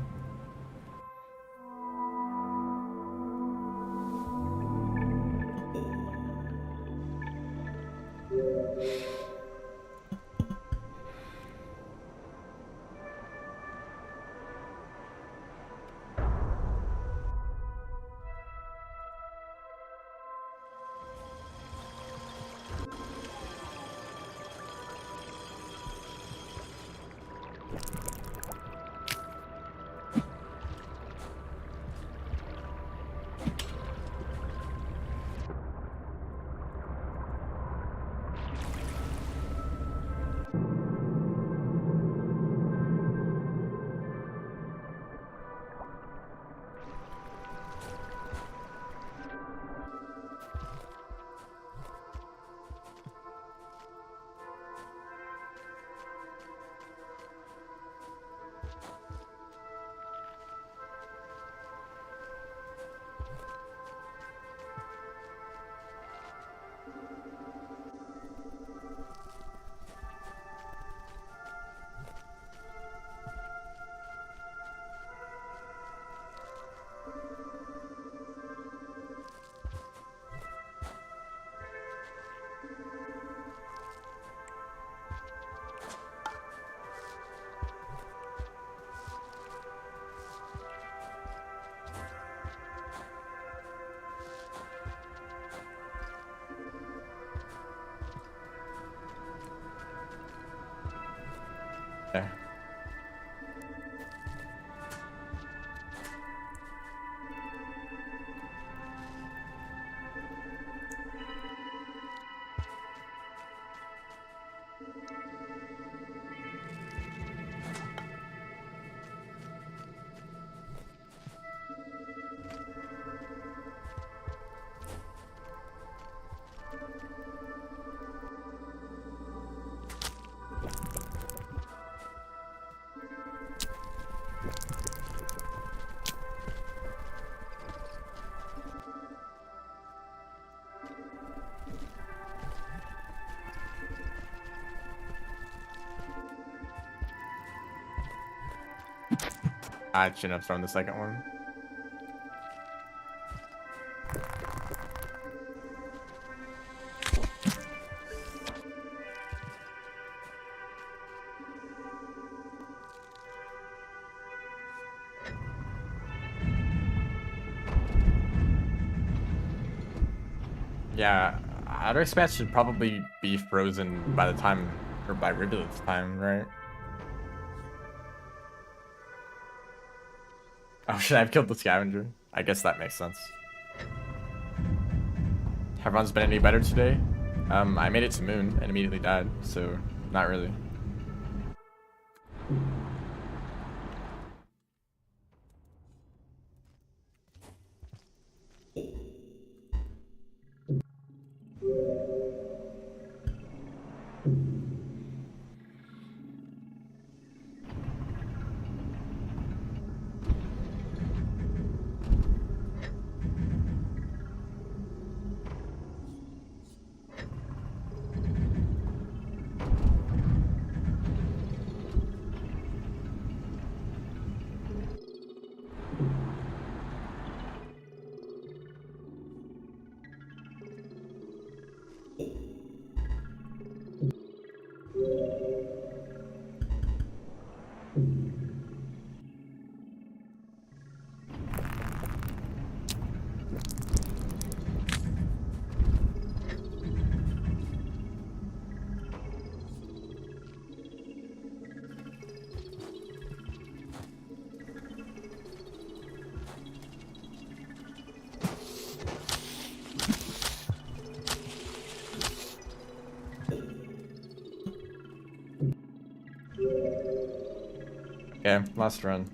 There. I shouldn't have thrown the second one. Yeah, outer expanse should probably be frozen by the time, or by Rivulets time, right? Oh, should I have killed the scavenger? I guess that makes sense. Have runs been any better today? I made it to Moon and immediately died, so not really. Okay, last run.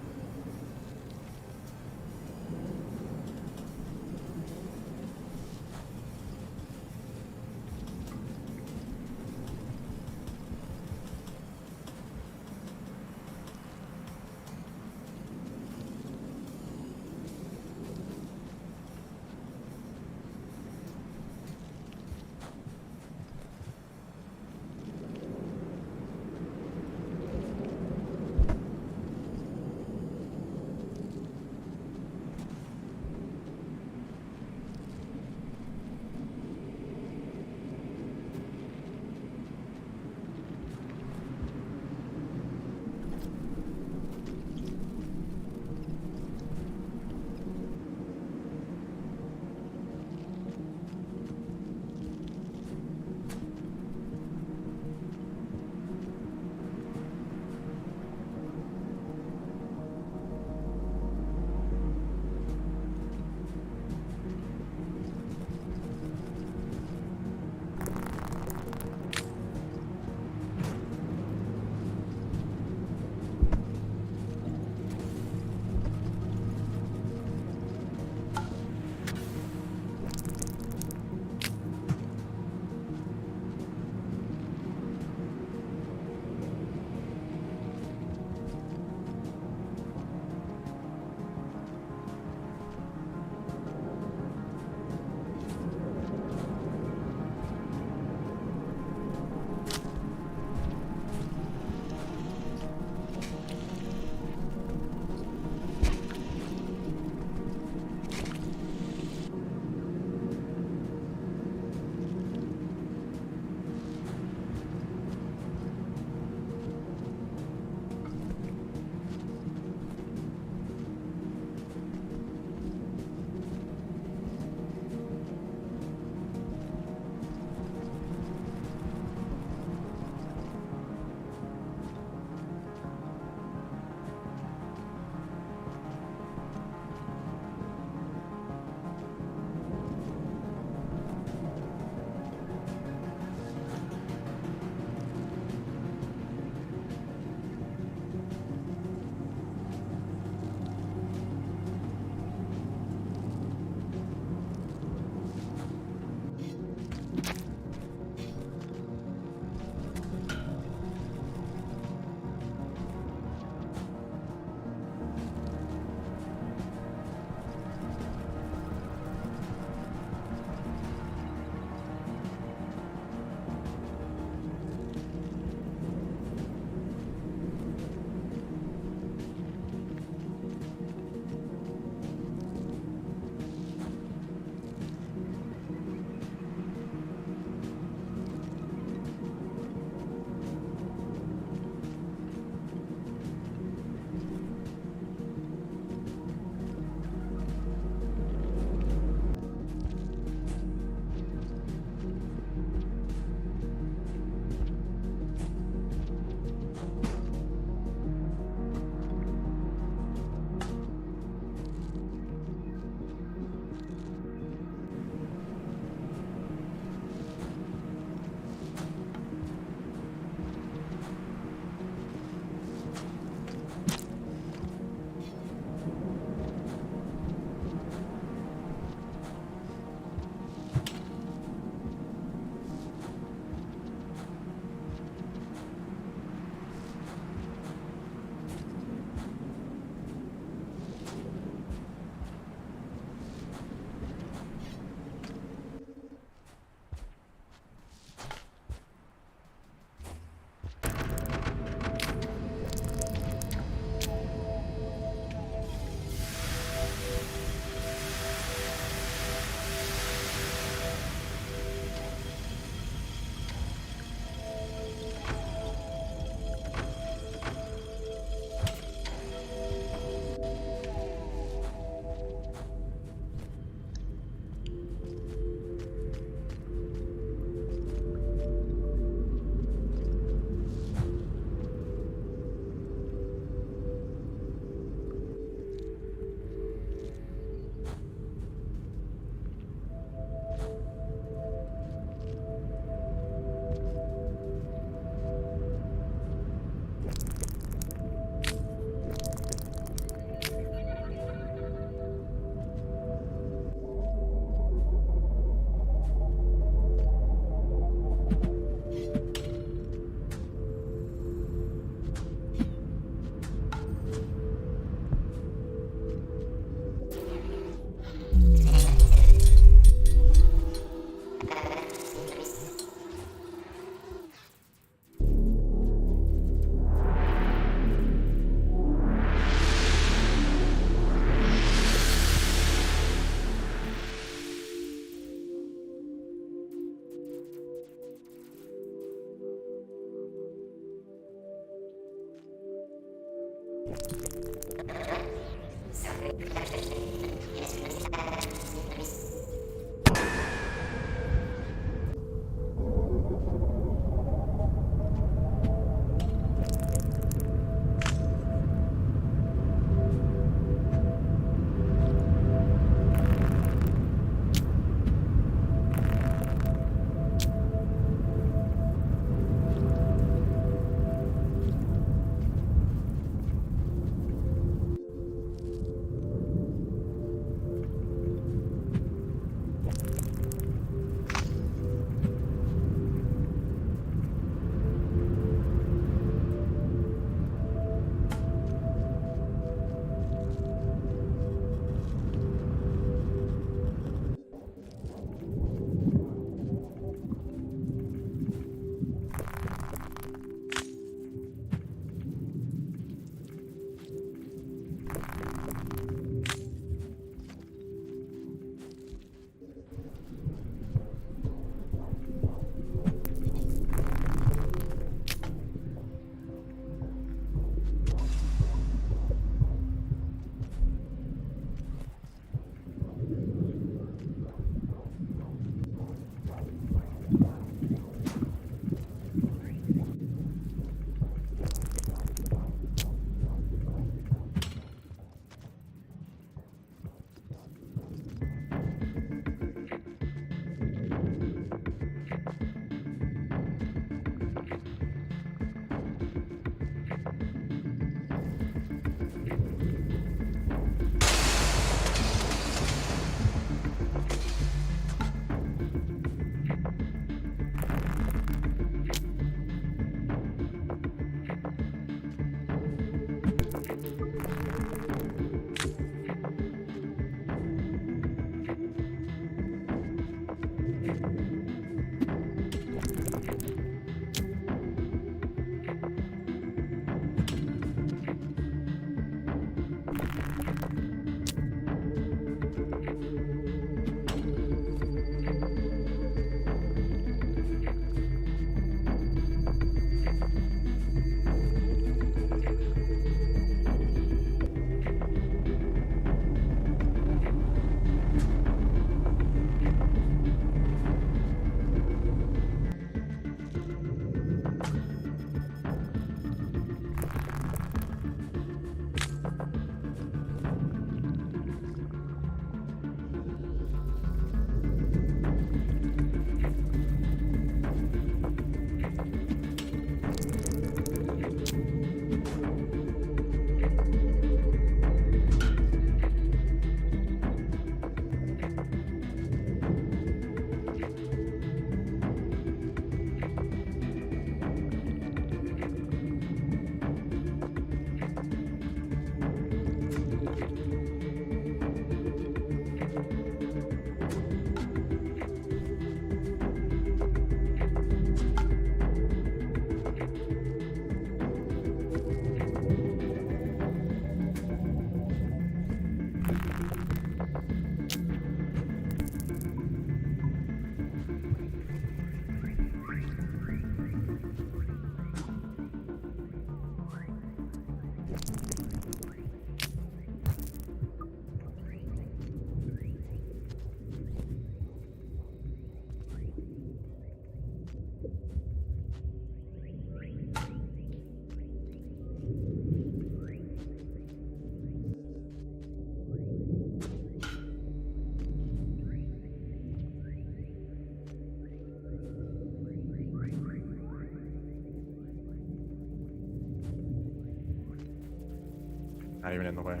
Not even in the way.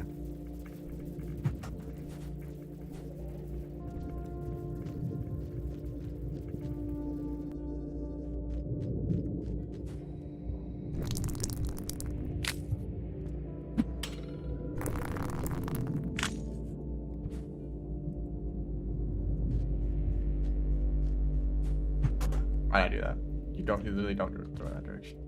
Why did I do that? You literally don't throw in that direction.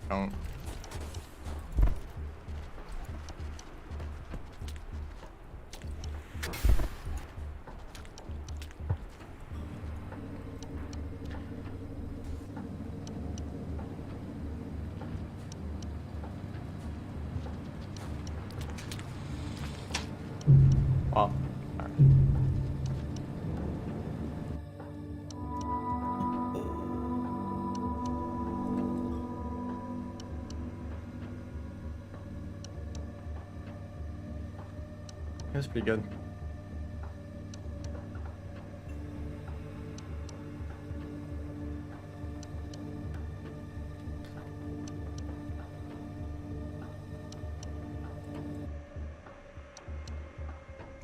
Don't. Well, alright. That's pretty good.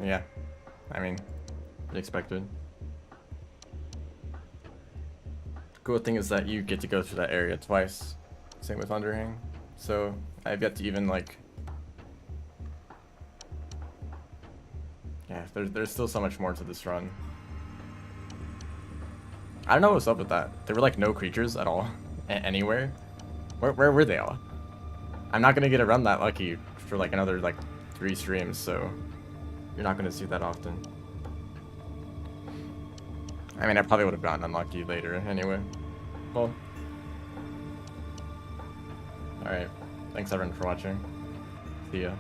Yeah, I mean, expected. The cool thing is that you get to go through that area twice. Same with Underhang. So I've yet to even like. Yeah, there's still so much more to this run. I don't know what's up with that. There were like no creatures at all, anywhere. Where were they all? I'm not gonna get a run that lucky for like another like 3 streams, so you're not gonna see that often. I mean, I probably would have gotten unlucky later anyway. Well, alright. Thanks everyone for watching. See ya.